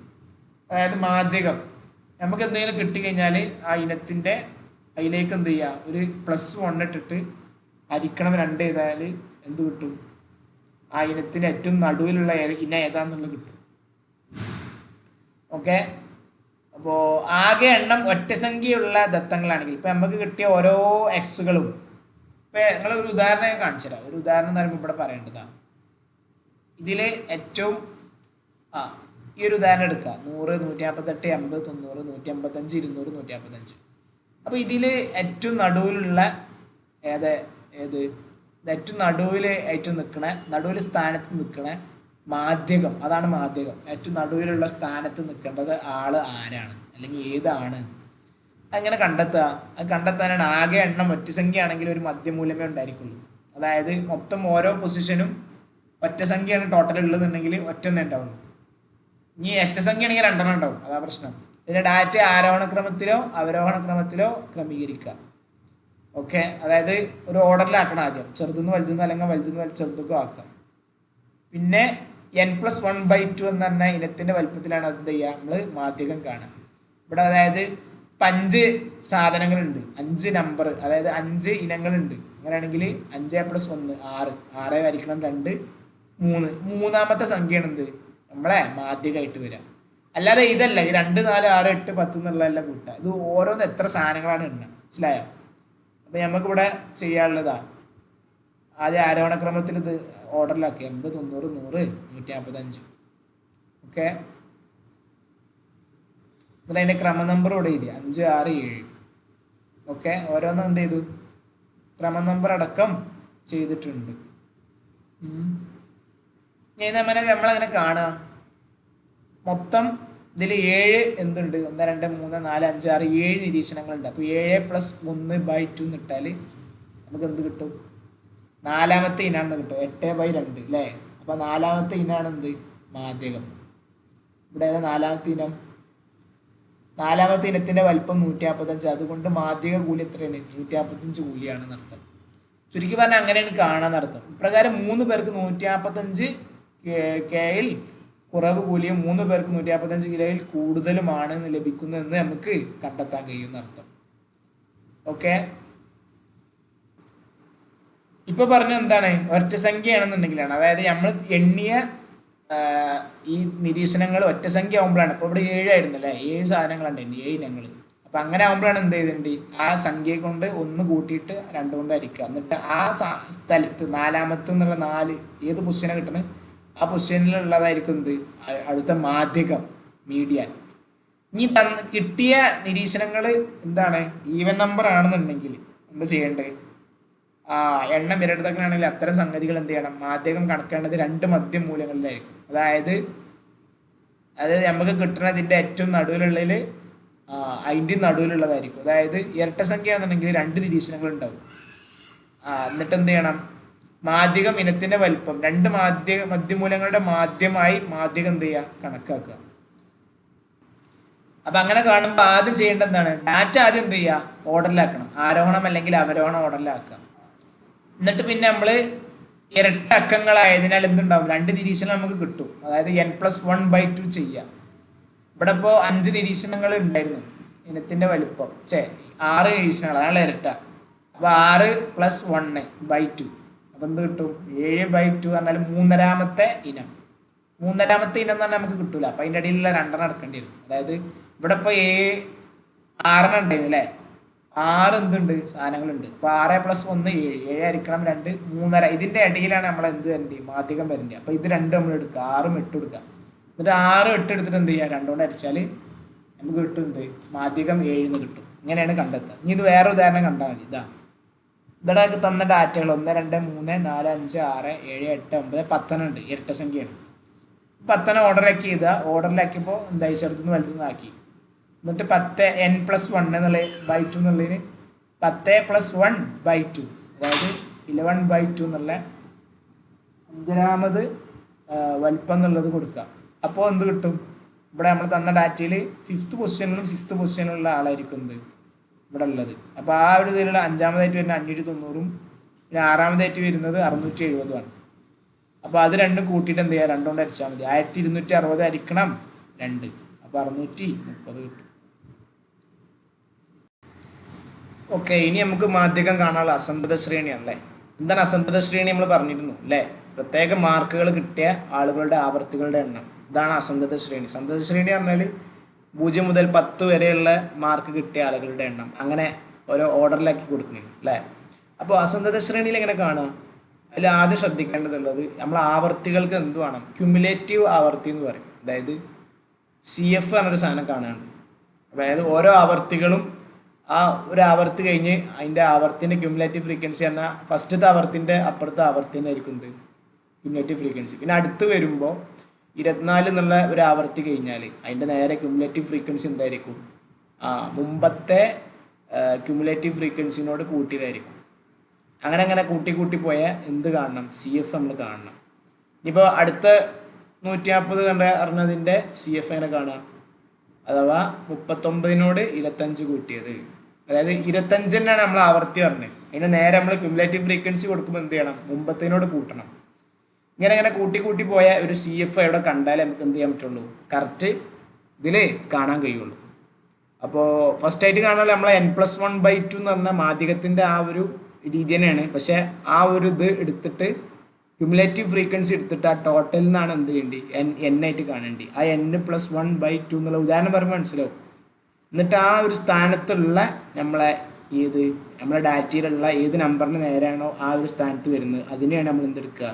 അതായത് മാധ്യമം നമുക്ക് എന്തെങ്കിലും കിട്ടിക്കഴിഞ്ഞാൽ ആ ഇനത്തിൻ്റെ അതിലേക്ക് എന്ത് ചെയ്യുക, ഒരു +1 ഇട്ടിട്ട് ഹരിക്കണം 2 ചെയ്താൽ എന്ത് കിട്ടും? ആ ഇനത്തിന് ഏറ്റവും നടുവിലുള്ള ഇനം ഏതാന്നുള്ളത് കിട്ടും. ഓക്കെ. അപ്പോൾ ആകെ എണ്ണം ഒറ്റസംഖ്യയുള്ള ദത്തങ്ങളാണെങ്കിൽ ഇപ്പം നമുക്ക് കിട്ടിയ ഓരോ എക്സുകളും ഇപ്പം നിങ്ങളൊരു ഉദാഹരണം കാണിച്ചു തരാം. ഒരു ഉദാഹരണം എന്ന് പറയുമ്പോൾ ഇവിടെ പറയേണ്ടതാണ്. ഇതിൽ ഏറ്റവും ഈ ഒരു ഉദാഹരണം എടുക്കുക. 100, 148, 80, 90, 155, 200, 155. അപ്പോൾ ഇതിൽ ഏറ്റവും നടുവിലുള്ള ഏറ്റവും നടുവിൽ സ്ഥാനത്ത് നിൽക്കണ മാധ്യമം, അതാണ് മാധ്യമം. ഏറ്റവും നടുവിലുള്ള സ്ഥാനത്ത് നിൽക്കേണ്ടത് ആള് ആരാണ്, അല്ലെങ്കിൽ ഏതാണ്, അങ്ങനെ കണ്ടെത്തുക. അത് കണ്ടെത്താനാണ് ആകെ എണ്ണം ഒറ്റസംഖ്യ ആണെങ്കിൽ ഒരു മധ്യമൂല്യമേ ഉണ്ടായിരിക്കുള്ളൂ. അതായത് മൊത്തം ഓരോ പൊസിഷനും ഒറ്റസംഖ്യയാണ് ടോട്ടൽ ഉള്ളതെന്നുണ്ടെങ്കിൽ ഒറ്റൊന്നേ ഉണ്ടാവുള്ളൂ. ഇനി ഒറ്റസംഖ്യ ആണെങ്കിൽ 2 ഉണ്ടാവും, അതാ പ്രശ്നം. പിന്നെ ഡാറ്റ ആരോഹണ ക്രമത്തിലോ അവരോഹണ ക്രമത്തിലോ ക്രമീകരിക്കുക. ഓക്കെ. അതായത് ഒരു ഓർഡറിലാക്കണം. ആദ്യം ചെറുതുനിന്ന് വലുതുനിന്ന് അല്ലെങ്കിൽ വലുതുനിന്ന് ചെറുതൊക്കെ ആക്കുക. പിന്നെ n+1/2 എന്ന് പറഞ്ഞ ഇനത്തിൻ്റെ വലുപ്പത്തിലാണ് അത് ചെയ്യുക, നമ്മൾ മാധ്യമം കാണുക. ഇവിടെ അതായത് 5 സാധനങ്ങളുണ്ട്, 5 നമ്പർ, അതായത് 5 ഇനങ്ങളുണ്ട്. അങ്ങനെയാണെങ്കിൽ 5+1 6 വരിക്കണം 2 3 മൂന്നാമത്തെ സംഖ്യയാണ് എന്ത് നമ്മളെ മാധ്യമമായിട്ട് വരിക. അല്ലാതെ ഇതല്ല ഈ 2 4 6 8 10 എന്നുള്ളതെല്ലാം കൂട്ടുക. ഇത് ഓരോന്ന് എത്ര സാധനങ്ങളാണ് എണ്ണ, മനസ്സിലായോ? അപ്പം നമുക്കിവിടെ ചെയ്യാനുള്ളതാ. ആദ്യം ആരോഹണക്രമത്തിൽ ഇത് ഓർഡറിലാക്കി 80, 90, 100, 145. ഓക്കെ. എന്നിട്ട് അതിൻ്റെ ക്രമ നമ്പർ ഇവിടെ എഴുതി 5, 6, 7. ഓക്കെ. ഓരോന്നും എന്ത് ചെയ്തു, ക്രമ നമ്പർ അടക്കം ചെയ്തിട്ടുണ്ട്. നമ്മളങ്ങനെ കാണുക. മൊത്തം ഇതിൽ 7 എന്തുണ്ട്, 1 2 3 4 5 6 7 നിരീക്ഷണങ്ങളുണ്ട്. അപ്പോൾ 7+1/2 എന്നിട്ടാൽ നമുക്ക് എന്ത് കിട്ടും? 4ാമത്തെ ഇനാണെന്ന് കിട്ടും. 8/2 അല്ലേ. അപ്പോൾ 4ാമത്തെ ഇനാണ് എന്ത് മാധ്യമം. ഇവിടെ ഏതാ 4ാമത്തെ ഇനം? 4ാമത്തെ ഇനത്തിൻ്റെ വലിപ്പം 155. അതുകൊണ്ട് മാധ്യമ കൂലി എത്രയാണ്? 155 കൂലിയാണെന്ന് അർത്ഥം. ചുരുക്കി പറഞ്ഞാൽ അങ്ങനെയാണ് കാണാന്നർത്ഥം. ഇപ്രകാരം 3 പേർക്ക് 155 കെയിൽ കുറവ് കൂലിയും 3 പേർക്ക് 155 കിലോയിൽ കൂടുതലുമാണ് ലഭിക്കുന്നതെന്ന് നമുക്ക് കണ്ടെത്താൻ കഴിയുന്ന അർത്ഥം. ഓക്കെ. ഇപ്പൊ പറഞ്ഞ എന്താണ്, ഒറ്റസംഖ്യയാണെന്നുണ്ടെങ്കിലാണ്, അതായത് നമ്മൾ എണ്ണിയ ഈ നിരീക്ഷണങ്ങൾ ഒറ്റസംഖ്യ ആകുമ്പോഴാണ്. ഇപ്പോൾ ഇവിടെ 7 ആയിരുന്നു അല്ലേ, 7 സാധനങ്ങളുണ്ട്, 7 ഇനങ്ങൾ. അപ്പം അങ്ങനെ ആകുമ്പോഴാണ് എന്ത് ചെയ്തിട്ടുണ്ട്, ആ സംഖ്യയെ കൊണ്ട് 1 കൂട്ടിയിട്ട് 2 കൊണ്ട് ഹരിക്കുക. എന്നിട്ട് ആ സ്ഥലത്ത് 4ാമത്തെ എന്നുള്ള 4 ഏത് പൊസിഷനാണ് കിട്ടുന്നത്, ആ പൊസിഷനിലുള്ളതായിരിക്കും എന്ത് അടുത്ത മാധ്യമം, മീഡിയൻ. ഇനി കിട്ടിയ നിരീക്ഷണങ്ങൾ എന്താണ് ഈവൻ നമ്പർ ആണെന്നുണ്ടെങ്കിൽ എന്താ ചെയ്യേണ്ടത്? എണ്ണം ഇരട്ടത്തക്കനാണെങ്കിൽ അത്തരം സംഗതികൾ എന്ത് ചെയ്യണം, മാധ്യമം കണക്കേണ്ടത് 2 മധ്യമൂല്യങ്ങളിലായിരിക്കും. അതായത് നമുക്ക് കിട്ടുന്നതിൻ്റെ ഏറ്റവും നടുവിലുള്ളതിൽ അതിൻ്റെ നടുവിലുള്ളതായിരിക്കും. അതായത് ഇരട്ട സംഖ്യ ആണെന്നുണ്ടെങ്കിൽ 2 നിരീക്ഷണങ്ങൾ ഉണ്ടാവും. എന്നിട്ട് എന്ത് ചെയ്യണം, മാധ്യമം ഇനത്തിൻ്റെ വലിപ്പം 2 മധ്യമൂല്യങ്ങളുടെ മാധ്യമായി മാധ്യമം എന്ത് ചെയ്യുക, കണക്കാക്കുക. അപ്പം അങ്ങനെ കാണുമ്പോൾ ആദ്യം ചെയ്യേണ്ടത് എന്താണ്, ഡാറ്റ ആദ്യം എന്ത് ചെയ്യുക, ഓർഡറിലാക്കണം. ആരോഹണം അല്ലെങ്കിൽ അവരോഹണം ഓർഡറിലാക്കുക. എന്നിട്ട് പിന്നെ നമ്മൾ ഇരട്ട അക്കങ്ങളായതിനാൽ എന്തുണ്ടാവും, 2 നിരീക്ഷണം നമുക്ക് കിട്ടും. അതായത് n+1/2 ചെയ്യുക. ഇവിടെ ഇപ്പോൾ 5 നിരീക്ഷണങ്ങൾ ഉണ്ടായിരുന്നു ഇനത്തിൻ്റെ വലുപ്പം, 6 നിരീക്ഷണങ്ങൾ, അതാണ് ഇരട്ട. അപ്പോൾ 6+1/2. അപ്പം എന്ത് കിട്ടും, 7/2 പറഞ്ഞാൽ 3ാമത്തെ ഇനം. 3ാമത്തെ ഇനം എന്ന് പറഞ്ഞാൽ നമുക്ക് കിട്ടൂല. അപ്പം അതിൻ്റെ ഇടയിലുള്ള 2 എടുക്കേണ്ടി വരും. അതായത് ഇവിടെ ഇപ്പോൾ 6 ഉണ്ടായിരുന്നു അല്ലേ, 6 എന്തുണ്ട് സാധനങ്ങളുണ്ട്. അപ്പോൾ 6+1 7, 7 ഹരിക്കണം 2 3.5. ഇതിൻ്റെ ഇടയിലാണ് നമ്മൾ എന്ത് വരേണ്ടത്, മാധ്യമം വരേണ്ടത്. അപ്പോൾ ഇത് 2 നമ്മൾ എടുക്കുക, 6ഉം 8 എടുക്കുക. എന്നിട്ട് 6 8 എടുത്തിട്ട് എന്ത് ചെയ്യുക, 2 കൊണ്ട് ഹരിച്ചാൽ നമുക്ക് കിട്ടും എന്ത്, മാധ്യമം 7 കിട്ടും. ഇങ്ങനെയാണ് കണ്ടെത്തുക. ഇനി ഇത് വേറെ ഉദാഹരണം കണ്ടാൽ മതി. ഇവിടെ തന്ന ഡാറ്റകൾ 1 2 3 4 5 6 7 8 9 10 ഉണ്ട്, ഇരട്ട സംഖ്യയാണ്. 10 ഓർഡറിലാക്കി ചെയ്താൽ, ഓർഡറിലാക്കിയപ്പോൾ എന്തായി, ചെറുതുനിന്ന് വലുതുനിന്ന് ആക്കി. എന്നിട്ട് 10 n+1 എന്നുള്ളതിന് എന്നുള്ളതിന് 10+1/2, അതായത് 11/2 എന്നുള്ള 5ാമത് വലിപ്പം എന്നുള്ളത് കൊടുക്കുക. അപ്പോൾ എന്ത് കിട്ടും, ഇവിടെ നമ്മൾ തന്ന ഡാറ്റയിൽ 5th പൊസിഷനിലും 6th പൊസിഷനിലുള്ള ആളായിരിക്കും എന്ത് ഇവിടെ ഉള്ളത്. അപ്പോൾ ആ ഒരു ഇതിലുള്ള അഞ്ചാമതായിട്ട് വരുന്ന 590 പിന്നെ ആറാമതായിട്ട് വരുന്നത് 670 അപ്പോൾ അത് രണ്ടും കൂട്ടിയിട്ട് എന്ത് ചെയ്യുക, 2 കൊണ്ട് അടിച്ചാൽ മതി. 1260 അടിക്കണം 2, അപ്പോൾ 630 കിട്ടും. ഓക്കെ, ഇനി നമുക്ക് മാധ്യമം കാണാനുള്ള അസംതൃപ്ത ശ്രേണിയാണല്ലേ. എന്താണ് അസംതൃപ്ത ശ്രേണി? നമ്മൾ പറഞ്ഞിരുന്നു അല്ലേ, പ്രത്യേക മാർക്കുകൾ കിട്ടിയ ആളുകളുടെ ആവർത്തികളുടെ എണ്ണം. ഇതാണ് അസംതൃപ്ത ശ്രേണി. സന്തത ശ്രേണി പറഞ്ഞാൽ 0 മുതൽ 10 വരെയുള്ള മാർക്ക് കിട്ടിയ ആളുകളുടെ എണ്ണം, അങ്ങനെ ഓരോ ഓർഡറിലാക്കി കൊടുക്കണം അല്ലേ. അപ്പോൾ അസംതൃപ്ത ശ്രേണിയിൽ എങ്ങനെ കാണുക? അതിൽ ആദ്യം ശ്രദ്ധിക്കേണ്ടതുള്ളത് നമ്മൾ ആവർത്തികൾക്ക് എന്ത് വേണം, ക്യുമുലേറ്റീവ് ആവർത്തി എന്ന് പറയും. അതായത് CF എന്നൊരു സാധനം കാണാനുണ്ട്. അതായത് ഓരോ ആവർത്തികളും ആ ഒരു ആവർത്തി കഴിഞ്ഞ് അതിൻ്റെ ആവർത്തിൻ്റെ ക്യുമുലേറ്റീവ് ഫ്രീക്വൻസി പറഞ്ഞാൽ ഫസ്റ്റത്തെ ആവർത്തിൻ്റെ അപ്പുറത്തെ ആവർത്തി ആയിരിക്കും ക്യുമുലേറ്റീവ് ഫ്രീക്വൻസി. പിന്നെ അടുത്ത് വരുമ്പോൾ 24 എന്നുള്ള ഒരു ആവർത്തി കഴിഞ്ഞാൽ അതിൻ്റെ നേരെ ക്യുമുലേറ്റീവ് ഫ്രീക്വൻസി എന്തായിരിക്കും, മുമ്പത്തെ ക്യുമുലേറ്റീവ് ഫ്രീക്വൻസിനോട് കൂട്ടിയതായിരിക്കും. അങ്ങനെ അങ്ങനെ കൂട്ടി കൂട്ടി പോയാൽ എന്ത് കാണണം, CF നമ്മൾ കാണണം. ഇനിയിപ്പോൾ അടുത്ത 140 പറഞ്ഞതിൻ്റെ CF എങ്ങനെ കാണുക, അഥവാ 39നോട് 25 കൂട്ടിയത്. അതായത് 25 തന്നെയാണ് നമ്മൾ ആവർത്തി പറഞ്ഞത്. അതിന് നേരെ നമ്മൾ ക്യുമുലേറ്റീവ് ഫ്രീക്വൻസി കൊടുക്കുമ്പോൾ എന്ത് ചെയ്യണം, മുമ്പത്തിനോട് കൂട്ടണം. ഇങ്ങനെ അങ്ങനെ കൂട്ടി കൂട്ടി പോയ ഒരു CF എവിടെ കണ്ടാലേ നമുക്ക് എന്ത് ചെയ്യാൻ പറ്റുള്ളൂ, കറക്റ്റ് ഇതിൽ കാണാൻ കഴിയുള്ളൂ. അപ്പോൾ ഫസ്റ്റായിട്ട് കാണാനുള്ള നമ്മളെ n+1/2 എന്ന് പറഞ്ഞാൽ മാധ്യമത്തിൻ്റെ ആ ഒരു രീതി തന്നെയാണ്. പക്ഷേ ആ ഒരു ഇത് എടുത്തിട്ട് ക്യുമുലേറ്റീവ് ഫ്രീക്വൻസി എടുത്തിട്ട് ആ ടോട്ടലിൽ നിന്നാണ് എന്ത് ചെയ്യേണ്ടി, n ആയിട്ട് കാണേണ്ടി. ആ n+1/2 എന്നുള്ള ഉദാഹരണം പറയുമ്പോൾ മനസ്സിലാവും. എന്നിട്ട് ആ ഒരു സ്ഥാനത്തുള്ള നമ്മളെ നമ്മളെ ഡാറ്റയിലുള്ള ഏത് നമ്പറിന് നേരെയാണോ ആ ഒരു സ്ഥാനത്ത് വരുന്നത് അതിനെയാണ് നമ്മൾ എന്തെടുക്കുക,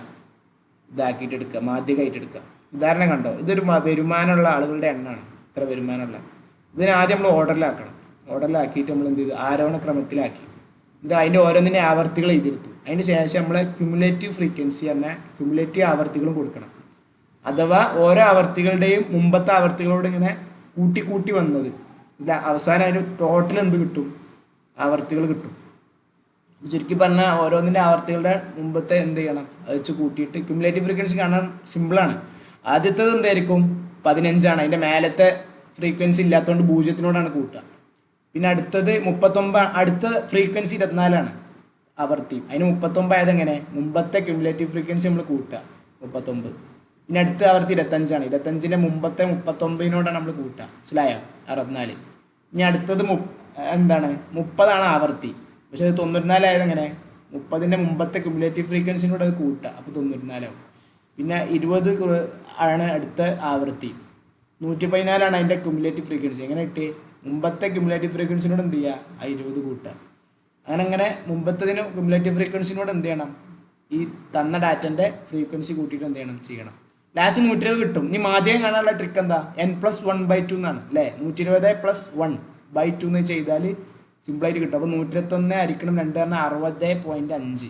ഇതാക്കിയിട്ട് എടുക്കുക, മാധ്യമമായിട്ട് എടുക്കുക. ഉദാഹരണം കണ്ടോ, ഇതൊരു വരുമാനമുള്ള ആളുകളുടെ എണ്ണമാണ്, ഇത്ര വരുമാനമുള്ള. ഇതിന് ആദ്യം നമ്മൾ ഓർഡറിലാക്കിയിട്ട് നമ്മൾ എന്ത് ചെയ്തു, ആരോഹണ ക്രമത്തിലാക്കി. ഇത് അതിൻ്റെ ഓരോന്നിൻ്റെ ആവർത്തികൾ എഴുതിയെടുത്തു. അതിന് ശേഷം നമ്മൾ ക്യുമുലേറ്റീവ് ഫ്രീക്വൻസി പറഞ്ഞാൽ ക്യുമുലേറ്റീവ് ആവർത്തികളും കൊടുക്കണം. അഥവാ ഓരോ ആവർത്തികളുടെയും മുമ്പത്തെ ആവർത്തികളോട് ഇങ്ങനെ കൂട്ടി കൂട്ടി വന്നത് ഇല്ല, അവസാനം അതിന് ടോട്ടൽ എന്ത് കിട്ടും, ആവർത്തികൾ കിട്ടും. ചുരുക്കി പറഞ്ഞാൽ ഓരോന്നിൻ്റെ ആവർത്തികളുടെ മുമ്പത്തെ എന്ത് ചെയ്യണം, അത് വെച്ച് കൂട്ടിയിട്ട് ക്യുമുലേറ്റീവ് ഫ്രീക്വൻസി കാണാൻ സിമ്പിളാണ്. ആദ്യത്തേത് എന്തായിരിക്കും, 15 അതിൻ്റെ മേലത്തെ ഫ്രീക്വൻസി ഇല്ലാത്തതുകൊണ്ട് 0നോടാണ് കൂട്ടുക. പിന്നെ അടുത്തത് 39, അടുത്ത ഫ്രീക്വൻസി 24 ആവർത്തി. അതിന് 39 ആയതെങ്ങനെ, മുമ്പത്തെ ക്യുമുലേറ്റീവ് ഫ്രീക്വൻസി നമ്മൾ കൂട്ടുക 39. പിന്നെ അടുത്ത ആവർത്തി 25 25ൻ്റെ മുമ്പത്തെ 39നോടാണ് നമ്മൾ കൂട്ടുക, മനസ്സിലായോ, 64. ഇനി അടുത്തത് എന്താണ്, 30 ആവർത്തി. പക്ഷെ അത് 94 ആയതെങ്ങനെ, 30ൻ്റെ മുമ്പത്തെ ക്യുമുലേറ്റീവ് ഫ്രീക്വൻസിനോട് അത് കൂട്ടുക, അപ്പോൾ 94 ആവും. പിന്നെ 20 ആണ് അടുത്ത ആവർത്തി. 114 അതിൻ്റെ ക്യുമുലേറ്റീവ് ഫ്രീക്വൻസി. എങ്ങനെ കിട്ടി, മുമ്പത്തെ ക്യുമുലേറ്റീവ് ഫ്രീക്വൻസിനോട് എന്ത് ചെയ്യുക, ആ 20 കൂട്ടുക. അങ്ങനെ മുമ്പത്തതിന് ക്യുമുലേറ്റീവ് ഫ്രീക്വൻസിനോട് എന്ത് ചെയ്യണം, ഈ തന്ന ഡാറ്റൻ്റെ ഫ്രീക്വൻസി കൂട്ടിയിട്ട് എന്ത് ചെയ്യണം. ലാസ്റ്റ് 120 കിട്ടും. ഇനി മാധ്യമം കാണാനുള്ള ട്രിക്ക് എന്താ, n+1/2 എന്നാണ് അല്ലേ. 120+1/2 എന്ന് ചെയ്താൽ സിമ്പിളായിട്ട് കിട്ടും. അപ്പോൾ 121 ഹരിക്കണം 2 പറഞ്ഞാൽ 60.5.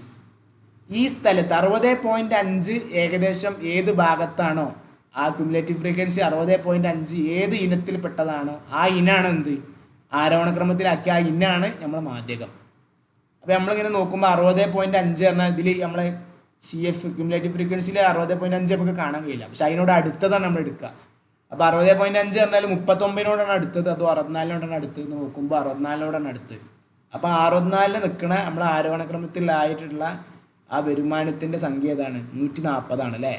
ഈ സ്ഥലത്ത് 60.5 ഏകദേശം ഏത് ഭാഗത്താണോ ആ ക്യുമുലേറ്റീവ് ഫ്രീക്വൻസി 60.5 ഏത് ഇനത്തിൽ പെട്ടതാണോ ആ ഇനാണ് എന്ത്, ആരോഹണക്രമത്തിലാക്കിയ ആ ഇനാണ് നമ്മളെ മാധ്യമം. അപ്പോൾ നമ്മളിങ്ങനെ നോക്കുമ്പോൾ 60.5 പറഞ്ഞാൽ ഇതിൽ നമ്മളെ CF ക്യുമുലേറ്റീവ് ഫ്രീക്വൻസിയിൽ 60.5 നമുക്ക് കാണാൻ കഴിയില്ല. പക്ഷെ അതിനോട് അടുത്തതാണ് നമ്മൾ എടുക്കുക. അപ്പോൾ 60.5 പറഞ്ഞാൽ 39നോടാണ് അടുത്തത്, അതോ 64നോടാണ് അടുത്തത് നോക്കുമ്പോൾ 64നോടാണ് അടുത്തത്. അപ്പോൾ 64 നിൽക്കണ നമ്മൾ ആരോഹണക്രമത്തിലായിട്ടുള്ള ആ വരുമാനത്തിൻ്റെ സംഖ്യ ഏതാണ്, 140 അല്ലേ.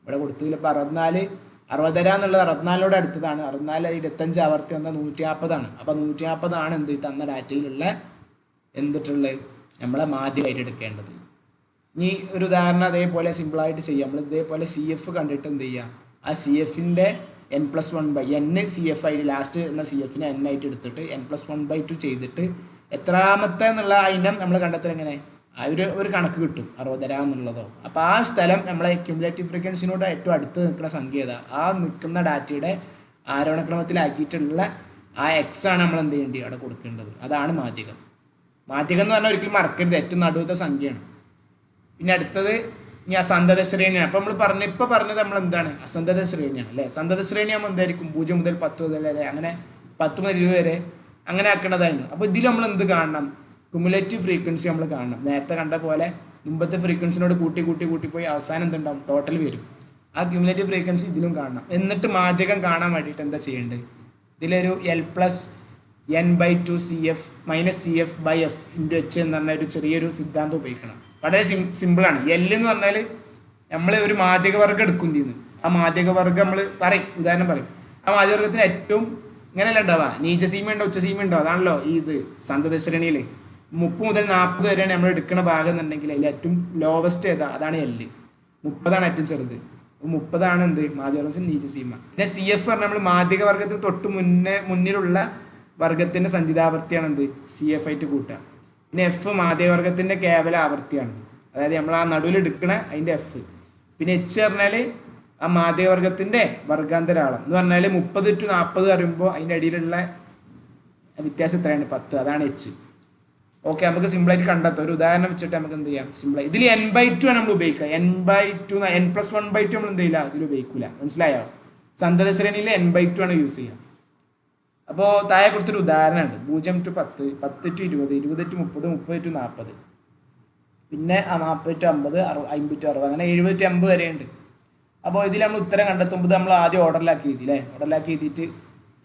ഇവിടെ കൊടുത്തതിൽ ഇപ്പോൾ 60 എന്നുള്ളത് 64നോട് അടുത്തതാണ്. 64 25 ആവർത്തി വന്നാൽ 140. അപ്പോൾ 140 എന്ത് തന്ന ഡാറ്റയിലുള്ള എന്തിട്ടുള്ളത് നമ്മളെ മാധ്യമമായിട്ട് എടുക്കേണ്ടത്. ഇനി ഒരു ഉദാഹരണം അതേപോലെ സിമ്പിളായിട്ട് ചെയ്യാം. നമ്മൾ ഇതേപോലെ CF കണ്ടിട്ട് എന്ത് ചെയ്യുക, ആ CFൻ്റെ n+1/n CF ആയിട്ട് ലാസ്റ്റ് എന്ന CFനെ n ആയിട്ട് എടുത്തിട്ട് n+1/2 ചെയ്തിട്ട് എത്രാമത്തെ എന്നുള്ള ഇനം നമ്മൾ കണ്ടെത്തുന്നത് എങ്ങനെ, ആ ഒരു കണക്ക് കിട്ടും 60 എന്നുള്ളതോ. അപ്പോൾ ആ സ്ഥലം നമ്മളെ ക്യുമുലേറ്റീവ് ഫ്രീക്വൻസിനോട് ഏറ്റവും അടുത്ത് നിൽക്കുന്ന സംഖ്യ ഏതാ, ആ നിൽക്കുന്ന ഡാറ്റയുടെ ആരോഹണക്രമത്തിലാക്കിയിട്ടുള്ള ആ X ആണ് നമ്മൾ എന്ത് ചെയ്യേണ്ടത്, അവിടെ കൊടുക്കേണ്ടത്. അതാണ് മാധ്യമം. മാധ്യമം എന്ന് പറഞ്ഞാൽ ഒരിക്കലും മറക്കരുത്, ഏറ്റവും നടുവത്തെ സംഖ്യയാണ്. പിന്നെ അടുത്തത് ഇനി അസന്തത ശ്രേണിയാണ്. അപ്പോൾ ഇപ്പോൾ പറഞ്ഞത് നമ്മൾ എന്താണ്, അസന്തത ശ്രേണിയാണ് അല്ലേ. സന്തത ശ്രേണി ആകുമ്പോൾ എന്തായിരിക്കും, 0 മുതൽ 10 വരെ, അങ്ങനെ 10 മുതൽ 20 വരെ അങ്ങനെ ആക്കേണ്ടതായിരുന്നു. അപ്പോൾ ഇതിൽ നമ്മൾ എന്ത് കാണണം, ക്യുമുലേറ്റീവ് ഫ്രീക്വൻസി നമ്മൾ കാണണം. നേരത്തെ കണ്ട പോലെ മുമ്പത്തെ ഫ്രീക്വൻസിനോട് കൂട്ടി കൂട്ടി കൂട്ടി പോയി അവസാനം എന്തുണ്ടാവും, ടോട്ടൽ വരും. ആ ക്യുമുലേറ്റീവ് ഫ്രീക്വൻസി ഇതിലും കാണണം. എന്നിട്ട് മാധ്യമം കാണാൻ വേണ്ടിയിട്ട് എന്താ ചെയ്യേണ്ടത്, ഇതിലൊരു n/2 CF minus CF by F into H എന്ന് പറഞ്ഞ ഒരു ചെറിയൊരു സിദ്ധാന്തം ഉപയോഗിക്കണം. വളരെ സിമ്പിളാണ്. എൽ എന്ന് പറഞ്ഞാൽ നമ്മൾ ഒരു മാധ്യക വർഗ്ഗം എടുക്കും ചെയ്യുന്നു. ആ മാധ്യക വർഗ്ഗം നമ്മൾ പറയും, ഉദാഹരണം പറയും. ആ മാധ്യവർഗത്തിന് ഏറ്റവും ഇങ്ങനെയല്ല ഉണ്ടാവുക, നീചസീമ ഉണ്ടോ ഉച്ചസീമ ഉണ്ടോ, അതാണല്ലോ ഈ ഇത് സന്തതശ്രേണിയിൽ 30 മുതൽ 40 വരെയാണ് നമ്മൾ എടുക്കുന്ന ഭാഗം എന്നുണ്ടെങ്കിൽ അതിൽ ഏറ്റവും ലോവസ്റ്റ് ഏതാ, അതാണ് എല്ല്. 30 ഏറ്റവും ചെറുത്. 30 എന്ത് മാധ്യവർഗത്തിന് നീചസീമ. പിന്നെ CF പറഞ്ഞാൽ നമ്മൾ മാധ്യക വർഗത്തിന് തൊട്ട് മുന്നിലുള്ള വർഗത്തിന്റെ സഞ്ചിതാവർത്തിയാണ് എന്ത് CF ആയിട്ട് കൂട്ടുക. പിന്നെ F മാധ്യവർഗത്തിന്റെ കേവല ആവർത്തിയാണ്, അതായത് നമ്മൾ ആ നടുവിൽ എടുക്കണ അതിന്റെ F. പിന്നെ H പറഞ്ഞാൽ ആ മാധ്യവർഗത്തിന്റെ വർഗാന്തരാളം എന്ന് പറഞ്ഞാൽ 30 to 40 പറയുമ്പോൾ അതിൻ്റെ അടിയിലുള്ള വ്യത്യാസം എത്രയാണ്, 10. അതാണ് H. ഓക്കെ, നമുക്ക് സിമ്പിളായിട്ട് കണ്ടെത്താം. ഒരു ഉദാഹരണം വെച്ചിട്ട് നമുക്ക് എന്ത് ചെയ്യാം, സിമ്പിളായി. ഇതിൽ n/2 ആണ് നമ്മൾ ഉപയോഗിക്കുക. n/2 n+1/2 നമ്മൾ എന്ത് ചെയ്യില്ല, ഇതിൽ ഉപയോഗിക്കില്ല. മനസ്സിലായോ? സന്തത ശ്രേണിയിൽ n/2 ആണ് യൂസ് ചെയ്യുക. അപ്പോൾ താഴെ കൊടുത്തൊരു ഉദാഹരണമുണ്ട്. 0 to 10, 10 to 20, 20 to 30, 30 to 40, പിന്നെ 40 to 50, 50 to 60, അങ്ങനെ 70 to 80 വരെ ഉണ്ട്. അപ്പോൾ ഇതിൽ നമ്മൾ ഉത്തരം കണ്ടെത്തുമ്പോൾ നമ്മൾ ആദ്യം ഓർഡറിലാക്കി എഴുതി അല്ലേ. ഓർഡറിലാക്കി എഴുതിയിട്ട്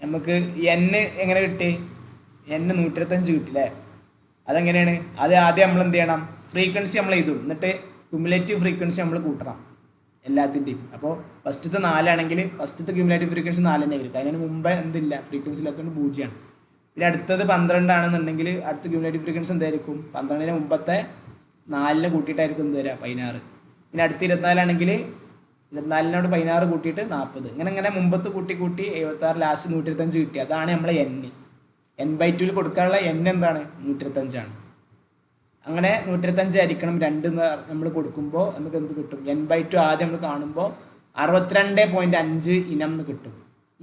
നമുക്ക് n എങ്ങനെ കിട്ടി, n 125 കിട്ടില്ലേ. അതെങ്ങനെയാണ്, അത് ആദ്യം നമ്മൾ എന്ത് ചെയ്യണം, ഫ്രീക്വൻസി നമ്മൾ എഴുതും, എന്നിട്ട് ക്യുമുലേറ്റീവ് ഫ്രീക്വൻസി നമ്മൾ കൂട്ടണം എല്ലാത്തിൻ്റെയും. അപ്പോൾ ഫസ്റ്റത്തെ 4 ആണെങ്കിൽ ഫസ്റ്റത്തെ ക്യുമുലേറ്റീവ് ഫ്രീക്വൻസി 4 തന്നെ ആയിരിക്കും. അതിന് മുമ്പ് എന്തില്ല, ഫ്രീക്വൻസി ഇല്ലാത്തതുകൊണ്ട് 0 ആണ്. പിന്നെ അടുത്തത് 12 ആണെന്നുണ്ടെങ്കിൽ അടുത്ത ക്യുമുലേറ്റീവ് ഫ്രീക്വൻസി എന്തായിരിക്കും, 12ന് മുമ്പത്തെ 4 കൂട്ടിയിട്ടായിരിക്കും എന്ത് വരിക, 16. പിന്നെ അടുത്ത 24 ആണെങ്കിൽ 24 16 കൂട്ടിയിട്ട് 40. ഇങ്ങനെ മുമ്പത്ത് കൂട്ടി 76, ലാസ്റ്റ് 125 കിട്ടി. അതാണ് നമ്മളെ n/2 കൊടുക്കാനുള്ള n എന്താണ്, 125 ആണ്. അങ്ങനെ 125 ആയിരിക്കണം 2 നമ്മൾ കൊടുക്കുമ്പോൾ നമുക്ക് എന്ത് കിട്ടും, n/2 ആദ്യം നമ്മൾ കാണുമ്പോൾ 62.5 ഇനം എന്ന് കിട്ടും.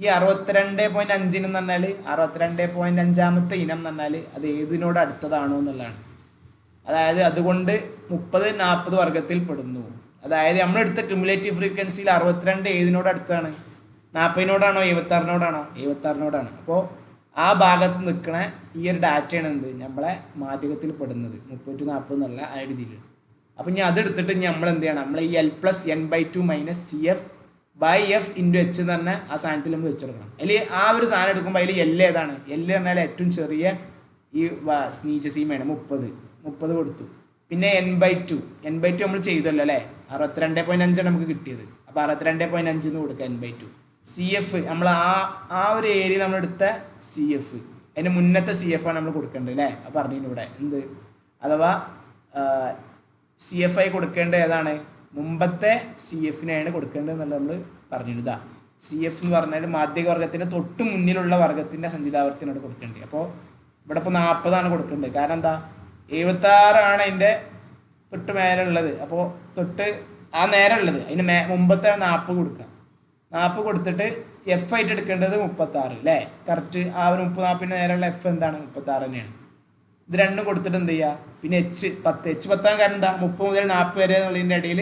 ഈ 62.5 ഇനം എന്ന് പറഞ്ഞാൽ 62.5 ഇനം എന്ന് പറഞ്ഞാൽ അത് ഏതിനോട് അടുത്തതാണോ എന്നുള്ളതാണ്. അതായത് അതുകൊണ്ട് 30 40 വർഗത്തിൽ പെടുന്നു. അതായത് നമ്മളെടുത്ത ക്യുമുലേറ്റീവ് ഫ്രീക്വൻസിയിൽ 62 ഏതിനോട് അടുത്താണ്, 40നോടാണോ 76നോടാണോ, 76നോടാണ്. അപ്പോൾ ആ ഭാഗത്ത് നിൽക്കണ ഈ ഒരു ഡാറ്റയാണ് എന്ത് നമ്മളെ മാധ്യമത്തിൽ പെടുന്നത് 30 to 40 എന്നുള്ള ആ രീതിയിൽ. അപ്പം ഇനി അതെടുത്തിട്ട് നമ്മൾ എന്ത് ചെയ്യണം, നമ്മൾ ഈ L+n/2 minus CF by F into H എന്ന് പറഞ്ഞാൽ ആ സാധനത്തിൽ നമ്മൾ വെച്ചെടുക്കണം. അതിൽ ആ ഒരു സാധനം എടുക്കുമ്പോൾ അതിൽ L ഏതാണ്, L പറഞ്ഞാൽ ഏറ്റവും ചെറിയ ഈ നീചസീമയാണ് 30 കൊടുത്തു. പിന്നെ n/2 നമ്മൾ ചെയ്തല്ലോ അല്ലേ, 62.5 നമുക്ക് കിട്ടിയത്. അപ്പോൾ 62.5 എന്ന് കൊടുക്കുക n/2. CF നമ്മൾ ആ ഒരു ഏരിയയിൽ നമ്മളെടുത്ത CF, അതിന് മുന്നത്തെ CF ആണ് നമ്മൾ കൊടുക്കേണ്ടത് അല്ലേ. അപ്പോൾ പറഞ്ഞു ഇവിടെ എന്ത്, അഥവാ CF ആയി കൊടുക്കേണ്ടത് ഏതാണ്, മുമ്പത്തെ CF-നെയാണ് കൊടുക്കേണ്ടത് എന്നുള്ളത് നമ്മൾ പറഞ്ഞിരുതാ. CF എന്ന് പറഞ്ഞാൽ മാധ്യക വർഗത്തിൻ്റെ തൊട്ട് മുന്നിലുള്ള വർഗത്തിൻ്റെ സഞ്ചിതാവർത്തിനാണ് കൊടുക്കേണ്ടത്. അപ്പോൾ ഇവിടെ ഇപ്പോൾ 40 കൊടുക്കേണ്ടത്. കാരണം എന്താ, 76 അതിൻ്റെ തൊട്ട് മേലെ ഉള്ളത്. അപ്പോൾ തൊട്ട് ആ നേരെ ഉള്ളത് അതിന് മുമ്പത്തെ 40 കൊടുക്കുക. 40 കൊടുത്തിട്ട് F ആയിട്ട് എടുക്കേണ്ടത് 36 അല്ലേ. കറക്റ്റ് ആ ഒരു 30 40 നേരെയുള്ള F എന്താണ്, 36 തന്നെയാണ്. ഇത് രണ്ടും കൊടുത്തിട്ട് എന്ത് ചെയ്യുക, പിന്നെ H 10 കാരണം എന്താ, 30 മുതൽ 40 വരെ എന്നുള്ളതിൻ്റെ ഇടയിൽ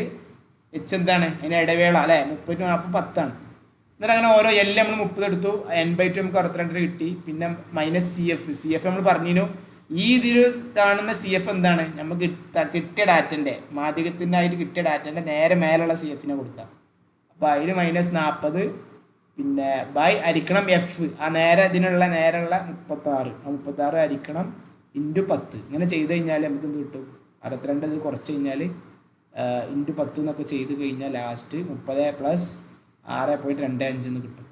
H എന്താണ്, അതിൻ്റെ ഇടവേള അല്ലേ. 30 to 40 10 ആണ്. എന്നിട്ട് അങ്ങനെ ഓരോ L നമ്മൾ 30 എടുത്തു, n/2 നമുക്ക് 62 കിട്ടി. പിന്നെ മൈനസ് CF നമ്മൾ പറഞ്ഞു. ഈ ഇതിൽ കാണുന്ന CF എന്താണ്, നമുക്ക് കിട്ടിയ ഡാറ്റൻ്റെ മാധ്യമത്തിൻ്റെ ആയിട്ട് കിട്ടിയ ഡാറ്റൻ്റെ നേരെ മേലുള്ള CF-നെ കൊടുക്കാം. അപ്പോൾ അതിൽ -40 പിന്നെ ബൈ അരിക്കണം F, ആ നേരെ ഇതിനുള്ള നേരെയുള്ള 36 അരിക്കണം ഇൻറ്റു 10. ഇങ്ങനെ ചെയ്ത് കഴിഞ്ഞാൽ നമുക്ക് എന്ത് കിട്ടും, 62 ഇത് കുറച്ച് കഴിഞ്ഞാൽ ഇൻറ്റു 10 എന്നൊക്കെ ചെയ്ത് കഴിഞ്ഞാൽ ലാസ്റ്റ് 30 + 6.25 എന്ന് കിട്ടും.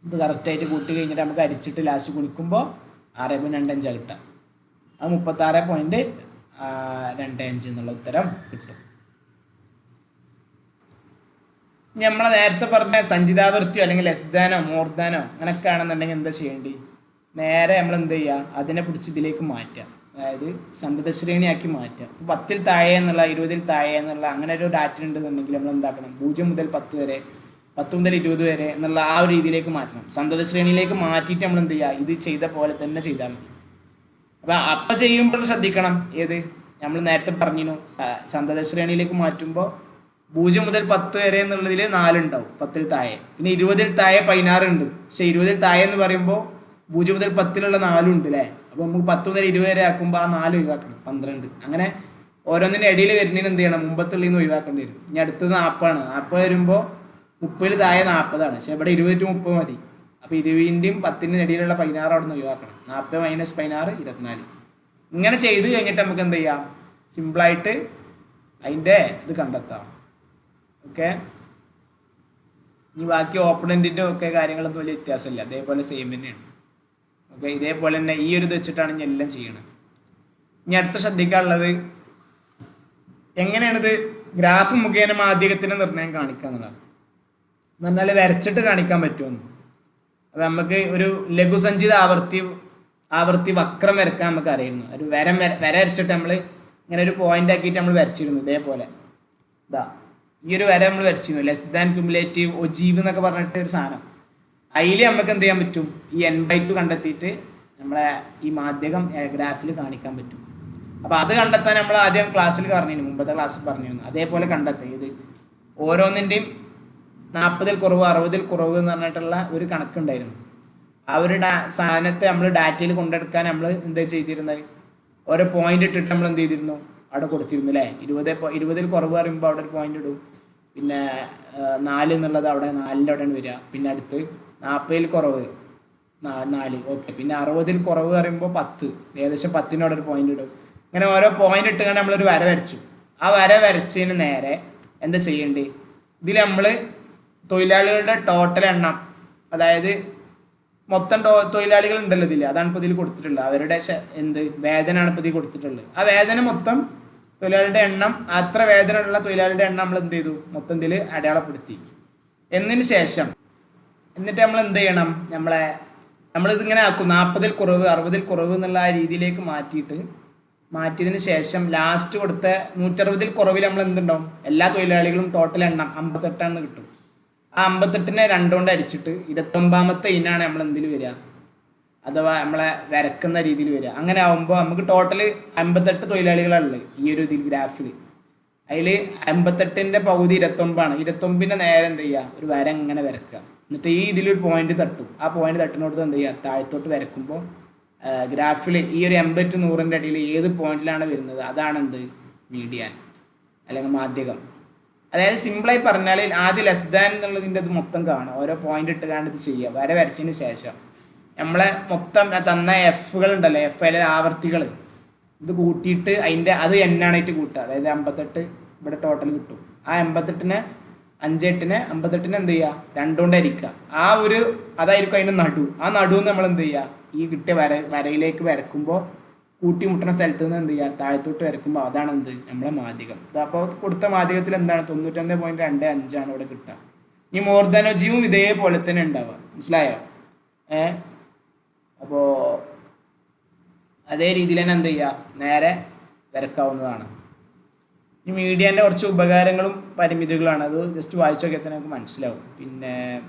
ഇത് കറക്റ്റായിട്ട് കൂട്ടി കഴിഞ്ഞിട്ട് നമുക്ക് അരിച്ചിട്ട് ലാസ്റ്റ് കുണിക്കുമ്പോൾ 6.25 കിട്ടാം. ആ 36.25 എന്നുള്ള ഉത്തരം കിട്ടും. നമ്മളെ നേരത്തെ പറഞ്ഞ സഞ്ചിതാവൃത്തിയോ അല്ലെങ്കിൽ ലെസ് ദാനോ മോർ ദാനോ അങ്ങനെയൊക്കെ ആണെന്നുണ്ടെങ്കിൽ എന്താ ചെയ്യേണ്ടി, നേരെ നമ്മൾ എന്ത് ചെയ്യുക, അതിനെ പിടിച്ച് ഇതിലേക്ക് മാറ്റാം. അതായത് സന്തത ശ്രേണിയാക്കി മാറ്റാം. ഇപ്പോൾ 10ൽ താഴെ എന്നുള്ള 20ൽ താഴെ എന്നുള്ള അങ്ങനെ ഒരു ഡാറ്റ ഉണ്ടെന്നുണ്ടെങ്കിൽ നമ്മൾ എന്താക്കണം, 0 മുതൽ 10 വരെ 10 മുതൽ 20 വരെ എന്നുള്ള ആ ഒരു രീതിയിലേക്ക് മാറ്റണം. സന്തത ശ്രേണിയിലേക്ക് മാറ്റിയിട്ട് നമ്മൾ എന്ത് ചെയ്യുക, ഇത് ചെയ്ത പോലെ തന്നെ ചെയ്താൽ മതി. അപ്പം ചെയ്യുമ്പോൾ ശ്രദ്ധിക്കണം, ഏത് നമ്മൾ നേരത്തെ പറഞ്ഞു സന്തത ശ്രേണിയിലേക്ക് മാറ്റുമ്പോൾ 0 മുതൽ 10 വരെ എന്നുള്ളതിൽ 4 ഉണ്ടാവും 10ൽ താഴെ. പിന്നെ 20ൽ താഴെ 16 ഉണ്ട്. പക്ഷെ 20ൽ താഴെ എന്ന് പറയുമ്പോൾ 0 മുതൽ 10ലുള്ള 4 ഉണ്ട് അല്ലേ. അപ്പോൾ നമുക്ക് 10 മുതൽ 20 വരെ ആക്കുമ്പോൾ ആ 4 ഒഴിവാക്കണം, 12. അങ്ങനെ ഓരോന്നിൻ്റെ ഇടയിൽ വരുന്നതിന് എന്ത് ചെയ്യണം, മുമ്പത്തുള്ളിൽ നിന്ന് ഒഴിവാക്കേണ്ടി വരും. ഇനി അടുത്തത് 40 ആണ്. 40 വരുമ്പോൾ 30ൽ താഴെ 40 ആണ്. പക്ഷെ ഇവിടെ 20 to 30 മതി. അപ്പോൾ 20ൻ്റെയും 10ൻ്റെയും ഇടയിലുള്ള 16 അവിടെ നിന്ന് ഒഴിവാക്കണം. 40 മൈനസ് 16 24. ഇങ്ങനെ ചെയ്ത് കഴിഞ്ഞിട്ട് നമുക്ക് എന്ത് ചെയ്യാം, സിമ്പിളായിട്ട് അതിൻ്റെ ഇത് കണ്ടെത്താം. ഓക്കെ, ഇനി ബാക്കി ഓപ്പണൻറ്റിൻ്റെ ഒക്കെ കാര്യങ്ങളൊന്നും വലിയ വ്യത്യാസമില്ല, അതേപോലെ സെയിം തന്നെയാണ്. ഓക്കെ, ഇതേപോലെ തന്നെ ഈ ഒരു ഇത് വെച്ചിട്ടാണ് ഞാൻ എല്ലാം ചെയ്യണത്. ഇനി അടുത്ത ശ്രദ്ധിക്കാനുള്ളത് എങ്ങനെയാണിത് ഗ്രാഫ് മുഖേന മാധ്യമത്തിൻ്റെ നിർണ്ണയം കാണിക്കുക എന്നുള്ളതാണ്. എന്ന് പറഞ്ഞാൽ വരച്ചിട്ട് കാണിക്കാൻ പറ്റുമെന്ന്. അപ്പം നമുക്ക് ഒരു ലഘുസഞ്ചിത ആവർത്തി വക്രം വരക്കാൻ നമുക്ക് അറിയുന്നു. ഒരു വര വരച്ചിട്ട് നമ്മൾ ഇങ്ങനെ ഒരു പോയിന്റ് ആക്കിയിട്ട് നമ്മൾ വരച്ചിരുന്നു. ഇതേപോലെ ഇതാ ഈ ഒരു വര നമ്മൾ വരച്ചിരുന്നു, ലെസ് ദാൻ ക്യുമുലേറ്റീവ് ഒജീവ് എന്നൊക്കെ പറഞ്ഞിട്ട് ഒരു സാധനം. അതിൽ നമുക്ക് എന്ത് ചെയ്യാൻ പറ്റും, ഈ n/2 കണ്ടെത്തിയിട്ട് നമ്മളെ ഈ മാധ്യമം ഗ്രാഫിൽ കാണിക്കാൻ പറ്റും. അപ്പോൾ അത് കണ്ടെത്താൻ നമ്മൾ ആദ്യം ക്ലാസ്സിൽ പറഞ്ഞിരുന്നു, മുമ്പത്തെ ക്ലാസ്സിൽ പറഞ്ഞിരുന്നു. അതേപോലെ കണ്ടെത്തുക, ഇത് ഓരോന്നിൻ്റെയും 40-ൽ കുറവ് 60-ൽ കുറവ് എന്ന് പറഞ്ഞിട്ടുള്ള ഒരു കണക്കുണ്ടായിരുന്നു. ആ ഒരു സാധനത്തെ നമ്മൾ ഡാറ്റയിൽ കൊണ്ടെടുക്കാൻ നമ്മൾ എന്താ ചെയ്തിരുന്നത്, ഓരോ പോയിന്റ് ഇട്ടിട്ട് നമ്മൾ എന്ത് ചെയ്തിരുന്നു, അവിടെ കൊടുത്തിരുന്നു അല്ലേ. 20-ൽ കുറവ് പറയുമ്പോൾ അവിടെ ഒരു പോയിന്റ് ഇടും. പിന്നെ 4 എന്നുള്ളത് അവിടെ 4ൻ്റെ അവിടെയാണ് വരിക. പിന്നെ അടുത്ത് 40-ൽ കുറവ് 4, ഓക്കെ. പിന്നെ 60-ൽ കുറവ് പറയുമ്പോൾ 10, ഏകദേശം 10ൻ്റെ അവിടെ ഒരു പോയിന്റ് ഇടും. ഇങ്ങനെ ഓരോ പോയിന്റ് ഇട്ടുകൊണ്ട് നമ്മളൊരു വര വരച്ചു. ആ വര വരച്ചതിന് നേരെ എന്താ ചെയ്യേണ്ടത്, ഇതിൽ നമ്മൾ തൊഴിലാളികളുടെ ടോട്ടൽ എണ്ണം, അതായത് മൊത്തം തൊഴിലാളികൾ ഉണ്ടല്ലോ ഇതിൽ, അതാണ് ഇപ്പോൾ ഇതിൽ കൊടുത്തിട്ടുള്ളത്. അവരുടെ വേതനമാണ് ഇപ്പോൾ ഇതിൽ കൊടുത്തിട്ടുള്ളത്. ആ വേതനം മൊത്തം തൊഴിലാളിയുടെ എണ്ണം, അത്ര വേതനമുള്ള തൊഴിലാളിയുടെ എണ്ണം നമ്മൾ എന്ത് ചെയ്തു, മൊത്തം ഇതിൽ അടയാളപ്പെടുത്തി. എന്നതിന് ശേഷം എന്നിട്ട് നമ്മൾ എന്ത് ചെയ്യണം, നമ്മളിതിങ്ങനെ ആക്കും, 40-ൽ കുറവ് 60-ൽ കുറവ് എന്നുള്ള ആ രീതിയിലേക്ക് മാറ്റിയതിന് ശേഷം ലാസ്റ്റ് കൊടുത്ത 160-ൽ കുറവിൽ നമ്മൾ എന്തുണ്ടാവും, എല്ലാ തൊഴിലാളികളും ടോട്ടൽ എണ്ണം 58 കിട്ടും. ആ 58നെ 2 കൊണ്ട് അടിച്ചിട്ട് 29ാമത്തെ ഇനാണ് നമ്മൾ എന്തിൽ വരിക, അഥവാ നമ്മളെ വരക്കുന്ന രീതിയിൽ വരിക. അങ്ങനെ ആകുമ്പോൾ നമുക്ക് ടോട്ടൽ 58 തൊഴിലാളികളുള്ളത് ഈ ഒരു ഇതിൽ ഗ്രാഫിൽ. അതിൽ 58ൻ്റെ പകുതി 29ആണ്. 29ൻ്റെ നേരെ എന്ത് ചെയ്യുക, ഒരു വര ഇങ്ങനെ വരക്കുക. എന്നിട്ട് ഈ ഇതിലൊരു പോയിന്റ് തട്ടും. ആ പോയിന്റ് തട്ടിനോടത്ത് എന്ത് ചെയ്യുക, താഴത്തോട്ട് വരക്കുമ്പോൾ ഗ്രാഫിൽ ഈ ഒരു 80-100ൻ്റെ അടിയിൽ ഏത് പോയിന്റിലാണ് വരുന്നത് അതാണ് എന്ത്, മീഡിയൻ അല്ലെങ്കിൽ മാധ്യമം. അതായത് സിമ്പിളായി പറഞ്ഞാൽ ആദ്യം ലെസ് ദാൻ എന്നുള്ളതിൻ്റെ ഇത് മൊത്തം കാണുക, ഓരോ പോയിന്റ് ഇട്ടുകാണ്ട് ഇത് ചെയ്യുക. വര വരച്ചതിന് ശേഷം നമ്മളെ മൊത്തം തന്ന എഫുകൾ ഉണ്ടല്ലോ, എഫ് അല്ലെങ്കിൽ ആവർത്തികൾ, ഇത് കൂട്ടിയിട്ട് അത് എന്നായിട്ട് കൂട്ടുക. അതായത് 58 ഇവിടെ ടോട്ടൽ കിട്ടും. ആ 58നെ 58നെ എന്ത് ചെയ്യുക, 2 കൊണ്ട് ഹരിക്കുക. അതായിരിക്കും അതിൻ്റെ നടു. ആ നടുവെന്ന് നമ്മൾ എന്ത് ചെയ്യുക, ഈ കിട്ടിയ വരയിലേക്ക് വരക്കുമ്പോൾ കൂട്ടിമുട്ടുന്ന സ്ഥലത്ത് നിന്ന് എന്ത് ചെയ്യുക, താഴത്തോട്ട് വരക്കുമ്പോൾ അതാണ് എന്ത്, നമ്മളെ മാധ്യമം. അപ്പോൾ കൊടുത്ത മാധ്യമത്തിൽ എന്താണ് 91.25 ഇവിടെ കിട്ടുക. ഈ മോർദാനോജീവും ഇതേപോലെ തന്നെ ഉണ്ടാവുക, മനസ്സിലായോ? അപ്പോൾ അതേ രീതിയിൽ തന്നെ എന്ത് ചെയ്യുക, നേരെ വരക്കാവുന്നതാണ്. ഈ മീഡിയൻ്റെ കുറച്ച് ഉപകാരങ്ങളും പരിമിതികളാണ്, അത് ജസ്റ്റ് വായിച്ചു നോക്കിയാൽ തന്നെ നമുക്ക് മനസ്സിലാവും. പിന്നെ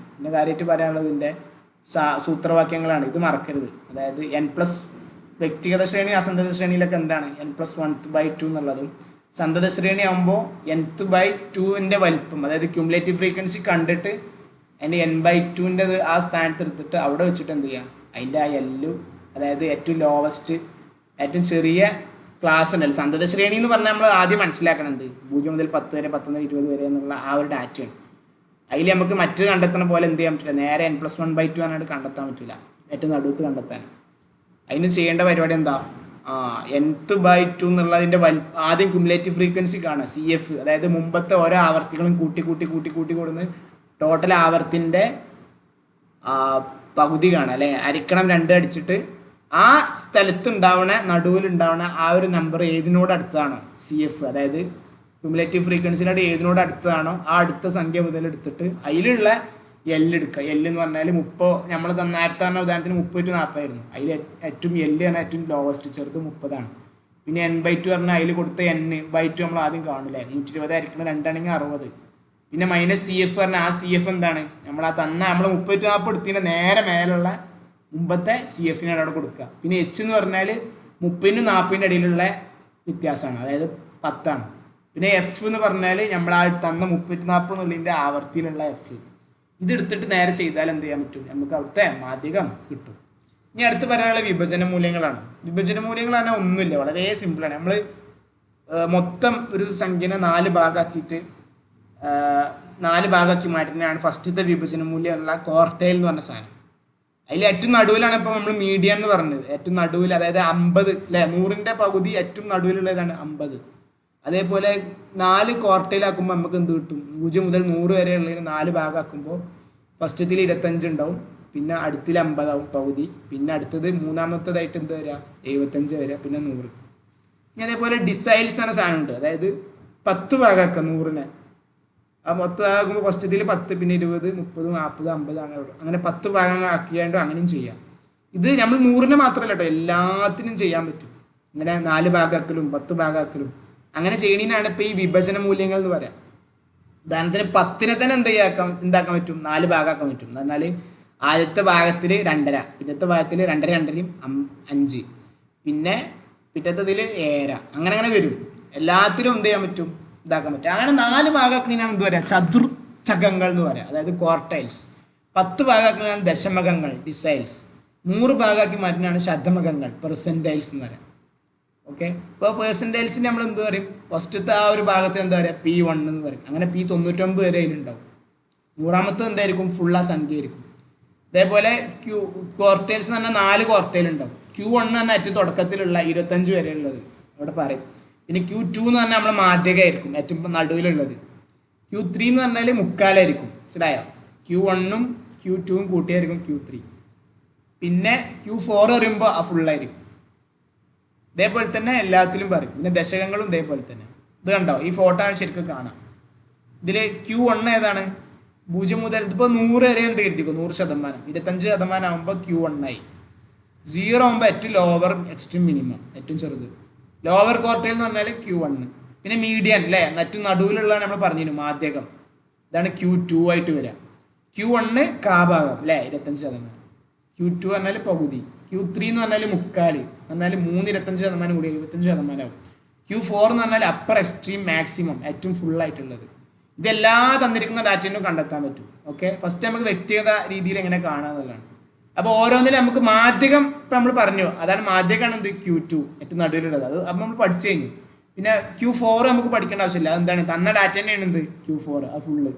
കാര്യമായിട്ട് പറയാനുള്ളത് ഇതിൻ്റെ സൂത്രവാക്യങ്ങളാണ്, ഇത് മറക്കരുത്. അതായത് n+ വ്യക്തിഗത ശ്രേണി അസന്തത ശ്രേണിയിലൊക്കെ എന്താണ് n+1/2 എന്നുള്ളതും, സന്തത ശ്രേണി ആകുമ്പോൾ n/2ൻ്റെ വലിപ്പം, അതായത് ക്യുമുലേറ്റീവ് ഫ്രീക്വൻസി കണ്ടിട്ട് അതിൻ്റെ n/2ൻ്റെ ആ സ്ഥാനത്ത് എടുത്തിട്ട് അവിടെ വെച്ചിട്ട് എന്ത് ചെയ്യുക, അതിൻ്റെ ആ എല്ലും, അതായത് ഏറ്റവും ലോവസ്റ്റ് ഏറ്റവും ചെറിയ ക്ലാസ് ഉണ്ടല്ലോ സന്തത ശ്രേണി എന്ന് പറഞ്ഞാൽ നമ്മൾ ആദ്യം മനസ്സിലാക്കണത് 0 മുതൽ 10 വരെ 10 മുതൽ 20 വരെ എന്നുള്ള ആ ഒരു ഡാറ്റയാണ്. അതിൽ നമുക്ക് മറ്റു കണ്ടെത്തുന്ന പോലെ എന്ത് ചെയ്യാൻ പറ്റില്ല, നേരെ n+1/2 ആയിട്ട് കണ്ടെത്താൻ പറ്റില്ല, ഏറ്റവും നടുവത്ത് കണ്ടെത്താൻ. അതിന് ചെയ്യേണ്ട പരിപാടി എന്താ, nth/2 എന്നുള്ളതിൻ്റെ ആദ്യം ക്യുമുലേറ്റീവ് ഫ്രീക്വൻസി കാണുക, CF, അതായത് മുമ്പത്തെ ഓരോ ആവർത്തികളും കൂട്ടി കൊടുന്ന് ടോട്ടൽ ആവർത്തിൻ്റെ പകുതി കാണുക, അല്ലെ അരിക്കണം 2 അടിച്ചിട്ട് ആ സ്ഥലത്തുണ്ടാവണ നടുവിലുണ്ടാവണ ആ ഒരു നമ്പർ ഏതിനോട് അടുത്തതാണോ CF, അതായത് ക്യുമുലേറ്റീവ് ഫ്രീക്വൻസിനോട് ഏതിനോട് അടുത്തതാണോ ആ അടുത്ത സംഖ്യ മുതൽ എടുത്തിട്ട് അതിലുള്ള എല്ല് എടുക്കുക. എല്ല് എന്ന് പറഞ്ഞാൽ 30, നമ്മൾ നേരത്തെ പറഞ്ഞ ഉദാഹരണത്തിന് 30 to 40 ആയിരുന്നു. അതിൽ ഏറ്റവും എല്ല് ആണ് ഏറ്റവും ലോവസ്റ്റ്, ചെറുത് 30ആണ്. പിന്നെ n/2 പറഞ്ഞാൽ അതിൽ കൊടുത്ത n/2 നമ്മൾ ആദ്യം കാണില്ലേ, 120 ആയിരിക്കണം, 2 ആണെങ്കിൽ 60. പിന്നെ -CF പറഞ്ഞാൽ ആ CF എന്താണ്, നമ്മൾ 30 to 40 എടുത്തതിൻ്റെ നേരെ മേലുള്ള മുമ്പത്തെ CFനാണ് അവിടെ കൊടുക്കുക. പിന്നെ H എന്ന് പറഞ്ഞാൽ 30-നും 40-ൻ്റെ ഇടയിലുള്ള വ്യത്യാസമാണ്, അതായത് 10ആണ്. പിന്നെ F എന്ന് പറഞ്ഞാൽ നമ്മൾ ആ 30-40 എന്നുള്ളതിൻ്റെ ആവർത്തിയിലുള്ള F. ഇതെടുത്തിട്ട് നേരെ ചെയ്താൽ എന്ത് ചെയ്യാൻ പറ്റും, നമുക്ക് അവിടുത്തെ മാധ്യമം കിട്ടും. ഇനി അടുത്ത് പറയാനുള്ള വിഭജന മൂല്യങ്ങളാണ്. വിഭജന മൂല്യങ്ങൾ പറഞ്ഞാൽ ഒന്നുമില്ല, വളരെ സിമ്പിളാണ്. നമ്മൾ മൊത്തം ഒരു സംഖ്യനെ 4 ഭാഗമാക്കിയിട്ട് 4 ഭാഗമാക്കി മാറ്റുന്നതാണ് ഫസ്റ്റത്തെ വിഭജന മൂല്യം ഉള്ള ക്വാർട്ടൈൽ എന്ന് പറഞ്ഞ സാധനം. അതിൽ ഏറ്റവും നടുവിലാണ് ഇപ്പോൾ നമ്മൾ മീഡിയൻ എന്ന് പറഞ്ഞത്. ഏറ്റവും നടുവിൽ, അതായത് 50 അല്ലേ, 100ന്റെ പകുതി ഏറ്റവും നടുവിലുള്ളതാണ് 50. അതേപോലെ 4 ക്വാർട്ടയിലാക്കുമ്പോൾ നമുക്ക് എന്ത് കിട്ടും? 0 മുതൽ 100 വരെ ഉള്ളതിന് 4 ഭാഗമാക്കുമ്പോൾ ഫസ്റ്റത്തിൽ 25 ഉണ്ടാവും, പിന്നെ അടുത്തിൽ 50 ആവും പകുതി, പിന്നെ അടുത്തത് മൂന്നാമത്തേതായിട്ട് എന്ത് വരിക? 75 വരിക, പിന്നെ 100. ഇനി അതേപോലെ ഡിസൈൽസ് എന്ന സാധനമുണ്ട്, അതായത് 10 ഭാഗമാക്കുക 100നെ. ആ 10 ഭാഗമാക്കുമ്പോൾ ഫസ്റ്റത്തിൽ 10, പിന്നെ 20, 30, 40, 50 അങ്ങനെ 10 ഭാഗങ്ങൾ ആക്കിയാണ്ട് അങ്ങനെയും ചെയ്യാം. ഇത് നമ്മൾ 100നെ മാത്രമല്ല കേട്ടോ, എല്ലാത്തിനും ചെയ്യാൻ പറ്റും. ഇങ്ങനെ 4 ഭാഗമാക്കലും 10 ഭാഗമാക്കലും അങ്ങനെ ചെയ്യണതിനാണ് ഇപ്പോൾ ഈ വിഭജന മൂല്യങ്ങൾ എന്ന് പറയാം. ഉദാഹരണത്തിന് 10നെ തന്നെ എന്താക്കാൻ പറ്റും? 4 ഭാഗമാക്കാൻ പറ്റും. എന്ന് പറഞ്ഞാൽ ആദ്യത്തെ ഭാഗത്തിൽ 2.5, പിന്നത്തെ ഭാഗത്തിൽ 2.5, 2.5, 5, പിന്നെ പിറ്റത്തതിൽ 7, അങ്ങനെ വരും. എല്ലാത്തിലും എന്ത് ചെയ്യാൻ പറ്റും? ഇതാക്കാൻ പറ്റും. അങ്ങനെ 4 ഭാഗമാക്കുന്നതിനാണ് എന്ത് പറയുക? ചതുർചകങ്ങൾ എന്ന് പറയാം, അതായത് ക്വാർട്ടൈൽസ്. 10 ഭാഗമാക്കുന്നതിനാണ് ദശമകങ്ങൾ, ഡിസൈൽസ്. 100 ഭാഗമാക്കി മാറ്റുന്നതാണ് ശതമകങ്ങൾ, പെർസെൻറ്റൈൽസ് എന്ന് പറയാം. ഓക്കെ, ഇപ്പോൾ പെർസെൻറ്റൈൽസിന് നമ്മൾ എന്ത് പറയും? ഫസ്റ്റത്തെ ആ ഒരു ഭാഗത്തിന് എന്താ പറയുക? P1 എന്ന് പറയും. അങ്ങനെ P99 വരെ അതിലുണ്ടാവും. 100ാമത്തെ എന്തായിരിക്കും? ഫുൾ ആ സംഖ്യ ആയിരിക്കും. അതേപോലെ ക്വാർട്ടൈൽസ് എന്ന് പറഞ്ഞാൽ 4 ക്വാർട്ടൈൽ ഉണ്ടാവും. Q1 എന്ന് പറഞ്ഞാൽ ഏറ്റവും തുടക്കത്തിലുള്ള 25 വരെ ഉള്ളത് അവിടെ പറയും. പിന്നെ Q2 എന്ന് പറഞ്ഞാൽ നമ്മൾ മാധ്യകമായിരിക്കും, ഏറ്റവും നടുവിലുള്ളത്. Q3 എന്ന് പറഞ്ഞാൽ മുക്കാലായിരിക്കും. മനസ്സിലായോ? Q1ഉം Q2ഉം കൂട്ടിയായിരിക്കും Q3. പിന്നെ Q4 പറയുമ്പോൾ ആ ഫുള്ളായിരിക്കും. ഇതേപോലെ തന്നെ എല്ലാത്തിലും പറയും. പിന്നെ ദശകങ്ങളും ഇതേപോലെ തന്നെ. ഇത് കണ്ടോ? ഈ ഫോട്ടോ ശരിക്കും കാണാം. ഇതിൽ Q1 ഏതാണ്? 0 മുതൽ ഇതിപ്പോൾ 100 വരെ ഉണ്ട് കരുതിക്കും, 100%. 25% ആകുമ്പോൾ Q1 ആയി. 0 ആകുമ്പോൾ ഏറ്റവും ലോവർ, എക്സ്ട്രീം മിനിമം, ഏറ്റവും ചെറുത്. ലോവർ ക്വാർട്ടൈൽ എന്ന് പറഞ്ഞാൽ Q1. പിന്നെ മീഡിയൻ അല്ലേ, ഏറ്റവും നടുവിലുള്ള നമ്മൾ പറഞ്ഞിരുന്നു മാധ്യകം, ഇതാണ് Q2 ആയിട്ട് വരിക. Q1 കാഭാഗം അല്ലേ, 25%. Q2 പറഞ്ഞാൽ പകുതി. Q3 എന്ന് പറഞ്ഞാൽ മുക്കാല്, പറഞ്ഞാൽ 3 25% കൂടി 75% ആവും. Q4 എന്ന് പറഞ്ഞാൽ അപ്പർ എക്സ്ട്രീം മാക്സിമം, ഏറ്റവും ഫുള്ളായിട്ടുള്ളത്. ഇതെല്ലാ തന്നിരിക്കുന്ന ഡാറ്റയിലും കണ്ടെത്താൻ പറ്റും. ഓക്കെ, ഫസ്റ്റ് നമുക്ക് വ്യക്തിഗത രീതിയിൽ എങ്ങനെ കാണാന്നുള്ളതാണ്. അപ്പോൾ ഓരോന്നിലും നമുക്ക് മാധ്യകം ഇപ്പം നമ്മൾ പറഞ്ഞു, അതാണ് മാധ്യകമാണ് എന്ത്? Q2 ഏറ്റവും നടുവിലുള്ളത്. അത് അപ്പം നമ്മൾ പഠിച്ചു കഴിഞ്ഞു. പിന്നെ Q4 നമുക്ക് പഠിക്കേണ്ട ആവശ്യമില്ല, അതെന്താണ്? തന്ന ഡാറ്റ തന്നെയാണ് എന്ത്? Q4 അത് ഫുള്ള്.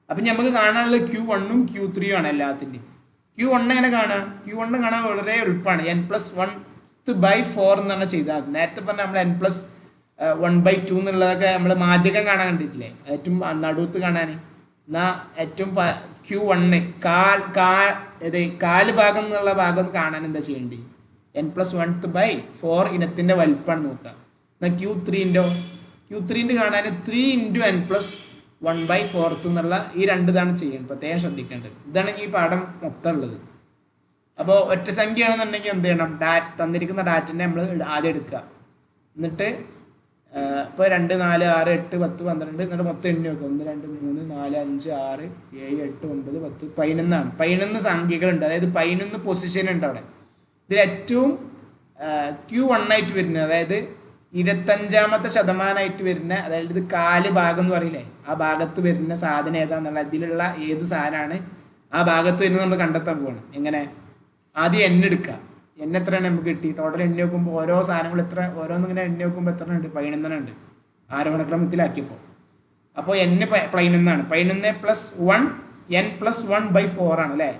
അപ്പം നമുക്ക് കാണാനുള്ളത് Q1ഉം Q3ഉം ആണ് എല്ലാത്തിൻ്റെയും. Q1 എങ്ങനെ കാണാം? Q1 കാണാൻ വളരെ എളുപ്പമാണ്. n+1/4 എന്നാണ് ചെയ്താൽ. നേരത്തെ പറഞ്ഞാൽ നമ്മൾ n+1/2 എന്നുള്ളതൊക്കെ നമ്മൾ മാധ്യകം കാണാൻ കണ്ടിട്ടില്ലേ, ഏറ്റവും നടുവത്ത് കാണാൻ. എന്നാൽ ഏറ്റവും Q1 കാല് ഭാഗം എന്നുള്ള ഭാഗം കാണാൻ എന്താ ചെയ്യേണ്ടി? n+1/4 ഇനത്തിൻ്റെ വലിപ്പമാണ് നോക്കുക. എന്നാൽ Q3 കാണാൻ 3 × n+1/4 എന്നുള്ള ഈ 2 ഇതാണ് ചെയ്യേണ്ടത്. പ്രത്യേകം ശ്രദ്ധിക്കേണ്ടത്. ഇതാണ് ഈ പാഠം മൊത്തം ഉള്ളത്. അപ്പോൾ ഒറ്റ സംഖ്യയാണെന്നുണ്ടെങ്കിൽ എന്ത് ചെയ്യണം? തന്നിരിക്കുന്ന ഡാറ്റനെ നമ്മൾ ആദ്യം എടുക്കുക. എന്നിട്ട് ഇപ്പോൾ 2, 4, 6, 8, 10, 12 എന്നിട്ട് മൊത്തം എണ്ണി വെക്കുക. 1, 2, 3, 4, 5, 6, 7, 8, 9, 10, 11 11 സംഖ്യകളുണ്ട്. അതായത് 11 പൊസിഷൻ ഉണ്ട് അവിടെ. ഇതിൽ ഏറ്റവും Q1 ആയിട്ട് വരുന്നത്, അതായത് 25ാമത്തെ ശതമാനമായിട്ട് വരുന്ന, അതായത് ഇത് കാല് ഭാഗം എന്ന് പറയില്ലേ, ആ ഭാഗത്ത് വരുന്ന സാധനം ഏതാന്നുള്ള, ഇതിലുള്ള ഏത് സാധനമാണ് ആ ഭാഗത്ത് വരുന്നത് നമ്മൾ കണ്ടെത്താൻ പോവാണ്. എങ്ങനെ? ആദ്യം എണ്ണ എടുക്കുക. എണ്ണ എത്രയാണ് നമുക്ക് കിട്ടി? ടോട്ടൽ എണ്ണി നോക്കുമ്പോൾ ഓരോ സാധനങ്ങൾ ഓരോന്നിങ്ങനെ എണ്ണി നോക്കുമ്പോൾ എത്ര ഉണ്ട്? 11 ഉണ്ട്, ആരോഹണക്രമത്തിലാക്കിയപ്പോൾ. അപ്പോൾ n 11 ആണ്. 11 + 1 n+1/4 ആണ് അല്ലേ.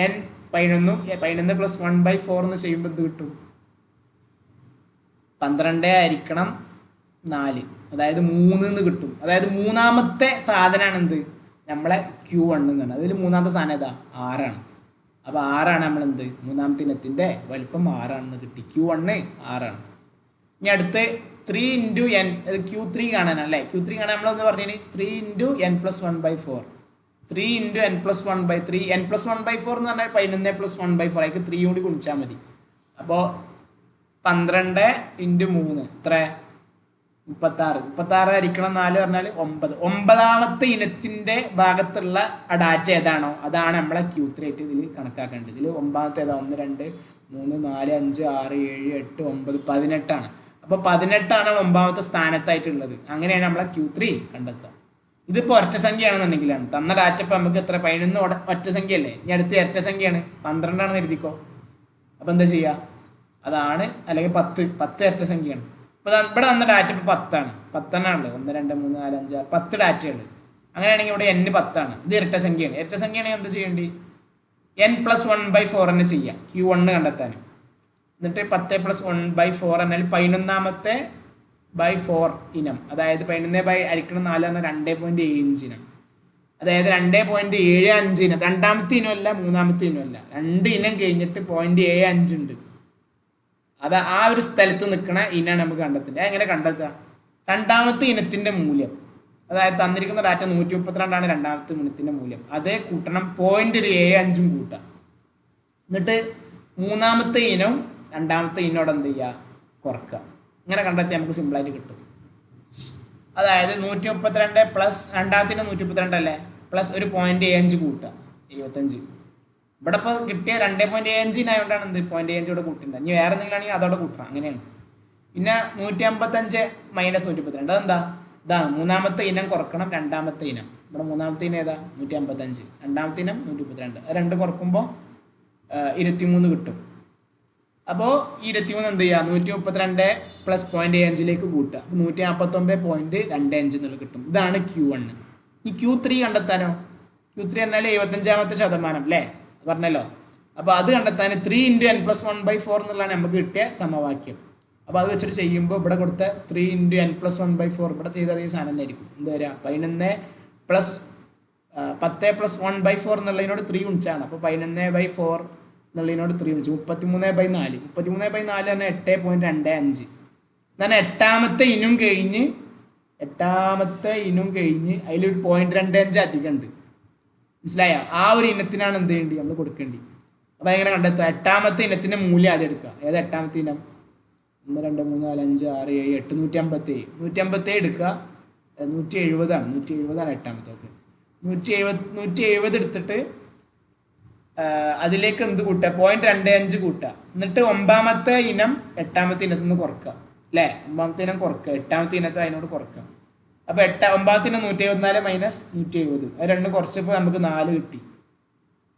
n 11 + 1/4 എന്ന് ചെയ്യുമ്പോൾ എന്ത് കിട്ടും? 12 ആയിരിക്കണം 4, അതായത് 3 എന്ന് കിട്ടും. അതായത് മൂന്നാമത്തെ സാധനമാണ് എന്ത്? നമ്മളെ Q1 എന്നാണ്. അതിൽ മൂന്നാമത്തെ സാധനം ഏതാ? 6 ആണ്. അപ്പോൾ 6 ആണ് നമ്മളെന്ത്? മൂന്നാമത്തെ ഇനത്തിൻ്റെ വലിപ്പം 6 ആണെന്ന് കിട്ടി. Q1 6 ആണ്. ഇനി അടുത്ത് 3 × n, Q3 കാണാനല്ലേ. Q3 കാണാൻ നമ്മളൊന്ന് പറഞ്ഞു 3 × n+1/4. 3 × n+1/3. n+1/4 എന്ന് പറഞ്ഞാൽ 11 + 1/4. അതിലേക്ക് 3 കൂടി ഗുണിച്ചാൽ മതി. അപ്പോൾ 12 × 3 എത്ര? 36. 36 ഹരിക്കണം 4 പറഞ്ഞാൽ 9. 9ാമത്തെ ഇനത്തിൻ്റെ ഭാഗത്തുള്ള ആ ഡാറ്റ ഏതാണോ അതാണ് നമ്മളെ Q3 ആയിട്ട് ഇതിൽ കണക്കാക്കേണ്ടത്. ഇതിൽ 9ാമത്തെ ഏതാ? 1, 2, 3, 4, 5, 6, 7, 8, 9, 18 ആണ്. അപ്പോൾ 18 ആണ് 9ാമത്തെ സ്ഥാനത്തായിട്ടുള്ളത്. അങ്ങനെയാണ് നമ്മളെ Q3 കണ്ടെത്തുക. ഇതിപ്പോൾ ഒറ്റ സംഖ്യയാണെന്നുണ്ടെങ്കിലാണ് തന്ന ഡാറ്റ. ഇപ്പോൾ നമുക്ക് എത്ര? 11 ഒറ്റ സംഖ്യയല്ലേ. ഇനി അടുത്ത ഇരട്ട സംഖ്യയാണ്, 12 ആണെന്ന് എഴുതിക്കോ. അപ്പോൾ എന്താ ചെയ്യുക? അതാണ്, അല്ലെങ്കിൽ 10 ഇരട്ട സംഖ്യയാണ്. ഇപ്പോൾ ഇവിടെ വന്ന ഡാറ്റ ഇപ്പോൾ 10 ആണ്. 10 എണ്ണാണല്ലോ. 1, 2, 3, 4, 5, 6, 10 ഡാറ്റയുണ്ട്. അങ്ങനെയാണെങ്കിൽ ഇവിടെ n 10 ആണ്. ഇത് ഇരട്ട സംഖ്യയാണ്. ഇരട്ട സംഖ്യയാണെങ്കിൽ എന്താ ചെയ്യേണ്ടി? n+1/4 തന്നെ ചെയ്യാം Q1 കണ്ടെത്താൻ. എന്നിട്ട് 10+1/4 എന്നാൽ 11/4 ഇനം, അതായത് 11/4 എന്നാൽ 2.75 ഇനം, അതായത് 2.75 ഇനം. രണ്ടാമത്തെ ഇനമല്ല മൂന്നാമത്തെ ഇനമല്ല, 2 ഇനം കഴിഞ്ഞിട്ട് 0.75 ഉണ്ട്. അത് ആ ഒരു സ്ഥലത്ത് നിൽക്കുന്ന ഇനാണ് നമുക്ക് കണ്ടെത്തേണ്ടത്. എങ്ങനെ കണ്ടെത്തുക? രണ്ടാമത്തെ ഇനത്തിൻ്റെ മൂല്യം, അതായത് തന്നിരിക്കുന്ന ഡാറ്റ 132 രണ്ടാമത്തെ ഇനത്തിൻ്റെ മൂല്യം, അതേ കൂട്ടണം 0.75 കൂട്ടാം. എന്നിട്ട് മൂന്നാമത്തെ ഇനവും രണ്ടാമത്തെ ഇനോട് എന്ത് ചെയ്യുക? കുറക്കുക. ഇങ്ങനെ കണ്ടെത്തി നമുക്ക് സിമ്പിളായിട്ട് കിട്ടും. അതായത് 132 പ്ലസ് രണ്ടാമത്തെ 132 അല്ലേ, പ്ലസ് ഒരു 0.75 കൂട്ടുക, 75. ഇവിടെ ഇപ്പോൾ കിട്ടിയ 2.75 എന്ത് 0.75 കൂടെ കൂട്ടുന്നുണ്ട്. ഇനി വേറെ എന്തെങ്കിലും ആണെങ്കിൽ അതോടെ കൂട്ടണം, അങ്ങനെയാണ്. പിന്നെ 155 മൈനസ് 132 അതെന്താ? ഇതാണ് മൂന്നാമത്തെ ഇനം കുറക്കണം രണ്ടാമത്തെ ഇനം. ഇവിടെ മൂന്നാമത്തെ ഇനം ഏതാ? 155. രണ്ടാമത്തെ ഇനം 132. അത് 2 കുറക്കുമ്പോൾ 23 കിട്ടും. അപ്പോൾ 23 എന്ത് ചെയ്യുക? 132 പ്ലസ് 0.75 കൂട്ടുക, 149.25 എന്നുള്ളത് കിട്ടും. ഇതാണ് Q1. ഈ Q3 കണ്ടെത്താനോ? Q3 എന്നാൽ 75ാമത്തെ ശതമാനം അല്ലേ പറഞ്ഞല്ലോ. അപ്പോൾ അത് കണ്ടെത്താൻ 3 × n+1/4 എന്നുള്ളതാണ് നമുക്ക് കിട്ടിയ സമവാക്യം. അപ്പോൾ അത് വെച്ചിട്ട് ചെയ്യുമ്പോൾ ഇവിടെ കൊടുത്ത 3 × n+1/4 ഇവിടെ ചെയ്താൽ ഈ സാധനം തന്നെ ആയിരിക്കും. എന്താ പറയുക? 10+1/4 എന്നുള്ളതിനോട് 3 ഗുണിച്ചാണ്. അപ്പോൾ 11/4 എന്നുള്ളതിനോട് 3 ഗുണിച്ചു 33/4. 33/4 തന്നെ 8.25. എന്നാൽ എട്ടാമത്തെ ഇനം കഴിഞ്ഞ് അതിലൊരു 0.25 അധികം ഉണ്ട്. മനസ്സിലായോ? ആ ഒരു ഇനത്തിനാണ് എന്ത് ചെയ്യേണ്ടി? നമ്മൾ കൊടുക്കേണ്ടി. അപ്പോൾ എങ്ങനെ കണ്ടെത്തുക? എട്ടാമത്തെ ഇനത്തിൻ്റെ മൂല്യം ആദ്യം എടുക്കുക. ഏത് എട്ടാമത്തെ ഇനം? 1 2 3 4 5 6 7 8 157 എടുക്കുക. 170 ആണ് എട്ടാമത്തെ. ഓക്കെ, 170 എടുത്തിട്ട് അതിലേക്ക് എന്ത് കൂട്ടുക? 0.25 കൂട്ടുക. എന്നിട്ട് 9ാമത്തെ ഇനം 8ാമത്തെ ഇനത്തിൽ നിന്ന് കുറക്കുക അല്ലേ? 9ാമത്തെ ഇനം കുറക്കുക, 8ാമത്തെ ഇനത്തെ അതിനോട് കുറക്കുക. അപ്പോൾ 9ാമത്തെ ഇനം 174 മൈനസ് 170, അത് 2 കുറച്ചപ്പോൾ നമുക്ക് 4 കിട്ടി.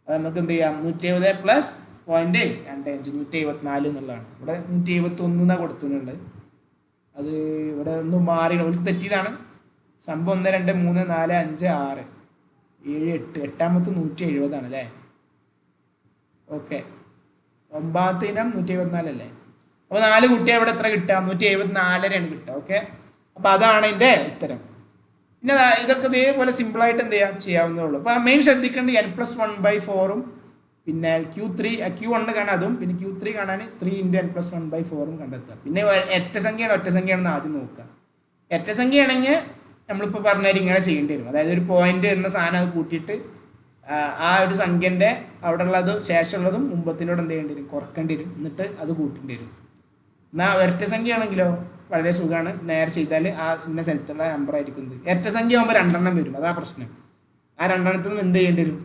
അത് നമുക്ക് എന്ത് ചെയ്യാം? 170 പ്ലസ് 0.25 174 എന്നുള്ളതാണ്. ഇവിടെ 171 എന്നാണ് കൊടുത്തിട്ടുള്ളത്. അത് ഇവിടെ ഒന്നും മാറി, അവർക്ക് തെറ്റിയതാണ് സംഭവം. 1 2 3 4 5 6 7 8 എട്ടാമത്തെ 170 അല്ലേ? ഓക്കെ, 9ാമത്തെ ഇനം 174 അല്ലേ? അപ്പോൾ 4 കുട്ടിയെ ഇവിടെ എത്ര കിട്ടുക? 174 കിട്ടുക. ഓക്കെ, അപ്പോൾ അതാണ് ഇതിൻ്റെ ഉത്തരം. പിന്നെ ഇതൊക്കെ ഇതേപോലെ സിമ്പിളായിട്ട് എന്ത് ചെയ്യാവുന്നേ ഉള്ളൂ. അപ്പോൾ മെയിൻ ശ്രദ്ധിക്കേണ്ടത് n+1/4 പിന്നെ Q1 കാണാൻ അതും, പിന്നെ Q3 കാണാൻ 3 × n+1/4 കണ്ടെത്തുക. പിന്നെ ഒറ്റസംഖ്യയാണെന്ന് ആദ്യം നോക്കുക. ഒറ്റസംഖ്യയാണെങ്കിൽ നമ്മളിപ്പോൾ പറഞ്ഞാൽ ഇങ്ങനെ ചെയ്യേണ്ടി വരും. അതായത് ഒരു പോയിന്റ് എന്ന സാധനം അത് കൂട്ടിയിട്ട് ആ ഒരു സംഖ്യൻ്റെ അവിടെ ഉള്ളത് ശേഷമുള്ളതും മുമ്പത്തിനോട് എന്ത് ചെയ്യേണ്ടി വരും? കുറക്കേണ്ടി വരും. എന്നിട്ട് അത് കൂട്ടേണ്ടി വരും. എന്നാൽ ഒറ്റസംഖ്യ ആണെങ്കിലോ വളരെ സുഖമാണ്, നേരെ ചെയ്താൽ ആ ഇന്ന സ്ഥലത്തുള്ള നമ്പർ ആയിരിക്കും. ഒറ്റസംഖ്യ ആകുമ്പോൾ 2 എണ്ണം വരും, അതാ പ്രശ്നം. ആ 2 എണ്ണത്തിൽ നിന്ന് എന്ത് ചെയ്യേണ്ടി വരും?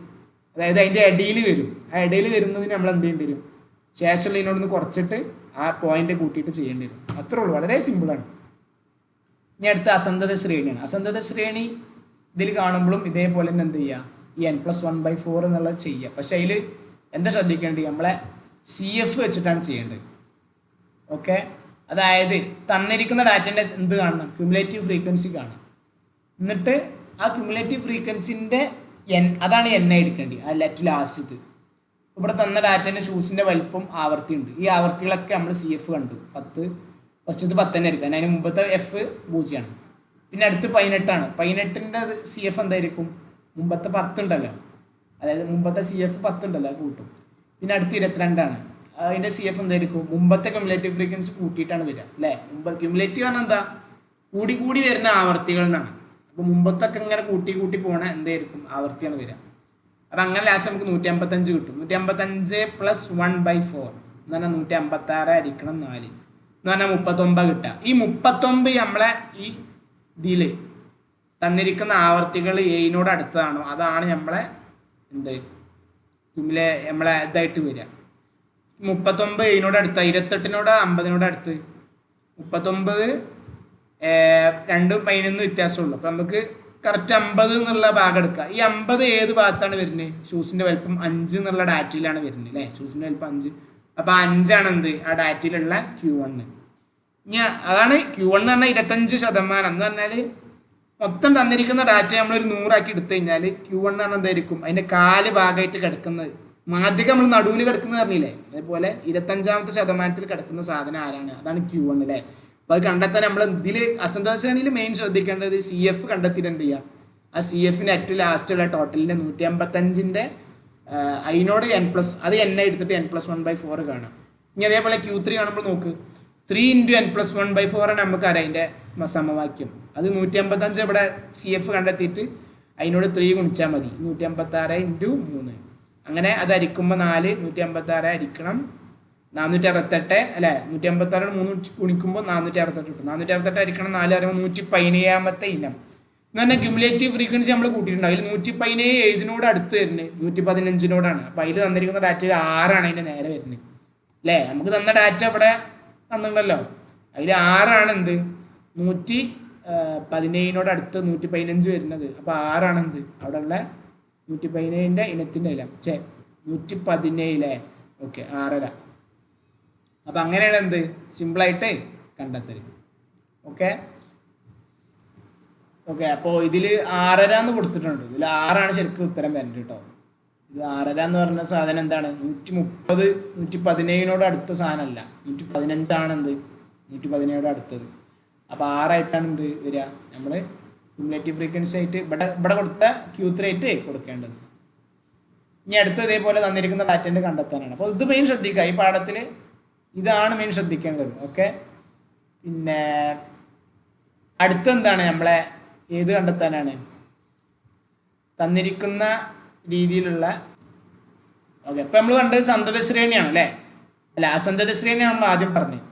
അതായത് അതിൻ്റെ ഇടയിൽ വരും. ആ ഇടയിൽ വരുന്നതിന് നമ്മൾ എന്ത് ചെയ്യേണ്ടി വരും? ശേഷമുള്ള ഇതിനോടൊന്ന് കുറച്ചിട്ട് ആ പോയിന്റ് കൂട്ടിയിട്ട് ചെയ്യേണ്ടി വരും. അത്രേ ഉള്ളൂ, വളരെ സിമ്പിളാണ്. ഇനി അടുത്ത അസന്ധത ശ്രേണിയാണ്. അസന്ധത ശ്രേണി ഇതിൽ കാണുമ്പോഴും ഇതേപോലെ തന്നെ എന്ത് ചെയ്യുക? ഈ n+1/4 എന്നുള്ളത് ചെയ്യുക. പക്ഷെ അതിൽ എന്താ ശ്രദ്ധിക്കേണ്ടത്? നമ്മളെ CF വെച്ചിട്ടാണ് ചെയ്യേണ്ടത്. ഓക്കെ, അതായത് തന്നിരിക്കുന്ന ഡാറ്റേൻ്റെ എന്ത് കാണണം? ക്യുമുലേറ്റീവ് ഫ്രീക്വൻസി കാണണം. എന്നിട്ട് ആ ക്യുമുലേറ്റീവ് ഫ്രീക്വൻസിൻ്റെ അതാണ് n എടുക്കേണ്ടത്, ആ ലാസ്റ്റത്ത്. ഇവിടെ തന്ന ഡാറ്റേൻ്റെ ഷൂസിൻ്റെ വലിപ്പം ആവർത്തി ഉണ്ട്. ഈ ആവർത്തികളൊക്കെ നമ്മൾ CF കണ്ടു. 10 ഫസ്റ്റത്തെ 10 തന്നെ എടുക്കുക. അതിന് മുമ്പത്തെ F 0 ആണ്. പിന്നെ അടുത്ത് 18 ആണ്. 18ൻ്റെ CF എന്തായിരിക്കും? മുമ്പത്തെ 10 ഉണ്ടല്ലോ, അതായത് മുമ്പത്തെ CF 10 ഉണ്ടല്ലോ, അത് കൂട്ടും. പിന്നെ അടുത്ത് 22 ആണ്. അതിൻ്റെ CF എന്തായിരിക്കും? മുമ്പത്തെ ക്യുമുലേറ്റീവ് ഫ്രീക്വൻസി കൂട്ടിയിട്ടാണ് വരിക അല്ലേ? ക്യുമുലേറ്റീവ് പറഞ്ഞാൽ എന്താ? കൂടി വരുന്ന ആവർത്തികൾ എന്നാണ്. അപ്പോൾ മുമ്പത്തൊക്കെ ഇങ്ങനെ കൂട്ടി പോകണ എന്തായിരിക്കും? ആവർത്തിയാണ് വരിക. അപ്പം അങ്ങനെ ലാസ്റ്റ് നമുക്ക് 155 കിട്ടും. 155 + 1/4 എന്ന് പറഞ്ഞാൽ 156 അടിക്കണം 4 എന്ന് പറഞ്ഞാൽ 39 കിട്ടുക. ഈ 39 നമ്മളെ ഈ ഇതിൽ തന്നിരിക്കുന്ന ആവർത്തികൾ എയിനോട് അടുത്തതാണോ അതാണ് നമ്മളെ എന്ത് നമ്മളെ ഇതായിട്ട് വരിക. 39 എയിനോട് അടുത്ത, 28നോട് 50നോട് അടുത്ത്. 39 2 11 വ്യത്യാസമുള്ളൂ. അപ്പം നമുക്ക് കറക്റ്റ് 50 എന്നുള്ള ഭാഗം എടുക്കുക. ഈ 50 ഏത് ഭാഗത്താണ് വരുന്നത്? ഷൂസിൻ്റെ വലിപ്പം 5 എന്നുള്ള ഡാറ്റയിലാണ് വരുന്നത് അല്ലേ? ഷൂസിൻ്റെ വലിപ്പം 5. അപ്പോൾ 5 ആണ് എന്ത്? ആ ഡാറ്റയിലുള്ള Q1. ഇനി അതാണ് Q1 എന്ന് പറഞ്ഞാൽ 25% എന്ന് പറഞ്ഞാൽ മൊത്തം തന്നിരിക്കുന്ന ഡാറ്റ നമ്മളൊരു 100 ആക്കി എടുത്തു കഴിഞ്ഞാൽ Q1 എന്ന് പറഞ്ഞാൽ എന്തായിരിക്കും? അതിൻ്റെ 4 ഭാഗമായിട്ട് കിടക്കുന്നത് മാധ്യമം നമ്മൾ നടുവിൽ കിടക്കുന്ന പറഞ്ഞില്ലേ, അതേപോലെ 25ാമത്തെ ശതമാനത്തിൽ കിടക്കുന്ന സാധനം ആരാണ്, അതാണ് Q1 അല്ലേ. അപ്പോൾ അത് കണ്ടെത്താൻ നമ്മൾ ഇതിൽ അസന്തോഷ ശ്രേണിയിൽ മെയിൻ ശ്രദ്ധിക്കേണ്ടത് CF കണ്ടെത്തിയിട്ട് എന്ത് ചെയ്യുക, ആ CFന്റെ ഏറ്റവും ലാസ്റ്റുള്ള ടോട്ടലിൻ്റെ 155ൻ്റെ അതിനോട് n+, അത് n എടുത്തിട്ട് n+1/4 കാണാം. ഇനി അതേപോലെ Q3 കാണുമ്പോൾ നോക്ക്, 3 × n+1/4 ആണ് നമുക്ക് അറിയാം അതിൻ്റെ സമവാക്യം. അത് 155 ഇവിടെ CF കണ്ടെത്തിയിട്ട് അതിനോട് 3 ഗുണിച്ചാൽ മതി. 156 × 3, അങ്ങനെ അത് അരിക്കുമ്പോൾ 4, 156 അരിക്കണം 468 അല്ലേ. 156 3 ഗുണിക്കുമ്പോൾ 468 കിട്ടും. 468 അരിക്കണം 4 പറയുമ്പോൾ 117ാമത്തെ ഇനം എന്ന് പറഞ്ഞാൽ ക്യുമുലേറ്റീവ് ഫ്രീക്വൻസി നമ്മൾ കൂട്ടിയിട്ടുണ്ട്. അതിൽ 117 ഏതിനോട് അടുത്ത് വരുന്നത്, 115നോടാണ്. അപ്പോൾ അതിൽ തന്നിരിക്കുന്ന ഡാറ്റയിൽ 6 ആണ് അതിൻ്റെ നേരെ വരുന്നത് അല്ലേ. നമുക്ക് തന്ന ഡാറ്റ ഇവിടെ തന്നിട്ടുണ്ടല്ലോ, അതിൽ 6 ആണ് എന്ത് 117നോട് അടുത്ത് 115 വരുന്നത്. അപ്പോൾ 6 ആണ് എന്ത് അവിടെ ഉള്ള 117ൻ്റെ ഇനത്തിൻ്റെ ഇല 117 ഓക്കെ 6.5. അപ്പം അങ്ങനെയാണ് എന്ത് സിമ്പിളായിട്ട് കണ്ടെത്തൽ. ഓക്കെ ഓക്കെ അപ്പോൾ ഇതിൽ 6.5 എന്ന് കൊടുത്തിട്ടുണ്ട്. ഇതിൽ 6 ആണ് ശരിക്കും ഉത്തരം വരേണ്ടത് കേട്ടോ. ഇത് 6.5 എന്ന് പറഞ്ഞ സാധനം എന്താണ്, 130 117നോട് അടുത്ത സാധനമല്ല, 115 എന്ത് 117നോട് അടുത്തത്. അപ്പോൾ 6 ആയിട്ടാണ് എന്ത് വരിക, നമ്മൾ ക്യുമുലേറ്റീവ് ഫ്രീക്വൻസി ആയിട്ട് ഇവിടെ കൊടുത്ത Q3 ആയിട്ട് കൊടുക്കേണ്ടത്. ഇനി അടുത്ത ഇതേപോലെ തന്നിരിക്കുന്ന ഡാറ്റേൻ്റെ കണ്ടെത്താനാണ്. അപ്പോൾ ഇത് മെയിൻ ശ്രദ്ധിക്കുക, ഈ പാഠത്തിൽ ഇതാണ് മെയിൻ ശ്രദ്ധിക്കേണ്ടത്. ഓക്കെ, പിന്നെ അടുത്ത എന്താണ് നമ്മളെ ഏത് കണ്ടെത്താനാണ്, തന്നിരിക്കുന്ന രീതിയിലുള്ള ഓക്കെ. അപ്പോൾ നമ്മൾ കണ്ടത് സന്തത ശ്രേണിയാണ് അല്ലേ, അല്ല അസന്തത ശ്രേണിയാണ് നമ്മൾ ആദ്യം പറഞ്ഞത്.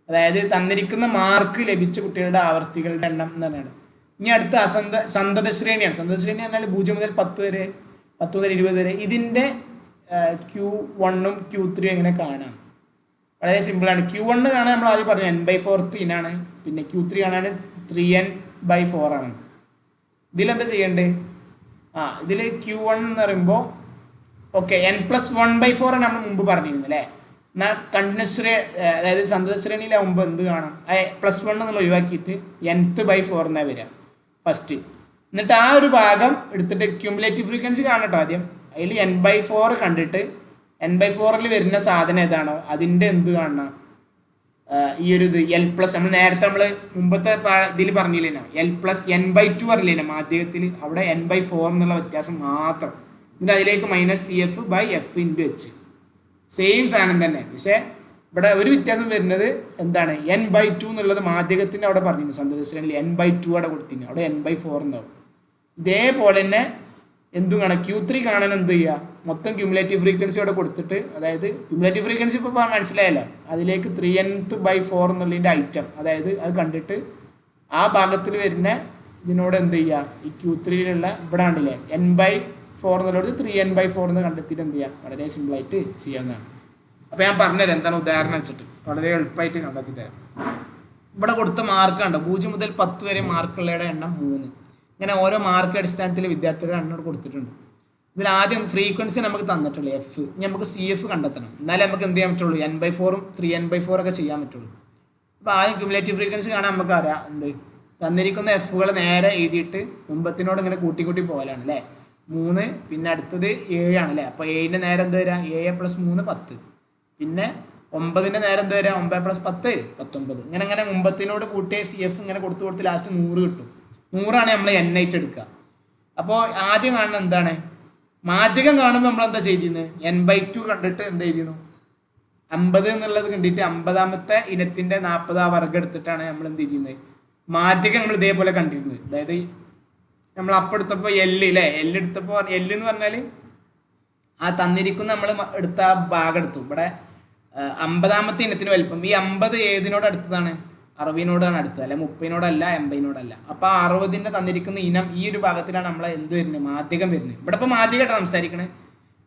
അതായത് തന്നിരിക്കുന്ന മാർക്ക് ലഭിച്ച കുട്ടികളുടെ ആവർത്തികളുടെ എണ്ണം എന്ന് തന്നെയാണ്. ഇനി അടുത്ത സന്തത ശ്രേണിയാണ്. സന്തത ശ്രേണി പറഞ്ഞാൽ 0 മുതൽ 10 വരെ, 10 മുതൽ 20 വരെ. ഇതിൻ്റെ Q1 ഉം Q3 എങ്ങനെ കാണാം, വളരെ സിമ്പിളാണ്. Q1 കാണാൻ നമ്മൾ ആദ്യം പറഞ്ഞു n/4 ഇനാണ്, പിന്നെ Q3 കാണാൻ 3n/4 ആണ്. ഇതിലെന്താ ചെയ്യേണ്ടത്, ഇതിൽ Q1 എന്ന് പറയുമ്പോൾ ഓക്കെ n+1/4 ആണ് നമ്മൾ മുമ്പ് പറഞ്ഞിരുന്നത് അല്ലേ. എന്നാൽ കണ്ടിന്യൂസ് അതായത് സന്തത ശ്രേണിയിലാവുമ്പോൾ എന്ത് കാണാം, +1 എന്നുള്ള ഒഴിവാക്കിയിട്ട് nth/4 എന്നാണ് വരിക ഫസ്റ്റ്. എന്നിട്ട് ആ ഒരു ഭാഗം എടുത്തിട്ട് ക്യുമുലേറ്റീവ് ഫ്രീക്വൻസി കാണട്ടോ ആദ്യം. അതിൽ n/4 കണ്ടിട്ട് n/4 വരുന്ന സാധനം ഏതാണോ അതിൻ്റെ എന്ത് കാണണം, ഈ ഒരു ഇത് L+. നമ്മൾ നേരത്തെ മുമ്പത്തെ ഇതിൽ പറഞ്ഞില്ലേനോ L+n/2 അറിയില്ലേനോ മാധ്യമത്തിൽ, അവിടെ n/4 എന്നുള്ള വ്യത്യാസം മാത്രം. എന്നിട്ട് അതിലേക്ക് -CF/F × H സെയിം സാധനം തന്നെ. പക്ഷേ ഇവിടെ ഒരു വ്യത്യാസം വരുന്നത് എന്താണ്, n/2 എന്നുള്ളത് മാധ്യമത്തിൻ്റെ അവിടെ പറഞ്ഞിരുന്നു സന്തത ശ്രേണിയിൽ n/2 അവിടെ കൊടുത്തിരുന്നു, അവിടെ n/4 ഉണ്ടാവും. ഇതേപോലെ തന്നെ എന്തും കാണാം Q3 കാണാൻ എന്ത് ചെയ്യുക, മൊത്തം ക്യുമുലേറ്റീവ് ഫ്രീക്വൻസി അവിടെ കൊടുത്തിട്ട്, അതായത് ക്യുമുലേറ്റീവ് ഫ്രീക്വൻസി ഇപ്പോൾ മനസ്സിലായല്ലോ, അതിലേക്ക് 3n/4 എന്നുള്ളതിൻ്റെ ഐറ്റം, അതായത് അത് കണ്ടിട്ട് ആ ഭാഗത്തിൽ വരുന്ന ഇതിനോട് എന്ത് ചെയ്യുക, ഈ Q3യിലുള്ള ഇവിടെ ആണല്ലേ n/4 എന്നുള്ളത് 3n/4 എന്ന് കണ്ടെത്തിയിട്ട് എന്ത് ചെയ്യുക, വളരെ സിമ്പിളായിട്ട് ചെയ്യാവുന്നതാണ്. അപ്പോൾ ഞാൻ പറഞ്ഞുതരാം എന്താണ് ഉദാഹരണം വെച്ചിട്ട്, വളരെ എളുപ്പമായിട്ട് കണ്ടെത്തി തരാം. ഇവിടെ കൊടുത്ത മാർക്ക് കണ്ടോ, 0 മുതൽ 10 വരെ മാർക്കുള്ളവരുടെ എണ്ണം 3. ഇങ്ങനെ ഓരോ മാർക്ക് അടിസ്ഥാനത്തിൽ വിദ്യാർത്ഥികളുടെ എണ്ണം കൊടുത്തിട്ടുണ്ട്. ഇതിൽ ആദ്യം ഫ്രീക്വൻസി നമുക്ക് തന്നിട്ടുള്ളൂ F. ഇനി നമുക്ക് CF കണ്ടെത്തണം, എന്നാലേ നമുക്ക് എന്ത് ചെയ്യാൻ പറ്റുള്ളൂ, n/4 ഉം 3n/4 ഒക്കെ ചെയ്യാൻ പറ്റുള്ളൂ. അപ്പോൾ ആദ്യം ക്യുമുലേറ്റീവ് ഫ്രീക്വൻസി കാണാൻ നമുക്ക് അറിയാം എന്ത്, തന്നിരിക്കുന്ന Fകൾ നേരെ എഴുതിയിട്ട് മുമ്പത്തിനോട് ഇങ്ങനെ കൂട്ടി പോകലാണ് അല്ലേ. 3 പിന്നെ അടുത്തത് 7 ആണ് അല്ലേ. അപ്പോൾ 7ൻ്റെ നേരെ എന്ത് വരാം, 7 + 3 10. പിന്നെ 9ൻ്റെ നേരെ എന്ത് വരാം, 9 + 10 19. ഇങ്ങനെ മുമ്പത്തിനോട് കൂട്ടിയ CF ഇങ്ങനെ കൊടുത്ത് ലാസ്റ്റ് 100 കിട്ടും. 100 നമ്മൾ n ആയിട്ട് എടുക്കുക. അപ്പോൾ ആദ്യം കാണുന്നത് എന്താണ്, മാധ്യമം കാണുമ്പോൾ നമ്മൾ എന്താ ചെയ്തിരുന്നത്, n/2 കണ്ടിട്ട് എന്ത് ചെയ്തിരുന്നു, 50 എന്നുള്ളത് കണ്ടിട്ട് 50ാമത്തെ ഇനത്തിൻ്റെ 40 വർഗ്ഗം എടുത്തിട്ടാണ് നമ്മൾ എന്ത് ചെയ്യുന്നത്, മാധ്യമം നമ്മൾ ഇതേപോലെ കണ്ടിരുന്നത്. അതായത് നമ്മൾ അപ്പം എടുത്തപ്പോൾ L അല്ലേ, L എടുത്തപ്പോൾ L എന്ന് പറഞ്ഞാൽ ആ തന്നിരിക്കുന്ന നമ്മൾ എടുത്ത ആ ഭാഗം എടുത്തു. ഇവിടെ 50ാമത്തെ ഇനത്തിന് വലിപ്പം, ഈ 50 ഏതിനോട് അടുത്തതാണ്, 60നോടാണ് അടുത്തത് അല്ലെ, 30നോടല്ല 80നോടല്ല. അപ്പോൾ ആ 60ൻ്റെ തന്നിരിക്കുന്ന ഇനം ഈ ഒരു ഭാഗത്തിലാണ് നമ്മൾ എന്ത് വരുന്നത്, മാധ്യമം വരുന്നത്. ഇവിടെ ഇപ്പോൾ മാധ്യമമായിട്ടാണ് സംസാരിക്കണേ.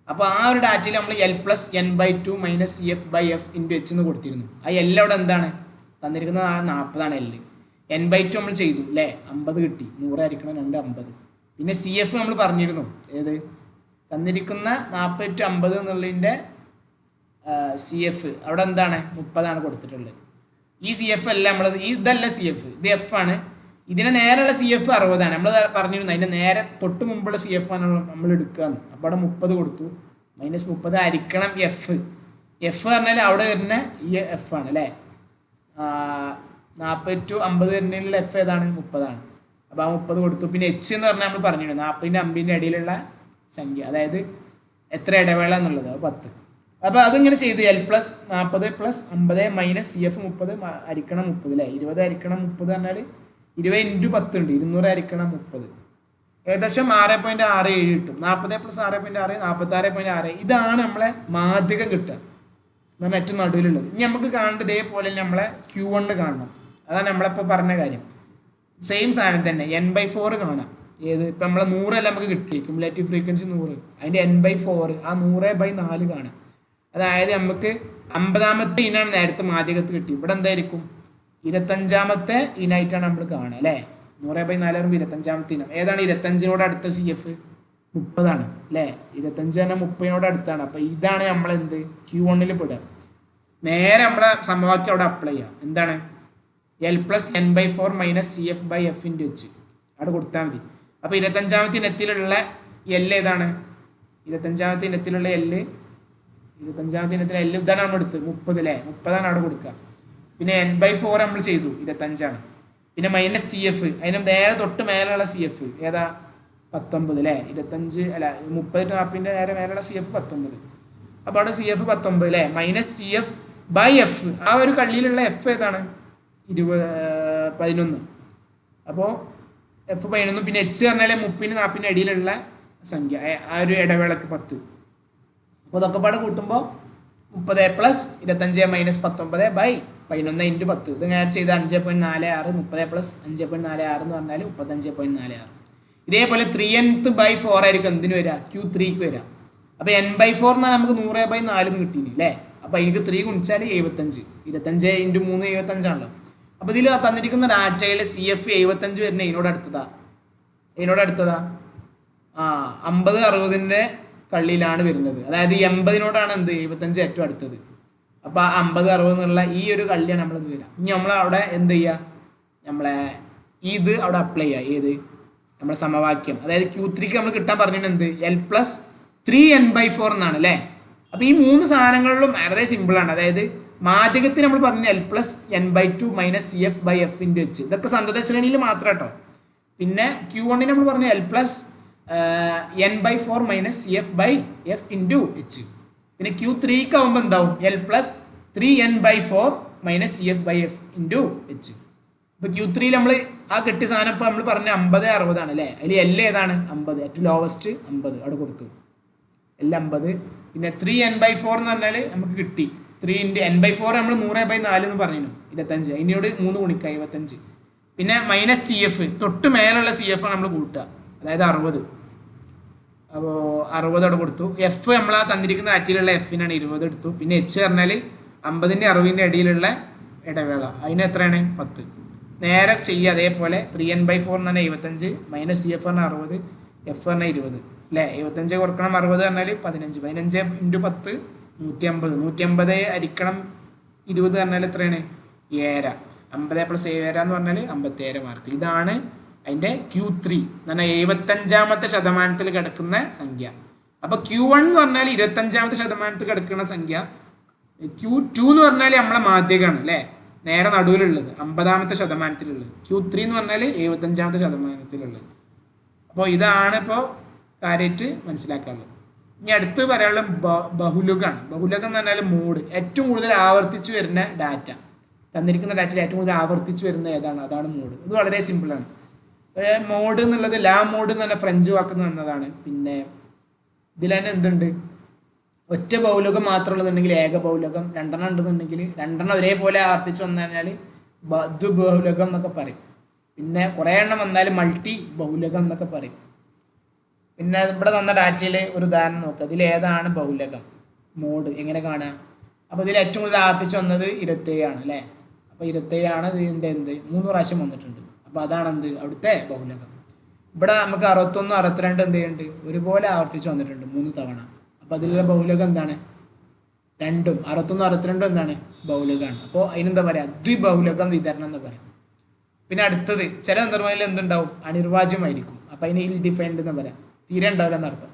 അപ്പോൾ ആ ഒരു ഡാറ്റയിൽ നമ്മൾ L+n/2 -CF/F × H എന്ന് കൊടുത്തിരുന്നു. ആ L അവിടെ എന്താണ് തന്നിരിക്കുന്നത്, 40 ആണ് L. n/2 നമ്മൾ ചെയ്തു അല്ലേ, 50 കിട്ടി, 100 ആയിരിക്കണം 250. പിന്നെ CF നമ്മൾ പറഞ്ഞിരുന്നു, ഏത് തന്നിരിക്കുന്ന 40 × 50 എന്നുള്ളതിൻ്റെ CF അവിടെ എന്താണ് 30 കൊടുത്തിട്ടുള്ളത്. ഈ CF അല്ല നമ്മളത്, ഇതല്ല CF, ഇത് F ആണ്. ഇതിന് നേരെയുള്ള CF 60 നമ്മൾ പറഞ്ഞിരുന്നു. അതിൻ്റെ നേരെ തൊട്ട് മുമ്പുള്ള CF ആണ് നമ്മൾ എടുക്കുകയെന്ന്. അപ്പോൾ അവിടെ 30 കൊടുത്തു, -30 ഹരിക്കണം എഫ്. എഫ് പറഞ്ഞാൽ അവിടെ വരുന്ന ഈ എഫ് ആണ് അല്ലേ. 40 to 50 വരുന്നതിലുള്ള എഫ് ഏതാണ്? 30ആണ്. അപ്പോൾ ആ 30 കൊടുത്തു. പിന്നെ എച്ച് എന്ന് പറഞ്ഞാൽ നമ്മൾ പറഞ്ഞിരുന്നു 40ൻ്റെ 50ൻ്റെ ഇടയിലുള്ള സംഖ്യ, അതായത് എത്ര ഇടവേള എന്നുള്ളത്, അത് 10. അപ്പോൾ അതിങ്ങനെ ചെയ്തു. L + 40 + 50 - CF 30 ഹരിക്കണം 30 അല്ലേ. 20 ഹരിക്കണം 30 പറഞ്ഞാൽ 20 × 10 ഉണ്ട്, 200 ഹരിക്കണം 30, ഏകദേശം 6.67 കിട്ടും. 40 + 6.6 46.6. ഇതാണ് നമ്മളെ മാധ്യകം കിട്ടുക, എന്നാണ് ഏറ്റവും നടുവിലുള്ളത്. ഇനി നമുക്ക് കാണേണ്ടത് ഇതേപോലെ നമ്മളെ Q1 കാണണം. അതാണ് നമ്മളിപ്പോൾ പറഞ്ഞ കാര്യം. സെയിം സാധനം തന്നെ n/4 കാണാം. ഏത് ഇപ്പം നമ്മളെ 100 അല്ല നമുക്ക് കിട്ടി, ക്യുമുലേറ്റീവ് ഫ്രീക്വൻസി 100, അതിൻ്റെ n/4 ആ 100/4 കാണാം. അതായത് നമുക്ക് 50ാമത്തെ ഇനാണ് നേരത്തെ മാധ്യകത്ത് കിട്ടി. ഇവിടെ എന്തായിരിക്കും? 25ാമത്തെ ഇനായിട്ടാണ് നമ്മൾ കാണുക അല്ലേ. 100/4 25ാമത്തെ ഇനം ഏതാണ്? 25നോട് അടുത്ത CF 30 അല്ലേ. 25 തന്നെ 30നോട് അടുത്താണ്. അപ്പോൾ ഇതാണ് നമ്മളെന്ത് Q1 പെടുക. നേരെ നമ്മളെ സമവാക്യം അവിടെ അപ്ലൈ ചെയ്യാം. എന്താണ്? L + n/4 - CF/F × H അവിടെ കൊടുത്താൽ മതി. അപ്പോൾ 25ാമത്തെ ഇനത്തിലുള്ള L ഏതാണ്? 25ാമത്തെ ഇനത്തിലുള്ള L, 25ാമത്തെ ഇനത്തിലെ L ഇതാണ് നമ്മൾ എടുത്ത് 30 അല്ലേ. 30ആണ് അവിടെ കൊടുക്കുക. പിന്നെ n/4 നമ്മൾ ചെയ്തു, 25ആണ്. പിന്നെ -CF, അതിന് നേരെ തൊട്ട് മേലുള്ള CF ഏതാ? 19 അല്ലേ. 25 അല്ല 30 40ൻ്റെ നേരെ മേലുള്ള CF 19. അപ്പോൾ അവിടെ CF 19 അല്ലേ. -CF/F ആ ഒരു കള്ളിയിലുള്ള F ഏതാണ്? 11. അപ്പോൾ F 11. പിന്നെ H പറഞ്ഞാൽ 30 40 ഇടയിലുള്ള സംഖ്യ, ആ ഒരു ഇടവേളക്ക് 10. അപ്പോൾ ഇതൊക്കെ പാടെ കൂട്ടുമ്പോൾ 30 + 25 - 19/11 × 10. ഇത് ഞാൻ ചെയ്ത് 5.46. 30 + 5.46 എന്ന് പറഞ്ഞാൽ 35.46. ഇതേപോലെ 3n/4 ആയിരിക്കും എന്തിന് വരിക? Q3ക്ക് വരിക. അപ്പോൾ n/4 എന്നാൽ നമുക്ക് 100/4 എന്ന് കിട്ടീനി അല്ലേ. അപ്പോൾ എനിക്ക് 3 ഗുണിച്ചാൽ 75. 25 × 3 75ആണല്ലോ. അപ്പോൾ ഇതിൽ തന്നിരിക്കുന്ന ഡാറ്റയിൽ CF 75 വരുന്ന ഇതിനോട് അടുത്തതാ. 50 60ൻ്റെ കള്ളിയിലാണ് വരുന്നത്. അതായത് 80നോടാണ് എന്ത് 75 ഏറ്റവും അടുത്തത്. അപ്പോൾ 50 60 എന്നുള്ള ഈ ഒരു കള്ളിയാണ് നമ്മളത് വരിക. ഇനി നമ്മളവിടെ എന്ത് ചെയ്യുക? നമ്മളെ ഇത് അവിടെ അപ്ലൈ ചെയ്യുക. ഏത്? നമ്മുടെ സമവാക്യം. അതായത് Q3ക്ക് നമ്മൾ കിട്ടാൻ പറഞ്ഞിട്ട് എന്ത്? L + 3n/4 എന്നാണ് അല്ലേ. അപ്പോൾ ഈ 3 സാധനങ്ങളിലും വളരെ സിമ്പിളാണ്. അതായത് മാധ്യകത്തിന് നമ്മൾ പറഞ്ഞ L + n/2 - CF/F × H. ഇതൊക്കെ സന്തത ശ്രേണിയിൽ മാത്രം കേട്ടോ. പിന്നെ Q1 നമ്മൾ പറഞ്ഞ L + n/4 - CF/F × H. പിന്നെ Q3ക്ക് ആകുമ്പോൾ എന്താവും? L + 3n/4 - CF/F × H. ഇപ്പോൾ Q3 നമ്മൾ ആ കെട്ടിയ സാധനം ഇപ്പോൾ നമ്മൾ പറഞ്ഞ 50 60 ആണ് അല്ലേ. അതിൽ L ഏതാണ്? 50, ഏറ്റവും ലോവസ്റ്റ് 50 അവിടെ കൊടുത്തു. L 50. പിന്നെ 3n/4 എന്ന് പറഞ്ഞാൽ നമുക്ക് കിട്ടി 3 × n/4 നമ്മൾ 100/4 എന്ന് പറഞ്ഞു 25. അതിനോട് 3 ഗുണിക്കുക 75. പിന്നെ -CF തൊട്ട് മേലുള്ള CF ആണ് നമ്മൾ കൂട്ടുക, അതായത് 60. അപ്പോൾ 60 അവിടെ കൊടുത്തു. F നമ്മൾ ആ തന്നിരിക്കുന്ന ആറ്റിലുള്ള Fനാണ് 20 എടുത്തു. പിന്നെ H പറഞ്ഞാൽ 50ൻ്റെ 60ൻ്റെ ഇടയിലുള്ള ഇടവേള, അതിന് എത്രയാണ്? 10. നേരെ ചെയ്യുക അതേപോലെ. 3n/4 എന്ന് പറഞ്ഞാൽ 75 -CF പറഞ്ഞാൽ 60, F പറഞ്ഞാൽ 20 അല്ലേ. 75 കുറക്കണം 60 പറഞ്ഞാൽ 15. 15 × 10 150. 150 ഹരിക്കണം 20 പറഞ്ഞാൽ എത്രയാണ്? 7. 50 + 7 എന്ന് പറഞ്ഞാൽ 57 മാർക്ക്. ഇതാണ് അതിൻ്റെ Q3 എന്ന് പറഞ്ഞാൽ 75ാമത്തെ ശതമാനത്തിൽ കിടക്കുന്ന സംഖ്യ. അപ്പോൾ Q1 എന്ന് പറഞ്ഞാൽ 25ാമത്തെ ശതമാനത്തിൽ കിടക്കുന്ന സംഖ്യ. Q2 എന്ന് പറഞ്ഞാൽ നമ്മളെ മാധ്യകമാണ് അല്ലേ, നേരെ നടുവിലുള്ളത് 50ാമത്തെ ശതമാനത്തിലുള്ളത്. Q3 എന്ന് പറഞ്ഞാൽ 75ാമത്തെ ശതമാനത്തിലുള്ളത്. അപ്പോൾ ഇതാണ് ഇപ്പോൾ കാര്യമായിട്ട് മനസ്സിലാക്കാനുള്ളത്. ഇനി അടുത്ത് പറയാനുള്ള ബഹുലകമാണ്. ബഹുലകം എന്ന് പറഞ്ഞാൽ മോഡ്, ഏറ്റവും കൂടുതൽ ആവർത്തിച്ച് വരുന്ന ഡാറ്റ. തന്നിരിക്കുന്ന ഡാറ്റയിൽ ഏറ്റവും കൂടുതൽ ആവർത്തിച്ച് വരുന്ന ഏതാണ്? അതാണ് മോഡ്. ഇത് വളരെ സിമ്പിളാണ്. മോഡ് എന്നുള്ളത് ലാ മോഡ് എന്ന് പറഞ്ഞാൽ ഫ്രഞ്ച് വാക്ക് വന്നതാണ്. പിന്നെ ഇതിൽ തന്നെ എന്തുണ്ട്? ഒറ്റ ബഹുലകം മാത്രമുള്ളതുണ്ടെങ്കിൽ ഏക ബഹുലകം, 2 ഉണ്ടെന്നുണ്ടെങ്കിൽ 2 ഒരേപോലെ ആവർത്തിച്ച് വന്നു കഴിഞ്ഞാൽ ബഹുലകം എന്നൊക്കെ പറയും. പിന്നെ കുറേ എണ്ണം വന്നാൽ മൾട്ടി ബഹുലകം എന്നൊക്കെ പറയും. പിന്നെ ഇവിടെ തന്ന ഡാറ്റയിൽ ഒരു ഉദാഹരണം നോക്കുക. ഇതിൽ ഏതാണ് ബഹുലകം? മോഡ് എങ്ങനെ കാണുക? അപ്പോൾ ഇതിൽ ഏറ്റവും കൂടുതൽ ആവർത്തിച്ച് വന്നത് 27 ആണ് അല്ലേ. അപ്പോൾ 27 ആണ് ഇതിൻ്റെ 3 പ്രാവശ്യം വന്നിട്ടുണ്ട്. അപ്പോൾ അതാണ് അവിടുത്തെ ബഹുലകം. ഇവിടെ നമുക്ക് 61 62 എന്ത് ചെയ്യുന്നുണ്ട്? ഒരുപോലെ ആവർത്തിച്ച് വന്നിട്ടുണ്ട് 3 തവണ. അപ്പോൾ അതിലുള്ള ബഹുലകം എന്താണ്? 2ഉം 61 62 എന്താണ്? ബഹുലകമാണ്. അപ്പോൾ അതിനെന്താ പറയുക? ദ്വിബഹുലകം വിതരണം എന്ന് പറയും. പിന്നെ അടുത്തത് ചില സന്ദർഭങ്ങളിൽ എന്തുണ്ടാവും? അനിർവാജ്യമായിരിക്കും. അപ്പോൾ അതിന് ഇൽ ഡിഫൈൻഡ് എന്ന് പറയാം, തീരെ ഉണ്ടാവില്ല എന്നർത്ഥം.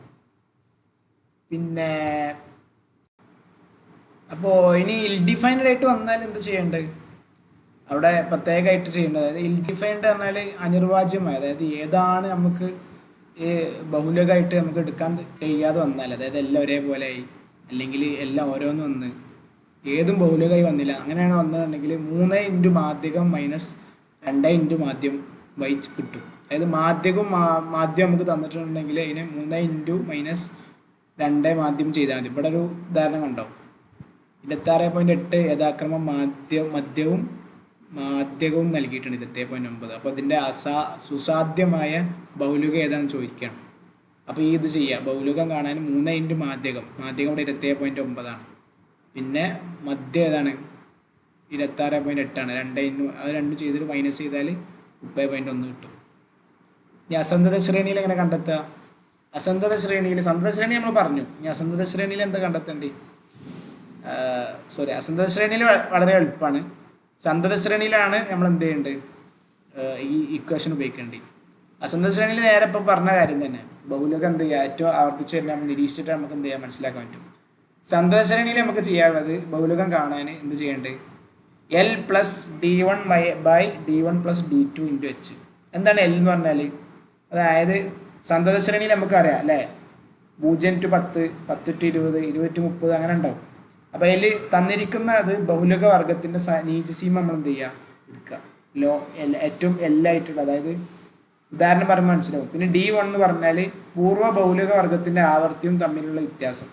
പിന്നെ അപ്പോൾ ഇനി ഇൽ ഡിഫൈൻഡ് ആയിട്ട് വന്നാൽ എന്ത് ചെയ്യേണ്ടത്? അവിടെ പ്രത്യേകമായിട്ട് ചെയ്യേണ്ടത്, അതായത് ഇൽ ഡിഫൈൻഡ് പറഞ്ഞാൽ അനിർവാജ്യമായ, അതായത് ഏതാണ് നമുക്ക് ഈ ബഹുലകമായിട്ട് നമുക്ക് എടുക്കാൻ കഴിയാതെ വന്നാൽ, അതായത് എല്ലാം ഒരേപോലെ ആയി അല്ലെങ്കിൽ എല്ലാം ഓരോന്നും വന്ന് ഏതും ബഹുലകമായി വന്നില്ല, അങ്ങനെയാണ് വന്നതെന്നുണ്ടെങ്കിൽ 3 × മാധ്യമം മൈനസ് 2 × മാധ്യം വൈ കിട്ടും. അതായത് മാധ്യമം നമുക്ക് തന്നിട്ടുണ്ടെങ്കിൽ അതിനെ 3 × മൈനസ് 2 മാധ്യം ചെയ്താൽ മതി. ഇവിടെ ഒരു ഉദാഹരണം കണ്ടോ, 26.8 യഥാക്രമം മാധ്യവും നൽകിയിട്ടുണ്ട് 20.9. അപ്പോൾ ഇതിൻ്റെ സുസാധ്യമായ ബഹുലുക ഏതാണെന്ന് ചോദിക്കുകയാണ്. അപ്പോൾ ഈ ഇത് ചെയ്യുക, ബഹുലുകം കാണാൻ 3 × മാധ്യമം ഇവിടെ 27.9 പിന്നെ മധ്യം ഏതാണ് 26.8 അത് രണ്ടും ചെയ്തിട്ട് മൈനസ് ചെയ്താൽ 30.1 കിട്ടും. ഇനി അസന്ധത ശ്രേണിയിൽ എങ്ങനെ കണ്ടെത്തുക? സന്ധത ശ്രേണി നമ്മൾ പറഞ്ഞു. ഇനി അസന്ധത ശ്രേണിയിൽ എന്താ കണ്ടെത്തേണ്ടി? അസന്ധത ശ്രേണിയിൽ വളരെ എളുപ്പമാണ്. സന്ധത ശ്രേണിയിലാണ് നമ്മൾ എന്ത് ചെയ്യേണ്ടത്, ഈ ഇക്വേഷൻ ഉപയോഗിക്കേണ്ടത്. അസന്ധത ശ്രേണിയിൽ നേരെ ഇപ്പം പറഞ്ഞ കാര്യം തന്നെ, ബഹുലകം എന്ത് ചെയ്യുക, ഏറ്റവും ആവർത്തിച്ച് തന്നെ നമ്മൾ നിരീക്ഷിച്ചിട്ട് നമുക്ക് എന്ത് ചെയ്യാൻ മനസ്സിലാക്കാൻ പറ്റും. സന്ധത ശ്രേണിയിൽ നമുക്ക് ചെയ്യാനുള്ളത് ബഹുലകം കാണാൻ എന്ത് ചെയ്യേണ്ടത്, L + D1 / D1 + D2 × H. എന്താണ് L എന്ന് പറഞ്ഞാൽ? അതായത് സന്ധത ശ്രേണിയിൽ നമുക്കറിയാം അല്ലേ, 0 to 10, 10 to 20, 20 to 30 അങ്ങനെ ഉണ്ടാവും. അപ്പോൾ അതിൽ തന്നിരിക്കുന്ന അത് ബഹുലക വർഗത്തിൻ്റെ നീചസീമ നമ്മൾ എന്ത് ചെയ്യുക, എടുക്കുക, ഏറ്റവും എല്ലായിട്ടുള്ള, അതായത് ഉദാഹരണം പറയുമ്പോൾ മനസ്സിലാവും. പിന്നെ D1 എന്ന് പറഞ്ഞാൽ പൂർവ്വ ബഹുലക വർഗത്തിൻ്റെ ആവർത്തിയും തമ്മിലുള്ള വ്യത്യാസം.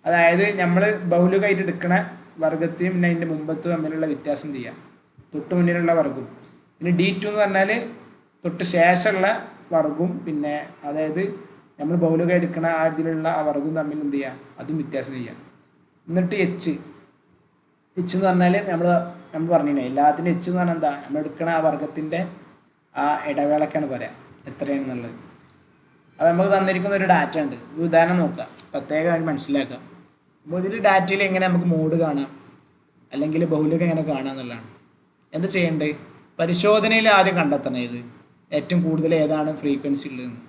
അതായത് നമ്മൾ ബഹുലകമായിട്ട് എടുക്കുന്ന വർഗത്തെയും പിന്നെ അതിൻ്റെ മുമ്പത്തും തമ്മിലുള്ള വ്യത്യാസം ചെയ്യാം, തൊട്ട് മുന്നിലുള്ള വർഗവും. പിന്നെ D2 എന്ന് പറഞ്ഞാൽ തൊട്ട് ശേഷമുള്ള വർഗവും, പിന്നെ അതായത് നമ്മൾ ബഹുലകം എടുക്കുന്ന ആ ഇതിലുള്ള ആ വർഗവും തമ്മിൽ എന്ത് ചെയ്യുക, അതും വ്യത്യാസം ചെയ്യാം. എന്നിട്ട് H എന്ന് പറഞ്ഞാൽ നമ്മൾ പറഞ്ഞില്ലേ, എല്ലാത്തിനും H എന്ന് പറഞ്ഞാൽ എന്താ, നമ്മൾ എടുക്കുന്ന ആ വർഗത്തിൻ്റെ ആ ഇടവേളക്കാണ് പറയാം എത്രയാണെന്നുള്ളത്. അപ്പോൾ നമുക്ക് തന്നിരിക്കുന്ന ഒരു ഡാറ്റ ഉണ്ട്, ഒരു ഉദാഹരണം നോക്കുക, പ്രത്യേകമായി മനസ്സിലാക്കുക. അപ്പോൾ ഇതിൽ ഡാറ്റയിൽ എങ്ങനെ നമുക്ക് മോഡ് കാണാം അല്ലെങ്കിൽ ബഹുലകം എങ്ങനെ കാണാം എന്നുള്ളതാണ്. എന്താ ചെയ്യേണ്ടത്? പരിശോധനയിൽ ആദ്യം കണ്ടെത്തണം ഇത് ഏറ്റവും കൂടുതൽ ഏതാണ് ഫ്രീക്വൻസി ഉള്ളതെന്ന്.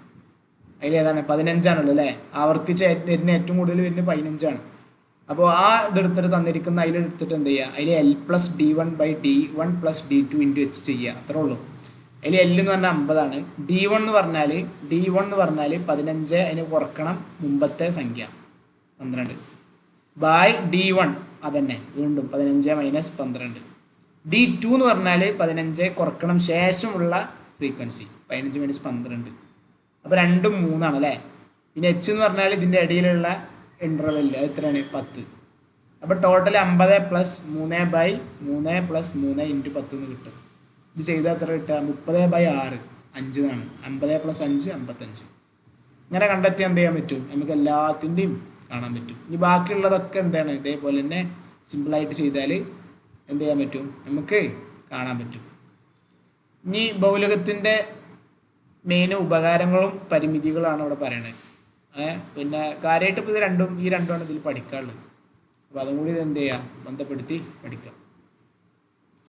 അതിൽ ഏതാണ് 15 ആണല്ലോ അല്ലേ, ആവർത്തിച്ച് വരുന്ന ഏറ്റവും കൂടുതൽ വരുന്നത് 15 ആണ്. അപ്പോൾ ആ ഇതെടുത്തിട്ട് തന്നിരിക്കുന്ന അതിലെടുത്തിട്ട് എന്ത് ചെയ്യുക, അതിൽ L + D1 / D1 + D2 × H ചെയ്യുക, അത്രേ ഉള്ളൂ. അതിൽ L എന്ന് പറഞ്ഞാൽ 50 D1 എന്ന് പറഞ്ഞാൽ 15, അതിന് കുറക്കണം മുമ്പത്തെ സംഖ്യ 12 / D1 അതന്നെ വീണ്ടും 15 - 12. D2 എന്ന് പറഞ്ഞാൽ 15 കുറക്കണം ശേഷമുള്ള ഫ്രീക്വൻസി 15 - 12. അപ്പോൾ 2 ഉം 3 ആണ് അല്ലേ. പിന്നെ H എന്ന് പറഞ്ഞാൽ ഇതിൻ്റെ ഇടയിലുള്ള ഇൻ്റർവെല്ല് അത് എത്രയാണ്, 10. അപ്പോൾ ടോട്ടൽ 50 + 3 / 3 + 3 × 10 എന്ന് കിട്ടും. ഇത് ചെയ്താൽ എത്ര കിട്ടുക, 30/6 5 എന്നാണ്. 50 + 5 55. ഇങ്ങനെ കണ്ടെത്തി എന്ത് ചെയ്യാൻ പറ്റും, നമുക്ക് എല്ലാത്തിൻ്റെയും കാണാൻ പറ്റും. ഇനി ബാക്കിയുള്ളതൊക്കെ എന്താണ് ഇതേപോലെ തന്നെ സിമ്പിളായിട്ട് ചെയ്താൽ എന്ത് ചെയ്യാൻ പറ്റും, നമുക്ക് കാണാൻ പറ്റും. ഇനി ബഹുലകത്തിൻ്റെ മെയിൻ ഉപകാരങ്ങളും പരിമിതികളാണ് ഇവിടെ പറയണത്. പിന്നെ കാര്യമായിട്ട് ഇപ്പോൾ ഈ രണ്ടുമാണ് ഇതിൽ പഠിക്കാനുള്ളത്. അപ്പോൾ അതും കൂടി ഇത് എന്ത് ചെയ്യുക, ബന്ധപ്പെടുത്തി പഠിക്കാം.